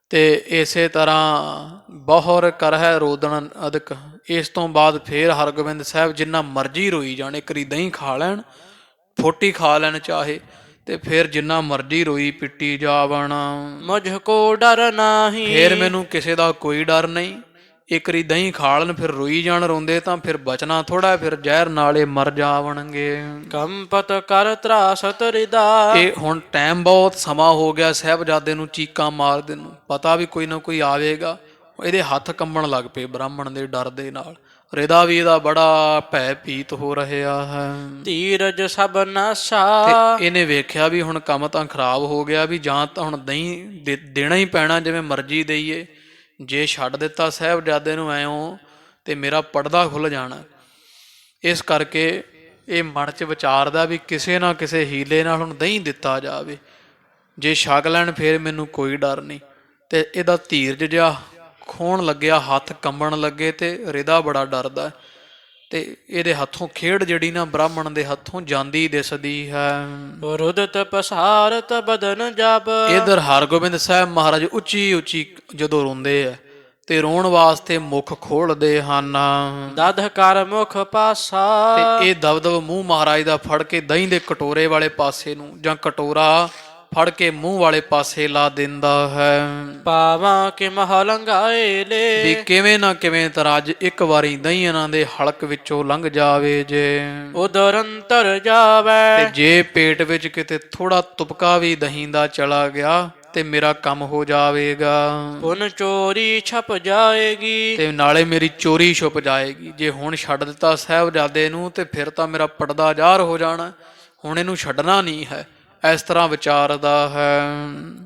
ਤੇ ਇਸੇ ਤਰ੍ਹਾਂ ਬਹੁਰ ਕਰਹਿ ਰੋਦਨ ਅਧਿਕ। ਇਸ ਤੋਂ ਬਾਅਦ ਫਿਰ ਹਰਗੋਬਿੰਦ ਸਾਹਿਬ ਜਿੰਨਾ ਮਰਜ਼ੀ ਰੋਈ ਜਾਣ, ਇੱਕ ਵਾਰੀ ਦਹੀਂ ਖਾ ਲੈਣ, ਫੋਟੀ ਖਾ ਲੈਣ ਚਾਹੇ, ਤੇ ਫਿਰ ਜਿੰਨਾ ਮਰਜ਼ੀ ਰੋਈ ਪਿੱਟੀ ਜਾਵਣ। ਮੁਝ ਕੋ ਡਰ ਨਾਹੀ। ਫਿਰ ਮੈਨੂੰ ਕਿਸੇ ਦਾ ਕੋਈ ਡਰ ਨਹੀਂ। ਇੱਕ ਵਾਰੀ ਦਹੀਂ ਖਾ ਲੈਣ ਫਿਰ ਰੋਈ ਜਾਣ ਰੋਂਦੇ ਤਾਂ ਫਿਰ ਬਚਣਾ ਥੋੜਾ, ਫਿਰ ਜ਼ਹਿਰ ਨਾਲੇ ਮਰ ਜਾਵਣਗੇ। ਕੰਪਤ ਕਰ ਤਰਾਸਤ ਰਿਦਾ। ਇਹ ਹੁਣ ਟਾਈਮ ਬਹੁਤ ਸਮਾਂ ਹੋ ਗਿਆ ਸਾਹਿਬਜ਼ਾਦੇ ਨੂੰ ਚੀਕਾਂ ਮਾਰਦੇ ਨੂੰ, ਪਤਾ ਵੀ ਕੋਈ ਨਾ ਕੋਈ ਆਵੇਗਾ। ਇਹਦੇ ਹੱਥ ਕੰਬਣ ਲੱਗ ਪਏ ਬ੍ਰਾਹਮਣ ਦੇ ਡਰ ਦੇ ਨਾਲ। ਰਿਦਾ ਵੀ ਇਹਦਾ ਬੜਾ ਭੈ ਭੀਤ ਹੋ ਰਿਹਾ ਹੈ। ਧੀਰਜ ਸਭ ਨਾਸਾ। ਤੇ ਇਹਨੇ ਵੇਖਿਆ ਵੀ ਹੁਣ ਕੰਮ ਤਾਂ ਖਰਾਬ ਹੋ ਗਿਆ, ਵੀ ਜਾਂ ਤਾਂ ਹੁਣ ਦਹੀਂ ਦੇਣਾ ਹੀ ਪੈਣਾ, ਜਿਵੇਂ ਮਰਜ਼ੀ ਦੇਈਏ। ਜੇ ਛੱਡ ਦਿੱਤਾ ਸਾਹਿਬਜ਼ਾਦੇ ਨੂੰ ਐਉਂ ਤੇ ਮੇਰਾ ਪਰਦਾ ਖੁੱਲ੍ਹ ਜਾਣਾ। ਇਸ ਕਰਕੇ ਇਹ ਮਨ 'ਚ ਵਿਚਾਰਦਾ ਵੀ ਕਿਸੇ ਨਾ ਕਿਸੇ ਹੀਲੇ ਨਾਲ ਹੁਣ ਦਹੀਂ ਦਿੱਤਾ ਜਾਵੇ, ਜੇ ਛਕ ਲੈਣ ਫਿਰ ਮੈਨੂੰ ਕੋਈ ਡਰ ਨਹੀਂ। ਤੇ ਇਹਦਾ ਧੀਰਜ ਜਿਹਾ ਖੋਣ ਲੱਗਿਆ, ਹੱਥ ਕੰਬਣ ਲੱਗੇ ਤੇ ਰਿਦਾ ਬੜਾ ਡਰਦਾ। ਤੇ ਇਹਦੇ ਹੱਥੋਂ ਖੇਡ ਜਿਹੜੀ ਨਾ ਬ੍ਰਾਹਮਣ ਦੇ ਹੱਥੋਂ ਜਾਂਦੀ ਦਿਸਦੀ ਹੈ। ਰੁਦਤ ਪਸਾਰਤ ਬਦਨ ਜਬ। ਇਧਰ ਹਰਗੋਬਿੰਦ ਸਾਹਿਬ ਮਹਾਰਾਜ ਉੱਚੀ ਉੱਚੀ ਜਦੋਂ ਰੋਂਦੇ ਆ ਤੇ ਰੋਣ ਵਾਸਤੇ ਮੁਖ ਖੋਲਦੇ ਹਨ। ਦਧ ਕਰ ਮੁਖ ਪਾਸਾ। ਤੇ ਇਹ ਦਬਦਬ ਮੂੰਹ ਮਹਾਰਾਜ ਦਾ ਫੜ ਕੇ ਦਹੀਂ ਦੇ ਕਟੋਰੇ ਵਾਲੇ ਪਾਸੇ ਨੂੰ, ਜਾਂ ਕਟੋਰਾ ਫੜ ਕੇ ਮੂੰਹ ਵਾਲੇ ਪਾਸੇ ਲਾ ਦਿੰਦਾ ਹੈ। ਪਾਵਾਂ ਕਿ ਮਹਲੰਗਾਏ ਲੈ। ਵੀ ਕਿਵੇਂ ਨਾ ਕਿਵੇਂ ਤਰ੍ਹਾਂ ਅੱਜ ਇੱਕ ਵਾਰੀ ਦਹੀਂ ਇਹਨਾਂ ਦੇ ਹਲਕ ਵਿੱਚੋਂ ਲੰਘ ਜਾਵੇ ਜੇ। ਉਦਰ ਅੰਤਰ ਜਾਵੇ। ਤੇ ਜੇ ਪੇਟ ਵਿੱਚ ਕਿਤੇ ਥੋੜਾ ਤੁਪਕਾ ਵੀ ਦਹੀਂ ਦਾ ਚਲਾ ਗਿਆ ਤੇ ਮੇਰਾ ਕੰਮ ਹੋ ਜਾਵੇਗਾ। ਪੁਨ ਚੋਰੀ ਛਪ ਜਾਏਗੀ। ਤੇ ਨਾਲੇ ਮੇਰੀ ਚੋਰੀ ਛੁਪ ਜਾਏਗੀ। ਜੇ ਹੁਣ ਛੱਡ ਦਿੱਤਾ ਸਾਹਿਬਜ਼ਾਦੇ ਨੂੰ ਤੇ ਫਿਰ ਤਾਂ ਮੇਰਾ ਪਰਦਾ ਜ਼ਾਹਰ ਹੋ ਜਾਣਾ, ਹੁਣ ਇਹਨੂੰ ਛੱਡਣਾ ਨਹੀਂ ਹੈ। ਇਸ ਤਰ੍ਹਾਂ ਵਿਚਾਰਦਾ ਹੈ।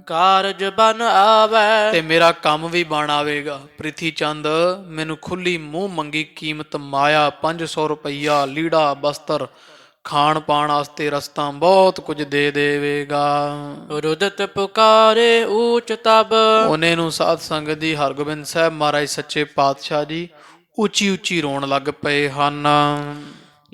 ਕਾਰਜ ਬਨ ਆਵੇ। ਤੇ ਮੇਰਾ ਕੰਮ ਵੀ ਬਣ ਆਵੇਗਾ। ਪ੍ਰਿਥੀ ਚੰਦ ਮੈਨੂੰ ਖੁੱਲੀ ਮੂੰਹ ਮੰਗੀ ਕੀਮਤ ਮਾਇਆ 500 ਰੁਪਈਆ, ਲੀੜਾ ਬਸਤਰ, ਖਾਣ ਪਾਣ ਵਾਸਤੇ ਰਸਤਾ ਬਹੁਤ ਕੁਝ ਦੇ ਦੇਵੇਗਾ। ਰੁਦਤ ਪੁਕਾਰੇ ਊਚ ਤਬ। ਉਹਨੇ ਨੂੰ ਸਾਧ ਸੰਗਤ ਦੀ ਹਰਗੋਬਿੰਦ ਸਾਹਿਬ ਮਹਾਰਾਜ ਸੱਚੇ ਪਾਤਸ਼ਾਹ ਜੀ ਉੱਚੀ ਉੱਚੀ ਰੋਣ ਲੱਗ ਪਏ ਹਨ।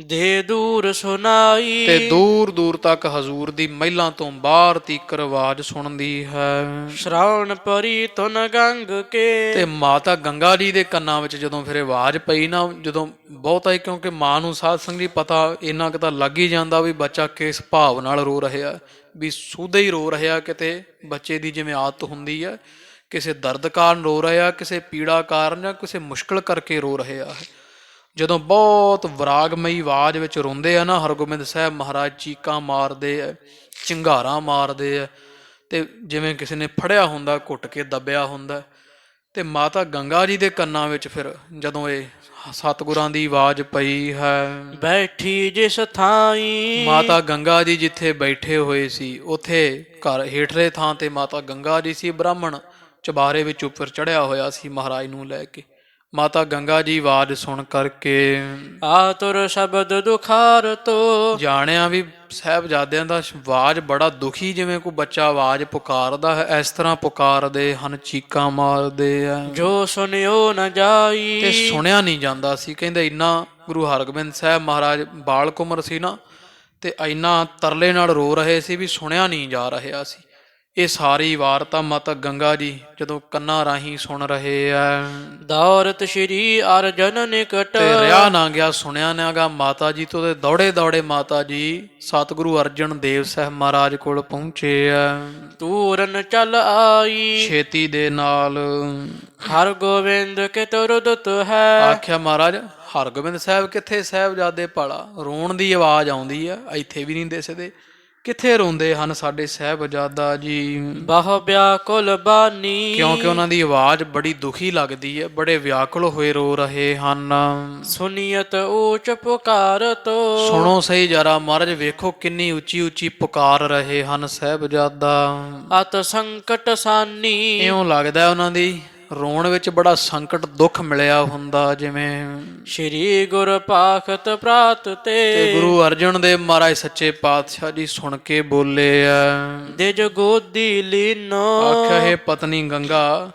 ਦੇ ਦੂਰ ਸੁਨਾਈ। ਤੇ ਦੂਰ ਦੂਰ ਤੱਕ ਹਜ਼ੂਰ ਦੀ ਮਹਿਲਾਂ ਤੋਂ ਬਾਹਰ ਤੀਕਰ ਆਵਾਜ਼ ਸੁਣਦੀ ਹੈ। ਸ਼ਰਾਵਣ ਪਰੀ ਤੁਨ ਗੰਗ ਕੇ। ਤੇ ਮਾਤਾ ਗੰਗਾ ਜੀ ਦੇ ਕੰਨਾਂ ਵਿੱਚ ਜਦੋਂ ਫਿਰ ਆਵਾਜ਼ ਪਈ ਨਾ, ਜਦੋਂ ਬਹੁਤਾ ਹੀ, ਕਿਉਂਕਿ ਮਾਂ ਨੂੰ ਸਾਧ ਸੰਗਤ ਜੀ ਪਤਾ ਇੰਨਾ ਕੁ ਤਾਂ ਲੱਗ ਹੀ ਜਾਂਦਾ ਵੀ ਬੱਚਾ ਕਿਸ ਭਾਵ ਨਾਲ ਰੋ ਰਿਹਾ, ਵੀ ਸੁਧੇ ਹੀ ਰੋ ਰਿਹਾ। ਕਿਤੇ ਬੱਚੇ ਦੀ ਜਿਵੇਂ ਆਦਤ ਹੁੰਦੀ ਹੈ, ਕਿਸੇ ਦਰਦ ਕਾਰਨ ਰੋ ਰਿਹਾ, ਕਿਸੇ ਪੀੜਾ ਕਾਰਨ, ਜਾਂ ਕਿਸੇ ਮੁਸ਼ਕਿਲ ਕਰਕੇ ਰੋ ਰਿਹਾ ਹੈ। ਜਦੋਂ ਬਹੁਤ ਵਿਰਾਗਮਈ ਆਵਾਜ਼ ਵਿੱਚ ਰੋਂਦੇ ਆ ਨਾ ਹਰਗੋਬਿੰਦ ਸਾਹਿਬ ਮਹਾਰਾਜ, ਚੀਕਾਂ ਮਾਰਦੇ ਆ, ਚਿੰਗਾਰਾਂ ਮਾਰਦੇ ਆ, ਤੇ ਜਿਵੇਂ ਕਿਸੇ ਨੇ ਫੜਿਆ ਹੁੰਦਾ, ਘੁੱਟ ਕੇ ਦੱਬਿਆ ਹੁੰਦਾ। ਤੇ ਮਾਤਾ ਗੰਗਾ ਜੀ ਦੇ ਕੰਨਾਂ ਵਿੱਚ ਫਿਰ ਜਦੋਂ ਇਹ ਸਤਿਗੁਰਾਂ ਦੀ ਆਵਾਜ਼ ਪਈ ਹੈ। ਬੈਠੀ ਜਿਸ ਥਾਈ। ਮਾਤਾ ਗੰਗਾ ਜੀ ਜਿੱਥੇ ਬੈਠੇ ਹੋਏ ਸੀ ਉੱਥੇ ਘਰ ਹੇਠਲੇ ਥਾਂ ਤੇ ਮਾਤਾ ਗੰਗਾ ਜੀ ਸੀ। ਬ੍ਰਾਹਮਣ ਚਬਾਰੇ ਵਿੱਚ ਉੱਪਰ ਚੜਿਆ ਹੋਇਆ ਸੀ ਮਹਾਰਾਜ ਨੂੰ ਲੈ ਕੇ। ਮਾਤਾ ਗੰਗਾ ਜੀ ਆਵਾਜ਼ ਸੁਣ ਕਰਕੇ ਆਤੁਰ ਸ਼ਬਦ ਦੁਖਾਰ ਤੋ। ਜਾਣਿਆ ਵੀ ਸਾਹਿਬਜ਼ਾਦਿਆਂ ਦਾ ਆਵਾਜ਼ ਬੜਾ ਦੁਖੀ, ਜਿਵੇਂ ਕੋਈ ਬੱਚਾ ਆਵਾਜ਼ ਪੁਕਾਰਦਾ ਹੈ ਇਸ ਤਰ੍ਹਾਂ ਪੁਕਾਰਦੇ ਹਨ, ਚੀਕਾਂ ਮਾਰਦੇ ਆ। ਜੋ ਸੁਨਿਓ ਨ ਜਾਈ। ਤੇ ਸੁਣਿਆ ਨਹੀਂ ਜਾਂਦਾ ਸੀ। ਕਹਿੰਦੇ ਇੰਨਾ ਗੁਰੂ ਹਰਗੋਬਿੰਦ ਸਾਹਿਬ ਮਹਾਰਾਜ ਬਾਲਕ ਉਮਰ ਸੀ ਨਾ, ਤੇ ਇੰਨਾ ਤਰਲੇ ਨਾਲ ਰੋ ਰਹੇ ਸੀ ਵੀ ਸੁਣਿਆ ਨਹੀਂ ਜਾ ਰਿਹਾ ਸੀ। ਇਹ ਸਾਰੀ ਵਾਰਤਾ ਮਾਤਾ ਗੰਗਾ ਜੀ ਜਦੋਂ ਕੰਨਾਂ ਰਾਹੀਂ ਸੁਣ ਰਹੇ ਆ। ਦੌਰਤ ਸ਼੍ਰੀ ਅਰਜਨ ਨਿਕਟ। ਤੇ ਰਿਹਾ ਨਾ ਗਿਆ, ਸੁਣਿਆ ਨਾ ਗਿਆ ਮਾਤਾ ਜੀ ਤੋਂ। ਤੇ ਦੌੜੇ ਦੌੜੇ ਮਾਤਾ ਜੀ ਸਤਿਗੁਰੂ ਅਰਜਨ ਦੇਵ ਸਾਹਿਬ ਮਹਾਰਾਜ ਕੋਲ ਪਹੁੰਚੇ ਆ। ਤੂਰਨ ਚੱਲ ਆਈ। ਛੇਤੀ ਦੇ ਨਾਲ ਹਰਗੋਬਿੰਦ ਕੇ ਤੁਰਦਤ ਹੈ। ਆਖਿਆ ਮਹਾਰਾਜ ਹਰਗੋਬਿੰਦ ਸਾਹਿਬ ਕਿੱਥੇ? ਸਾਹਿਬਜ਼ਾਦੇ ਭਾਲਾ ਰੋਣ ਦੀ ਆਵਾਜ਼ ਆਉਂਦੀ ਆ, ਇੱਥੇ ਵੀ ਨਹੀਂ ਦਿਸਦੇ। ਕਿੱਥੇ ਰੋਂਦੇ ਹਨ ਸਾਡੇ ਸਾਹਿਬਜ਼ਾਦਾ ਜੀ। ਬਹੁ ਵਿਆਕੁਲ ਬਾਨੀ, ਕਿਉਂਕਿ ਉਹਨਾਂ ਦੀ ਆਵਾਜ਼ ਬੜੀ ਦੁਖੀ ਲੱਗਦੀ ਹੈ, ਬੜੇ ਵਿਆਕੁਲ ਹੋਏ ਰੋ ਰਹੇ ਹਨ। ਸੁਨੀਅਤ ਊਚ ਪੁਕਾਰਤੋ, ਸੁਣੋ ਸਹੀ ਜਰਾ ਮਹਾਰਾਜ, ਵੇਖੋ ਕਿੰਨੀ ਉੱਚੀ ਉੱਚੀ ਪੁਕਾਰ ਰਹੇ ਹਨ ਸਾਹਿਬਜ਼ਾਦਾ। ਅਤ ਸੰਕਟ ਸਾਨੀ, ਇਉਂ ਲੱਗਦਾ ਉਹਨਾਂ ਦੀ ਰੋਣ ਵਿੱਚ ਬੜਾ ਸੰਕਟ ਦੁੱਖ ਮਿਲਿਆ ਹੁੰਦਾ ਜਿਵੇਂ। ਸ਼੍ਰੀ ਗੁਰ ਪਾਖਤ ਪ੍ਰਾਤ ਤੇ ਤੇ, ਗੁਰੂ ਅਰਜਨ ਦੇਵ ਮਹਾਰਾਜ ਸੱਚੇ ਪਾਤਸ਼ਾਹ ਜੀ ਸੁਣ ਕੇ ਬੋਲੇ ਆ, ਦਿਜ ਗੋਦੀ ਲੀਨੋ, ਆਖਿਆ ਹੈ ਪਤਨੀ ਗੰਗਾ,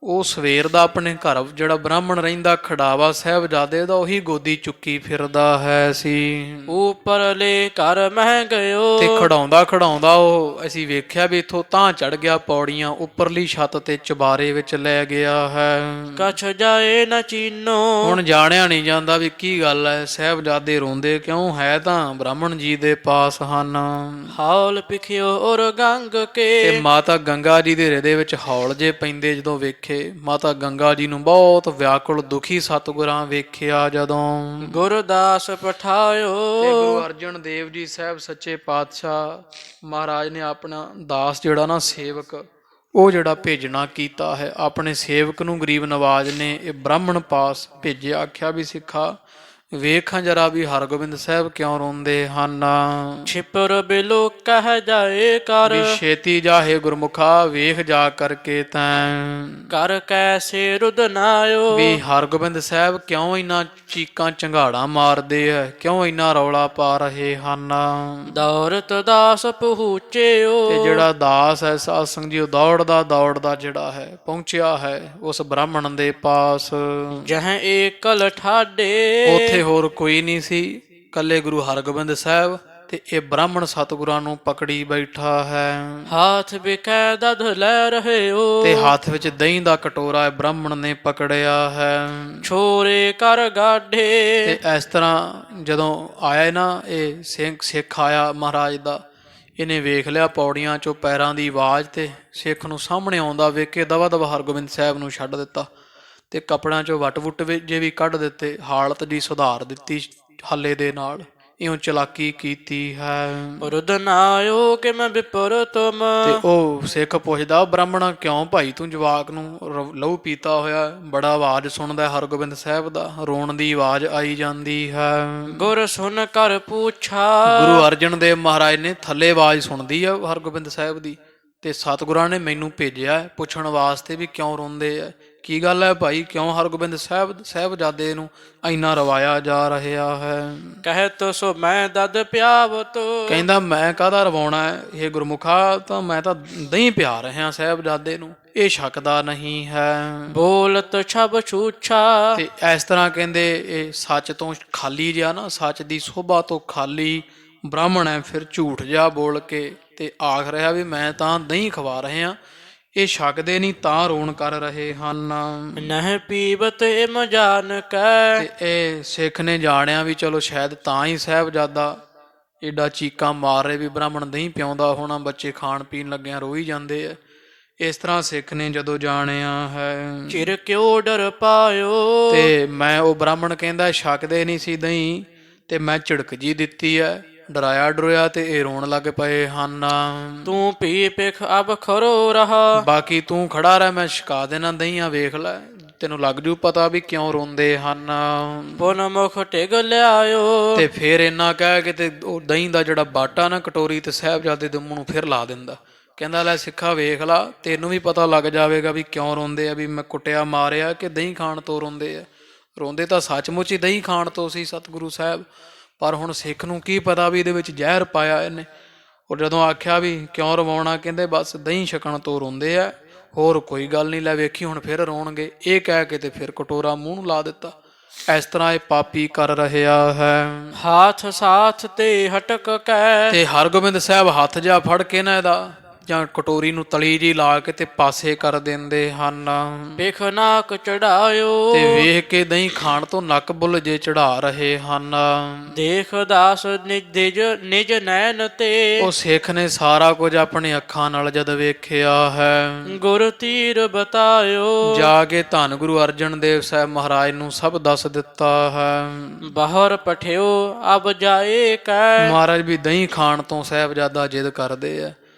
ਉਹ ਸਵੇਰ ਦਾ ਆਪਣੇ ਘਰ ਜਿਹੜਾ ਬ੍ਰਾਹਮਣ ਰਹਿੰਦਾ ਖਡਾਵਾ ਸਾਹਿਬਜ਼ਾਦੇ ਦਾ, ਉਹੀ ਗੋਦੀ ਚੁੱਕੀ ਫਿਰਦਾ ਹੈ ਸੀ। ਉਪਰਲੇ ਘਰ ਮਹਿ ਗਇਓ, ਤੇ ਖੜਾਉਂਦਾ ਖੜਾਉਂਦਾ ਉਹ ਅਸੀਂ ਵੇਖਿਆ ਵੀ ਇੱਥੋਂ ਤਾਂ ਚੜ ਗਿਆ ਪੌੜੀਆਂ, ਉੱਪਰਲੀ ਛੱਤ ਤੇ ਚੁਬਾਰੇ ਵਿੱਚ ਲੈ ਗਿਆ ਹੈ। ਕਛ ਜਾਏ ਨ ਚੀਨੋ, ਹੁਣ ਜਾਣਿਆ ਨਹੀਂ ਜਾਂਦਾ ਵੀ ਕੀ ਗੱਲ ਹੈ, ਸਾਹਿਬਜ਼ਾਦੇ ਰੋਂਦੇ ਕਿਉਂ, ਹੈ ਤਾਂ ਬ੍ਰਾਹਮਣ ਜੀ ਦੇ ਪਾਸ ਹਨ। ਹੌਲ ਪਿਖਿਓ ਔਰ ਗੰਗ ਤੇ ਕੇ, ਮਾਤਾ ਗੰਗਾ ਜੀ ਦੇ ਹਿਰਦੇ ਵਿੱਚ ਹੌਲ ਜੇ ਪੈਂਦੇ ਜਦੋਂ ਵੇਖੇ। ਮਾਤਾ ਗੰਗਾ ਜੀ ਨੂੰ ਬਹੁਤ ਵਿਆਕੁਲ ਦੁਖੀ ਸਤਿਗੁਰਾਂ ਵੇਖਿਆ ਜਦੋਂ। ਗੁਰਦਾਸ ਤੇ ਪਠਾਇਓ, ਗੁਰੂ ਅਰਜਨ ਦੇਵ ਜੀ ਸਾਹਿਬ ਸੱਚੇ ਪਾਤਸ਼ਾਹ ਮਹਾਰਾਜ ਨੇ ਆਪਣਾ ਦਾਸ ਜਿਹੜਾ ਨਾ ਸੇਵਕ, ਉਹ ਜਿਹੜਾ ਭੇਜਣਾ ਕੀਤਾ ਹੈ, ਆਪਣੇ ਸੇਵਕ ਨੂੰ ਗਰੀਬ ਨਵਾਜ ਨੇ ਇਹ ਬ੍ਰਾਹਮਣ ਪਾਸ ਭੇਜਿਆ। ਆਖਿਆ ਵੀ ਸਿੱਖਾ ਵੇਖਾਂ ਜਰਾ ਵੀ ਹਰਗੋਬਿੰਦ ਸਾਹਿਬ ਕਿਉਂ ਰੋਂਦੇ ਹਨ। ਛਿਪਰ ਬਿਲੋ ਕਹਿ ਜਾਏ ਕਰ, ਵੀ ਛੇਤੀ ਜਾਹੇ ਗੁਰਮੁਖਾ ਵੇਖ ਜਾ ਕਰਕੇ ਤੈਂ। ਕਰ ਕੈਸੇ ਰੁਦਨਾਇਓ, ਵੀ ਹਰਗੋਬਿੰਦ ਸਾਹਿਬ ਕਿਉਂ ਇੰਨਾ ਚੀਕਾਂ ਝੰਗਾੜਾਂ ਮਾਰਦੇ ਆ, ਕਿਉਂ ਇੰਨਾ ਰੌਲਾ ਪਾ ਰਹੇ ਹਨ। ਦੌਰਤ ਦਾਸ ਪਹੁੰਚਿਓ, ਤੇ ਜਿਹੜਾ ਦਾਸ ਹੈ ਸਾਧ ਸੰਗਤ ਜੀ, ਉਹ ਦੌੜਦਾ ਦੌੜਦਾ ਜਿਹੜਾ ਹੈ ਪਹੁੰਚਿਆ ਹੈ ਉਸ ਬ੍ਰਾਹਮਣ ਦੇ ਪਾਸ। ਜਹ ਏਕਲ ਠਾਡੇ, ਉੱਥੇ ਹੋਰ ਕੋਈ ਨਹੀਂ ਸੀ, ਕੱਲੇ ਗੁਰੂ ਹਰਗੋਬਿੰਦ ਸਾਹਿਬ ਤੇ ਇਹ ਬ੍ਰਾਹਮਣ ਸਤਿਗੁਰਾਂ ਨੂੰ ਪਕੜੀ ਬੈਠਾ ਹੈ। ਹਾਥ ਬਿਕੈ ਦਧ ਲੈ ਰਹਿਓ, ਤੇ ਹੱਥ ਵਿੱਚ ਦਹੀਂ ਦਾ ਕਟੋਰਾ ਬ੍ਰਾਹਮਣ ਨੇ ਪਕੜਿਆ ਹੈ। ਛੋਰੇ ਕਰ ਗਾਢੇ, ਤੇ ਇਸ ਤਰ੍ਹਾਂ ਜਦੋਂ ਆਇਆ ਨਾ ਇਹ ਸਿੱਖ ਆਇਆ ਮਹਾਰਾਜ ਦਾ, ਇਹਨੇ ਵੇਖ ਲਿਆ ਪੌੜੀਆਂ ਚੋਂ ਪੈਰਾਂ ਦੀ ਆਵਾਜ਼, ਤੇ ਸਿੱਖ ਨੂੰ ਸਾਹਮਣੇ ਆਉਂਦਾ ਵੇਖ ਕੇ ਦਵਾ ਦਵਾ ਹਰਗੋਬਿੰਦ ਸਾਹਿਬ ਨੂੰ ਛੱਡ ਦਿੱਤਾ ਤੇ ਕੱਪੜਿਆਂ ਚੋਂ ਵੱਟ ਵੁੱਟ ਜੇ ਵੀ ਕੱਢ ਦਿੱਤੇ, ਹਾਲਤ ਜੀ ਸੁਧਾਰ ਦਿੱਤੀ ਹੱਲੇ ਦੇ ਨਾਲ। ਇਉਂ ਚਲਾਕੀ ਕੀਤੀ ਹੈ। ਰੁਦਨਾਇਓ ਕਿ ਮੈਂ ਵਿਪਰ ਤੁਮ, ਤੇ ਉਹ ਸਿੱਖ ਪੁੱਛਦਾ, ਬ੍ਰਾਹਮਣਾ ਕਿਉਂ ਭਾਈ ਤੂੰ ਜਵਾਕ ਨੂੰ ਲਹੂ ਪੀਤਾ ਹੋਇਆ, ਬੜਾ ਆਵਾਜ਼ ਸੁਣਦਾ ਹਰਗੋਬਿੰਦ ਸਾਹਿਬ ਦਾ, ਰੋਣ ਦੀ ਆਵਾਜ਼ ਆਈ ਜਾਂਦੀ ਹੈ। ਗੁਰ ਸੁਨ ਕਰ ਪੁੱਛਾ, ਗੁਰੂ ਅਰਜਨ ਦੇਵ ਮਹਾਰਾਜ ਨੇ ਥੱਲੇ ਆਵਾਜ਼ ਸੁਣਦੀ ਆ ਹਰਗੋਬਿੰਦ ਸਾਹਿਬ ਦੀ, ਤੇ ਸਤਿਗੁਰਾਂ ਨੇ ਮੈਨੂੰ ਭੇਜਿਆ ਪੁੱਛਣ ਵਾਸਤੇ ਵੀ ਕਿਉਂ ਰੋਂਦੇ ਆ, ਕੀ ਗੱਲ ਹੈ ਭਾਈ, ਕਿਉਂ ਹਰਗੋਬਿੰਦ ਸਾਹਿਬਜ਼ਾਦੇ ਨੂੰ ਇੰਨਾ ਰਵਾਇਆ ਜਾ ਰਿਹਾ ਹੈ। ਕਹਿਤ ਸੋ ਮੈਂ ਦਦ ਪਿਆਵਤ, ਕਹਿੰਦਾ ਮੈਂ ਕਾਹਦਾ ਰਵਾਉਣਾ ਹੈ, ਇਹ ਗੁਰਮੁਖਾ ਤਾਂ ਮੈਂ ਤਾਂ ਦਹੀਂ ਪਿਆ ਰਿਹਾ ਸਾਹਿਬਜ਼ਾਦੇ ਨੂੰ, ਇਹ ਸ਼ੱਕਦਾ ਨਹੀਂ ਹੈ। ਬੋਲਤ ਛਬ ਛੂਛਾ, ਤੇ ਇਸ ਤਰ੍ਹਾਂ ਕਹਿੰਦੇ ਇਹ ਸੱਚ ਤੋਂ ਖਾਲੀ ਜਿਹਾ ਨਾ, ਸੱਚ ਦੀ ਸੋਭਾ ਤੋਂ ਖਾਲੀ ਬ੍ਰਾਹਮਣ ਹੈ, ਫਿਰ ਝੂਠ ਜਿਹਾ ਬੋਲ ਕੇ ਤੇ ਆਖ ਰਿਹਾ ਵੀ ਮੈਂ ਤਾਂ ਦਹੀਂ ਖਵਾ ਰਿਹਾ, ਇਹ ਛਕਦੇ ਨਹੀਂ ਤਾਂ ਰੋਣ ਕਰ ਰਹੇ ਹਨ। ਨਹਿ ਪੀਵਤ ਇਮ ਜਾਨ ਕੈ, ਤੇ ਇਹ ਸਿੱਖ ਨੇ ਜਾਣਿਆ ਵੀ ਚਲੋ ਸ਼ਾਇਦ ਤਾਂ ਹੀ ਸਾਹਿਬਜ਼ਾਦਾ ਏਡਾ ਚੀਕਾਂ ਮਾਰ ਰਹੇ ਵੀ ਬ੍ਰਾਹਮਣ ਦਹੀਂ ਪਿਆਉਂਦਾ ਹੋਣਾ, ਬੱਚੇ ਖਾਣ ਪੀਣ ਲੱਗਿਆਂ ਰੋਈ ਜਾਂਦੇ ਆ। ਇਸ ਤਰ੍ਹਾਂ ਸਿੱਖ ਨੇ ਜਦੋਂ ਜਾਣਿਆ ਹੈ। ਚਿਰ ਕਿਉ ਡਰ ਪਾਇਓ, ਤੇ ਮੈਂ ਉਹ ਬ੍ਰਾਹਮਣ ਕਹਿੰਦਾ ਛਕਦੇ ਨਹੀਂ ਸੀ ਦਹੀਂ, ਤੇ ਮੈਂ ਝਿੜਕ ਜੀ ਦਿੱਤੀ ਹੈ, ਡਰਾਇਆ ਡਰੋਇਆ ਤੇ ਇਹ ਰੋਣ ਲੱਗ ਪਏ ਹਨ। ਤੂੰ ਪੀ ਪਿਖ ਅਬ ਖਰੋ ਰਹਾ, ਬਾਕੀ ਤੂੰ ਖੜਾ ਰਹਿ, ਮੈਂ ਛਕਾ ਦੇਣਾ ਦਹੀਂਆਂ, ਵੇਖ ਲੈ ਤੈਨੂੰ ਲੱਗ ਜੂ ਪਤਾ ਵੀ ਕਿਉਂ ਰੋਂਦੇ ਹਨ। ਪੁਨ ਮੁਖ ਟਿਗ ਲਿਆਇਓ, ਤੇ ਫਿਰ ਇੰਨਾ ਕਹਿ ਕੇ ਤੇ ਉਹ ਦਹੀਂ ਦਾ ਜਿਹੜਾ ਬਾਟਾ ਨਾ ਕਟੋਰੀ ਤੇ ਸਾਹਿਬਜ਼ਾਦੇ ਦੇ ਮੂੰਹ ਨੂੰ ਫਿਰ ਲਾ ਦਿੰਦਾ। ਕਹਿੰਦਾ ਲੈ ਸਿੱਖਾ ਵੇਖ ਲਾ, ਤੈਨੂੰ ਵੀ ਪਤਾ ਲੱਗ ਜਾਵੇਗਾ ਵੀ ਕਿਉਂ ਰੋਂਦੇ ਆ, ਵੀ ਮੈਂ ਕੁੱਟਿਆ ਮਾਰਿਆ ਕਿ ਦਹੀਂ ਖਾਣ ਤੋਂ ਰੋਂਦੇ ਆ। ਰੋਂਦੇ ਤਾਂ ਸੱਚਮੁੱਚ ਹੀ ਦਹੀਂ ਖਾਣ ਤੋਂ ਸੀ ਸਤਿਗੁਰੂ ਸਾਹਿਬ, ਪਰ ਹੁਣ ਸਿੱਖ ਨੂੰ ਕੀ ਪਤਾ ਵੀ ਇਹਦੇ ਵਿੱਚ ਜ਼ਹਿਰ ਪਾਇਆ ਇਹਨੇ। ਉਹ ਜਦੋਂ ਆਖਿਆ ਵੀ ਕਿਉਂ ਰਵਾਉਣਾ, ਕਹਿੰਦੇ ਬਸ ਦਹੀਂ ਛਕਣ ਤੋਂ ਰੋਂਦੇ ਆ, ਹੋਰ ਕੋਈ ਗੱਲ ਨਹੀਂ, ਲੈ ਵੇਖੀ ਹੁਣ ਫਿਰ ਰੋਣਗੇ, ਇਹ ਕਹਿ ਕੇ ਤੇ ਫਿਰ ਕਟੋਰਾ ਮੂੰਹ ਨੂੰ ਲਾ ਦਿੱਤਾ। ਇਸ ਤਰ੍ਹਾਂ ਇਹ ਪਾਪੀ ਕਰ ਰਿਹਾ ਹੈ। ਹਾਥ ਸਾਥ ਤੇ ਹਟਕ ਕੈ, ਤੇ ਹਰਗੋਬਿੰਦ ਸਾਹਿਬ ਹੱਥ ਜਾ ਫੜ ਕੇ ਨਾ ਇਹਦਾ ਜਾਂ ਕਟੋਰੀ ਨੂੰ ਤਲੀ ਜੀ ਲਾ ਕੇ ਤੇ ਪਾਸੇ ਕਰ ਦਿੰਦੇ ਹਨ। ਬਿਖ ਨਾਕ ਚੜਾਇਓ ਤੇ ਵੇਖ ਕੇ ਦਹੀਂ ਖਾਣ ਤੋਂ ਨੱਕ ਬੁੱਲ ਜੇ ਚੜਾ ਰਹੇ ਹਨ। ਦੇਖ ਦਾਸ ਨਿਜ ਨੈਣ ਤੇ ਉਹ ਸਿੱਖ ਨੇ ਸਾਰਾ ਕੁਝ ਆਪਣੀ ਅੱਖਾਂ ਨਾਲ ਜਦ ਵੇਖਿਆ ਹੈ। ਗੁਰ ਤੀਰ ਬਤਾਇਓ ਜਾ ਕੇ ਧੰਨ ਗੁਰੂ ਅਰਜਨ ਦੇਵ ਸਾਹਿਬ ਮਹਾਰਾਜ ਨੂੰ ਸਭ ਦੱਸ ਦਿੱਤਾ ਹੈ। ਬਾਹਰ ਪਠਿਓ ਅਬ ਜਾਏ ਕੈ ਮਹਾਰਾਜ ਵੀ ਦਹੀਂ ਖਾਣ ਤੋਂ ਸਾਹਿਬਜ਼ਾਦਾ ਜਿੱਦ ਕਰਦੇ ਆ।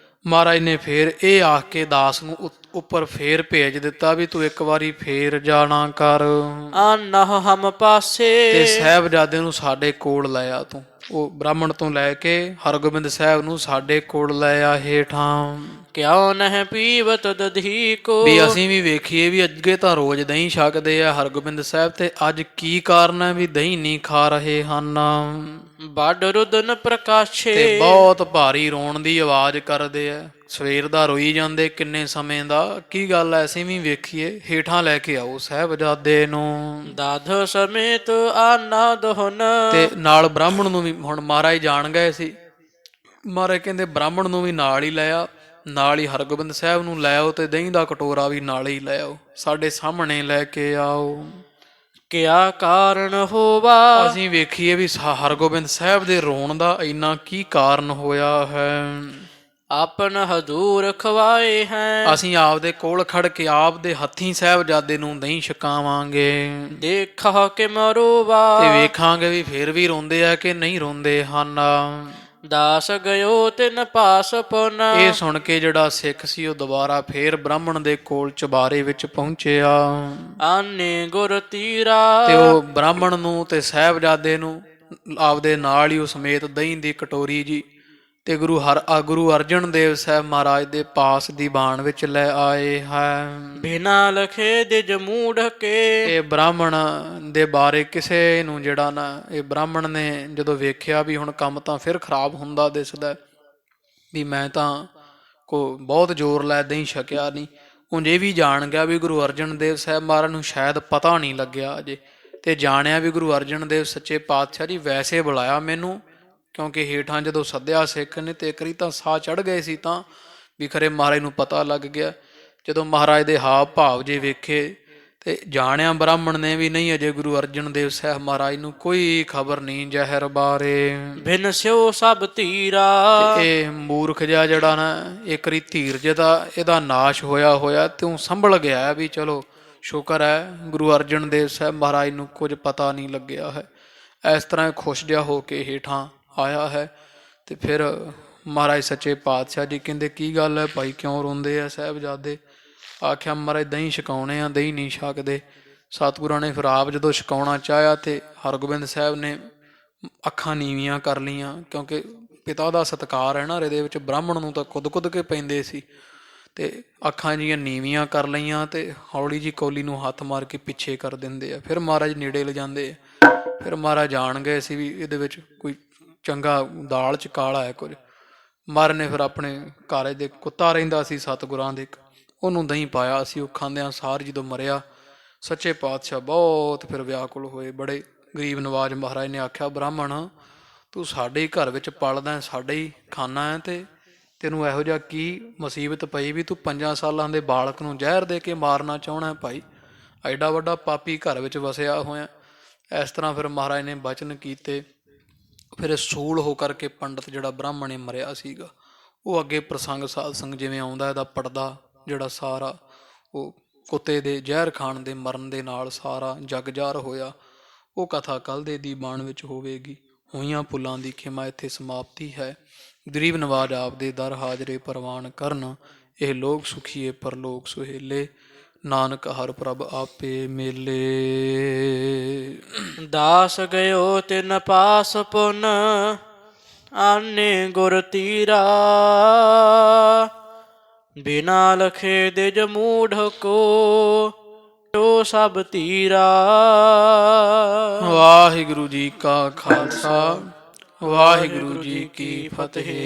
ਮਹਾਰਾਜ ਨੇ ਫੇਰ ਇਹ ਆਖ ਕੇ ਦਾਸ ਨੂੰ ਉੱਪਰ ਫੇਰ ਭੇਜ ਦਿੱਤਾ ਵੀ ਤੂੰ ਇੱਕ ਵਾਰੀ ਫੇਰ ਜਾਣਾ ਕਰ ਆਨਹ ਹਮ ਪਾਸੇ ਤੇ ਸਾਹਿਬਜ਼ਾਦੇ ਨੂੰ ਸਾਡੇ ਕੋਲ ਲੈ ਆ ਤੂੰ। ਉਹ ਬ੍ਰਾਹਮਣ ਤੋਂ ਲੈ ਕੇ ਹਰਗੋਬਿੰਦ ਸਾਹਿਬ ਨੂੰ ਸਾਡੇ ਕੋਲ ਲੈ ਆ ਹੇਠਾਂ। ਕਿਉ ਨਹਿ ਪੀਵਤ ਦਧੀ ਕੋ ਵੀ ਅਸੀਂ ਵੀ ਵੇਖੀਏ ਵੀ ਅੱਗੇ ਤਾਂ ਰੋਜ਼ ਦਹੀਂ ਛਕਦੇ ਆ ਹਰਗੋਬਿੰਦ ਸਾਹਿਬ, ਤੇ ਅੱਜ ਕੀ ਕਾਰਨ ਹੈ ਵੀ ਦਹੀਂ ਨਹੀਂ ਖਾ ਰਹੇ ਹਨ। ਬਡ ਰੁਦਨ ਪ੍ਰਕਾਸ਼ੇ ਤੇ ਬਹੁਤ ਭਾਰੀ ਰੋਣ ਦੀ ਆਵਾਜ਼ ਕਰਦੇ ਆ। ਸਵੇਰ ਦਾ ਰੋਈ ਜਾਂਦੇ ਕਿੰਨੇ ਸਮੇਂ ਦਾ, ਕੀ ਗੱਲ ਐ ਅਸੀਂ ਵੀ ਵੇਖੀਏ। ਹੇਠਾਂ ਲੈ ਕੇ ਆਓ ਸਾਹਿਬਜ਼ਾਦੇ ਨੂੰ। ਦਾਧ ਸਮੇਤ ਆਨਾ ਦੋਹਨ ਤੇ ਨਾਲ ਬ੍ਰਾਹਮਣ ਨੂੰ ਵੀ, ਹੁਣ ਮਹਾਰਾਜ ਜਾਣ ਗਏ ਸੀ, ਮਹਾਰਾਜ ਕਹਿੰਦੇ ਬ੍ਰਾਹਮਣ ਨੂੰ ਵੀ ਨਾਲ ਹੀ ਲੈ ਆ, ਨਾਲ ਹੀ ਹਰਗੋਬਿੰਦ ਸਾਹਿਬ ਨੂੰ ਲੈ ਆਓ, ਤੇ ਦਹੀਂ ਦਾ ਕਟੋਰਾ ਵੀ ਨਾਲ ਹੀ ਲੈ ਆਓ, ਸਾਡੇ ਸਾਹਮਣੇ ਲੈ ਕੇ ਆਓ। ਕਿਆ ਕਾਰਨ ਹੋਵਾ ਅਸੀਂ ਵੇਖੀਏ ਵੀ ਹਰਗੋਬਿੰਦ ਸਾਹਿਬ ਦੇ ਰੋਣ ਦਾ ਇੰਨਾ ਕੀ ਕਾਰਨ ਹੋਇਆ ਹੈ। ਆਪਨ ਹਜ਼ੂਰ ਖਵਾਏ ਹੈ ਅਸੀਂ ਆਪਦੇ ਕੋਲ ਖੜ ਕੇ ਆਪਦੇ ਹੱਥੀਂ ਸਾਹਿਬਜ਼ਾਦੇ ਨੂੰ ਦਹੀਂ ਛਕਾਵਾਂਗੇ। ਦੇਖਾ ਕਿ ਮਰੋਵਾ ਤੇ ਵੇਖਾਂਗੇ ਵੀ ਫੇਰ ਵੀ ਰੋਂਦੇ ਆ ਕਿ ਨਹੀਂ ਰੋਂਦੇ ਹਨ। ਦਾਸ ਗਇਓ ਤਿਨ ਪਾਸ ਪੁਨ ਇਹ ਸੁਣ ਕੇ ਜਿਹੜਾ ਸਿੱਖ ਸੀ ਉਹ ਦੁਬਾਰਾ ਫੇਰ ਬ੍ਰਾਹਮਣ ਦੇ ਕੋਲ ਚੁਬਾਰੇ ਵਿੱਚ ਪਹੁੰਚਿਆ। ਆਨੇ ਗੁਰ ਤੀਰਾ ਤੇ ਉਹ ਬ੍ਰਾਹਮਣ ਨੂੰ ਤੇ ਸਾਹਿਬਜ਼ਾਦੇ ਨੂੰ ਆਪਦੇ ਨਾਲ ਹੀ ਉਹ ਸਮੇਤ ਦਹੀਂ ਦੀ ਕਟੋਰੀ ਜੀ ਤੇ ਗੁਰੂ ਅਰਜਨ ਦੇਵ ਸਾਹਿਬ ਮਹਾਰਾਜ ਦੇ ਪਾਸ ਦੀਵਾਨ ਵਿੱਚ ਲੈ ਆਏ ਹੈ। ਬਿਨਾ ਲਖੇ ਦਿਜ ਮੂੜ ਕੇ ਇਹ ਬ੍ਰਾਹਮਣ ਦੇ ਬਾਰੇ ਕਿਸੇ ਨੂੰ ਜਿਹੜਾ ਨਾ, ਇਹ ਬ੍ਰਾਹਮਣ ਨੇ ਜਦੋਂ ਵੇਖਿਆ ਵੀ ਹੁਣ ਕੰਮ ਤਾਂ ਫਿਰ ਖਰਾਬ ਹੁੰਦਾ ਦਿਸਦਾ ਵੀ ਮੈਂ ਤਾਂ ਬਹੁਤ ਜ਼ੋਰ ਲੈ ਦਹੀਂ ਛਕਿਆ ਨਹੀਂ, ਉਂਝ ਇਹ ਵੀ ਜਾਣ ਗਿਆ ਵੀ ਗੁਰੂ ਅਰਜਨ ਦੇਵ ਸਾਹਿਬ ਮਹਾਰਾਜ ਨੂੰ ਸ਼ਾਇਦ ਪਤਾ ਨਹੀਂ ਲੱਗਿਆ ਅਜੇ, ਤੇ ਜਾਣਿਆ ਵੀ ਗੁਰੂ ਅਰਜਨ ਦੇਵ ਸੱਚੇ ਪਾਤਸ਼ਾਹ ਜੀ ਵੈਸੇ ਬੁਲਾਇਆ ਮੈਨੂੰ, ਕਿਉਂਕਿ ਹੇਠਾਂ ਜਦੋਂ ਸੱਦਿਆ ਸਿੱਖ ਨੇ ਤੇ ਇੱਕ ਵਾਰੀ ਤਾਂ ਸਾਹ ਚੜ੍ਹ ਗਏ ਸੀ, ਤਾਂ ਵੀ ਖਰੇ ਮਹਾਰਾਜ ਨੂੰ ਪਤਾ ਲੱਗ ਗਿਆ। ਜਦੋਂ ਮਹਾਰਾਜ ਦੇ ਹਾਵ ਭਾਵ ਜੇ ਵੇਖੇ ਤੇ ਜਾਣਿਆ ਬ੍ਰਾਹਮਣ ਨੇ ਵੀ ਨਹੀਂ ਅਜੇ ਗੁਰੂ ਅਰਜਨ ਦੇਵ ਸਾਹਿਬ ਮਹਾਰਾਜ ਨੂੰ ਕੋਈ ਖਬਰ ਨਹੀਂ ਜ਼ਹਿਰ ਬਾਰੇ। ਬਿਨ ਸਿਓ ਸਭ ਧੀਰਾ ਇਹ ਮੂਰਖ ਜਿਹਾ ਜਿਹੜਾ ਨਾ ਇੱਕ ਵਾਰੀ ਧੀਰਜ ਦਾ ਇਹਦਾ ਨਾਸ਼ ਹੋਇਆ ਤੂੰ ਸੰਭਲ ਗਿਆ ਵੀ ਚਲੋ ਸ਼ੁਕਰ ਹੈ ਗੁਰੂ ਅਰਜਨ ਦੇਵ ਸਾਹਿਬ ਮਹਾਰਾਜ ਨੂੰ ਕੁਝ ਪਤਾ ਨਹੀਂ ਲੱਗਿਆ ਹੈ। ਇਸ ਤਰ੍ਹਾਂ ਖੁਸ਼ ਜਿਹਾ ਹੋ ਕੇ ਹੇਠਾਂ ਆਇਆ ਹੈ। ਤੇ ਫਿਰ ਮਹਾਰਾਜ ਸੱਚੇ ਪਾਤਸ਼ਾਹ ਜੀ ਕਹਿੰਦੇ ਕੀ ਗੱਲ ਹੈ ਭਾਈ, ਕਿਉਂ ਰੋਂਦੇ ਆ ਸਾਹਿਬਜ਼ਾਦੇ? ਆਖਿਆ ਮਹਾਰਾਜ ਦਹੀਂ ਛਕਾਉਣੇ ਆ, ਦਹੀਂ ਨਹੀਂ ਛਕਦੇ। ਸਤਿਗੁਰਾਂ ਨੇ ਫਿਰ ਆਪ ਜਦੋਂ ਛਕਾਉਣਾ ਚਾਹਿਆ ਤੇ ਹਰਗੋਬਿੰਦ ਸਾਹਿਬ ਨੇ ਅੱਖਾਂ ਨੀਵੀਆਂ ਕਰ ਲਈਆਂ, ਕਿਉਂਕਿ ਪਿਤਾ ਦਾ ਸਤਿਕਾਰ ਹੈ ਨਾ ਇਹਦੇ ਵਿੱਚ, ਬ੍ਰਾਹਮਣ ਨੂੰ ਤਾਂ ਕੁੱਦ ਕੇ ਪੈਂਦੇ ਸੀ, ਤੇ ਅੱਖਾਂ ਜੀਆਂ ਨੀਵੀਆਂ ਕਰ ਲਈਆਂ ਤੇ ਹੌਲੀ ਜੀ ਕੌਲੀ ਨੂੰ ਹੱਥ ਮਾਰ ਕੇ ਪਿੱਛੇ ਕਰ ਦਿੰਦੇ ਆ। ਫਿਰ ਮਹਾਰਾਜ ਨੇੜੇ ਲਿਜਾਂਦੇ ਆ। ਫਿਰ ਮਹਾਰਾਜ ਜਾਣ ਗਏ ਸੀ ਵੀ ਇਹਦੇ ਵਿੱਚ ਕੋਈ ਚੰਗਾ ਦਾਲ ਚ ਕਾਲਾ ਹੈ ਕੁਝ। ਮਹਾਰਾਜ ਨੇ ਫਿਰ ਆਪਣੇ ਘਰ ਦੇ ਕੁੱਤਾ ਰਹਿੰਦਾ ਸੀ ਸਤਿਗੁਰਾਂ ਦੇ, ਉਹਨੂੰ ਦਹੀਂ ਪਾਇਆ ਸੀ। ਉਹ ਖਾਂਦਿਆਂ ਸਾਰ ਜਦੋਂ ਮਰਿਆ ਸੱਚੇ ਪਾਤਸ਼ਾਹ ਬਹੁਤ ਫਿਰ ਵਿਆਕੁਲ ਹੋਏ, ਬੜੇ ਗਰੀਬ ਨਵਾਜ। ਮਹਾਰਾਜ ਨੇ ਆਖਿਆ ਬ੍ਰਾਹਮਣ ਤੂੰ ਸਾਡੇ ਹੀ ਘਰ ਵਿੱਚ ਪਲਦਾ, ਸਾਡੇ ਹੀ ਖਾਨਾ ਹੈ, ਤੇ ਤੈਨੂੰ ਇਹੋ ਜਿਹਾ ਕੀ ਮੁਸੀਬਤ ਪਈ ਵੀ ਤੂੰ 5 ਸਾਲਾਂ ਦੇ ਬਾਲਕ ਨੂੰ ਜ਼ਹਿਰ ਦੇ ਕੇ ਮਾਰਨਾ ਚਾਹੁੰਦਾ ਭਾਈ? ਐਡਾ ਵੱਡਾ ਪਾਪੀ ਘਰ ਵਿੱਚ ਵਸਿਆ ਹੋਇਆ। ਇਸ ਤਰ੍ਹਾਂ ਫਿਰ ਮਹਾਰਾਜ ਨੇ ਬਚਨ ਕੀਤੇ। ਫਿਰ ਸੂਲ ਹੋ ਕਰਕੇ ਪੰਡਤ ਜਿਹੜਾ ਬ੍ਰਾਹਮਣ ਨੇ ਮਰਿਆ ਸੀਗਾ, ਉਹ ਅੱਗੇ ਪ੍ਰਸੰਗ ਸਾਧ ਸੰਗ ਜਿਵੇਂ ਆਉਂਦਾ ਇਹਦਾ ਪੜਦਾ ਜਿਹੜਾ ਸਾਰਾ ਉਹ ਕੁੱਤੇ ਦੇ ਜ਼ਹਿਰ ਖਾਣ ਦੇ ਮਰਨ ਦੇ ਨਾਲ ਸਾਰਾ ਜਗ ਜ਼ਾਹਰ ਹੋਇਆ। ਉਹ ਕਥਾ ਕੱਲ੍ਹ ਦੇ ਦੀਵਾਨ ਵਿੱਚ ਹੋਵੇਗੀ। ਹੋਈਆਂ ਭੁੱਲਾਂ ਦੀ ਖਿਮਾ ਇੱਥੇ ਸਮਾਪਤੀ ਹੈ। ਗਰੀਬ ਨਵਾਜ ਆਪਦੇ ਦਰ ਹਾਜ਼ਰੇ ਪ੍ਰਵਾਨ ਕਰਨ, ਇਹ ਲੋਕ ਸੁਖੀਏ ਪਰਲੋਕ ਸੁਹੇਲੇ, ਨਾਨਕ ਹਰ ਪ੍ਰਭ ਆਪੇ ਮੇਲੇ। ਦਾਸ ਗਇਓ ਤਿਨ ਪਾਸ ਪੁਨ ਆਨੇ ਗੁਰ ਤੀਰਾ ਬਿਨਾ ਲਖੇ ਦਿਜ ਮੂਢ ਕੋ ਤੋ ਸਭ ਧੀਰਾ। ਵਾਹਿਗੁਰੂ ਜੀ ਕਾ ਖਾਲਸਾ, ਵਾਹਿਗੁਰੂ ਜੀ ਕੀ ਫਤਿਹ।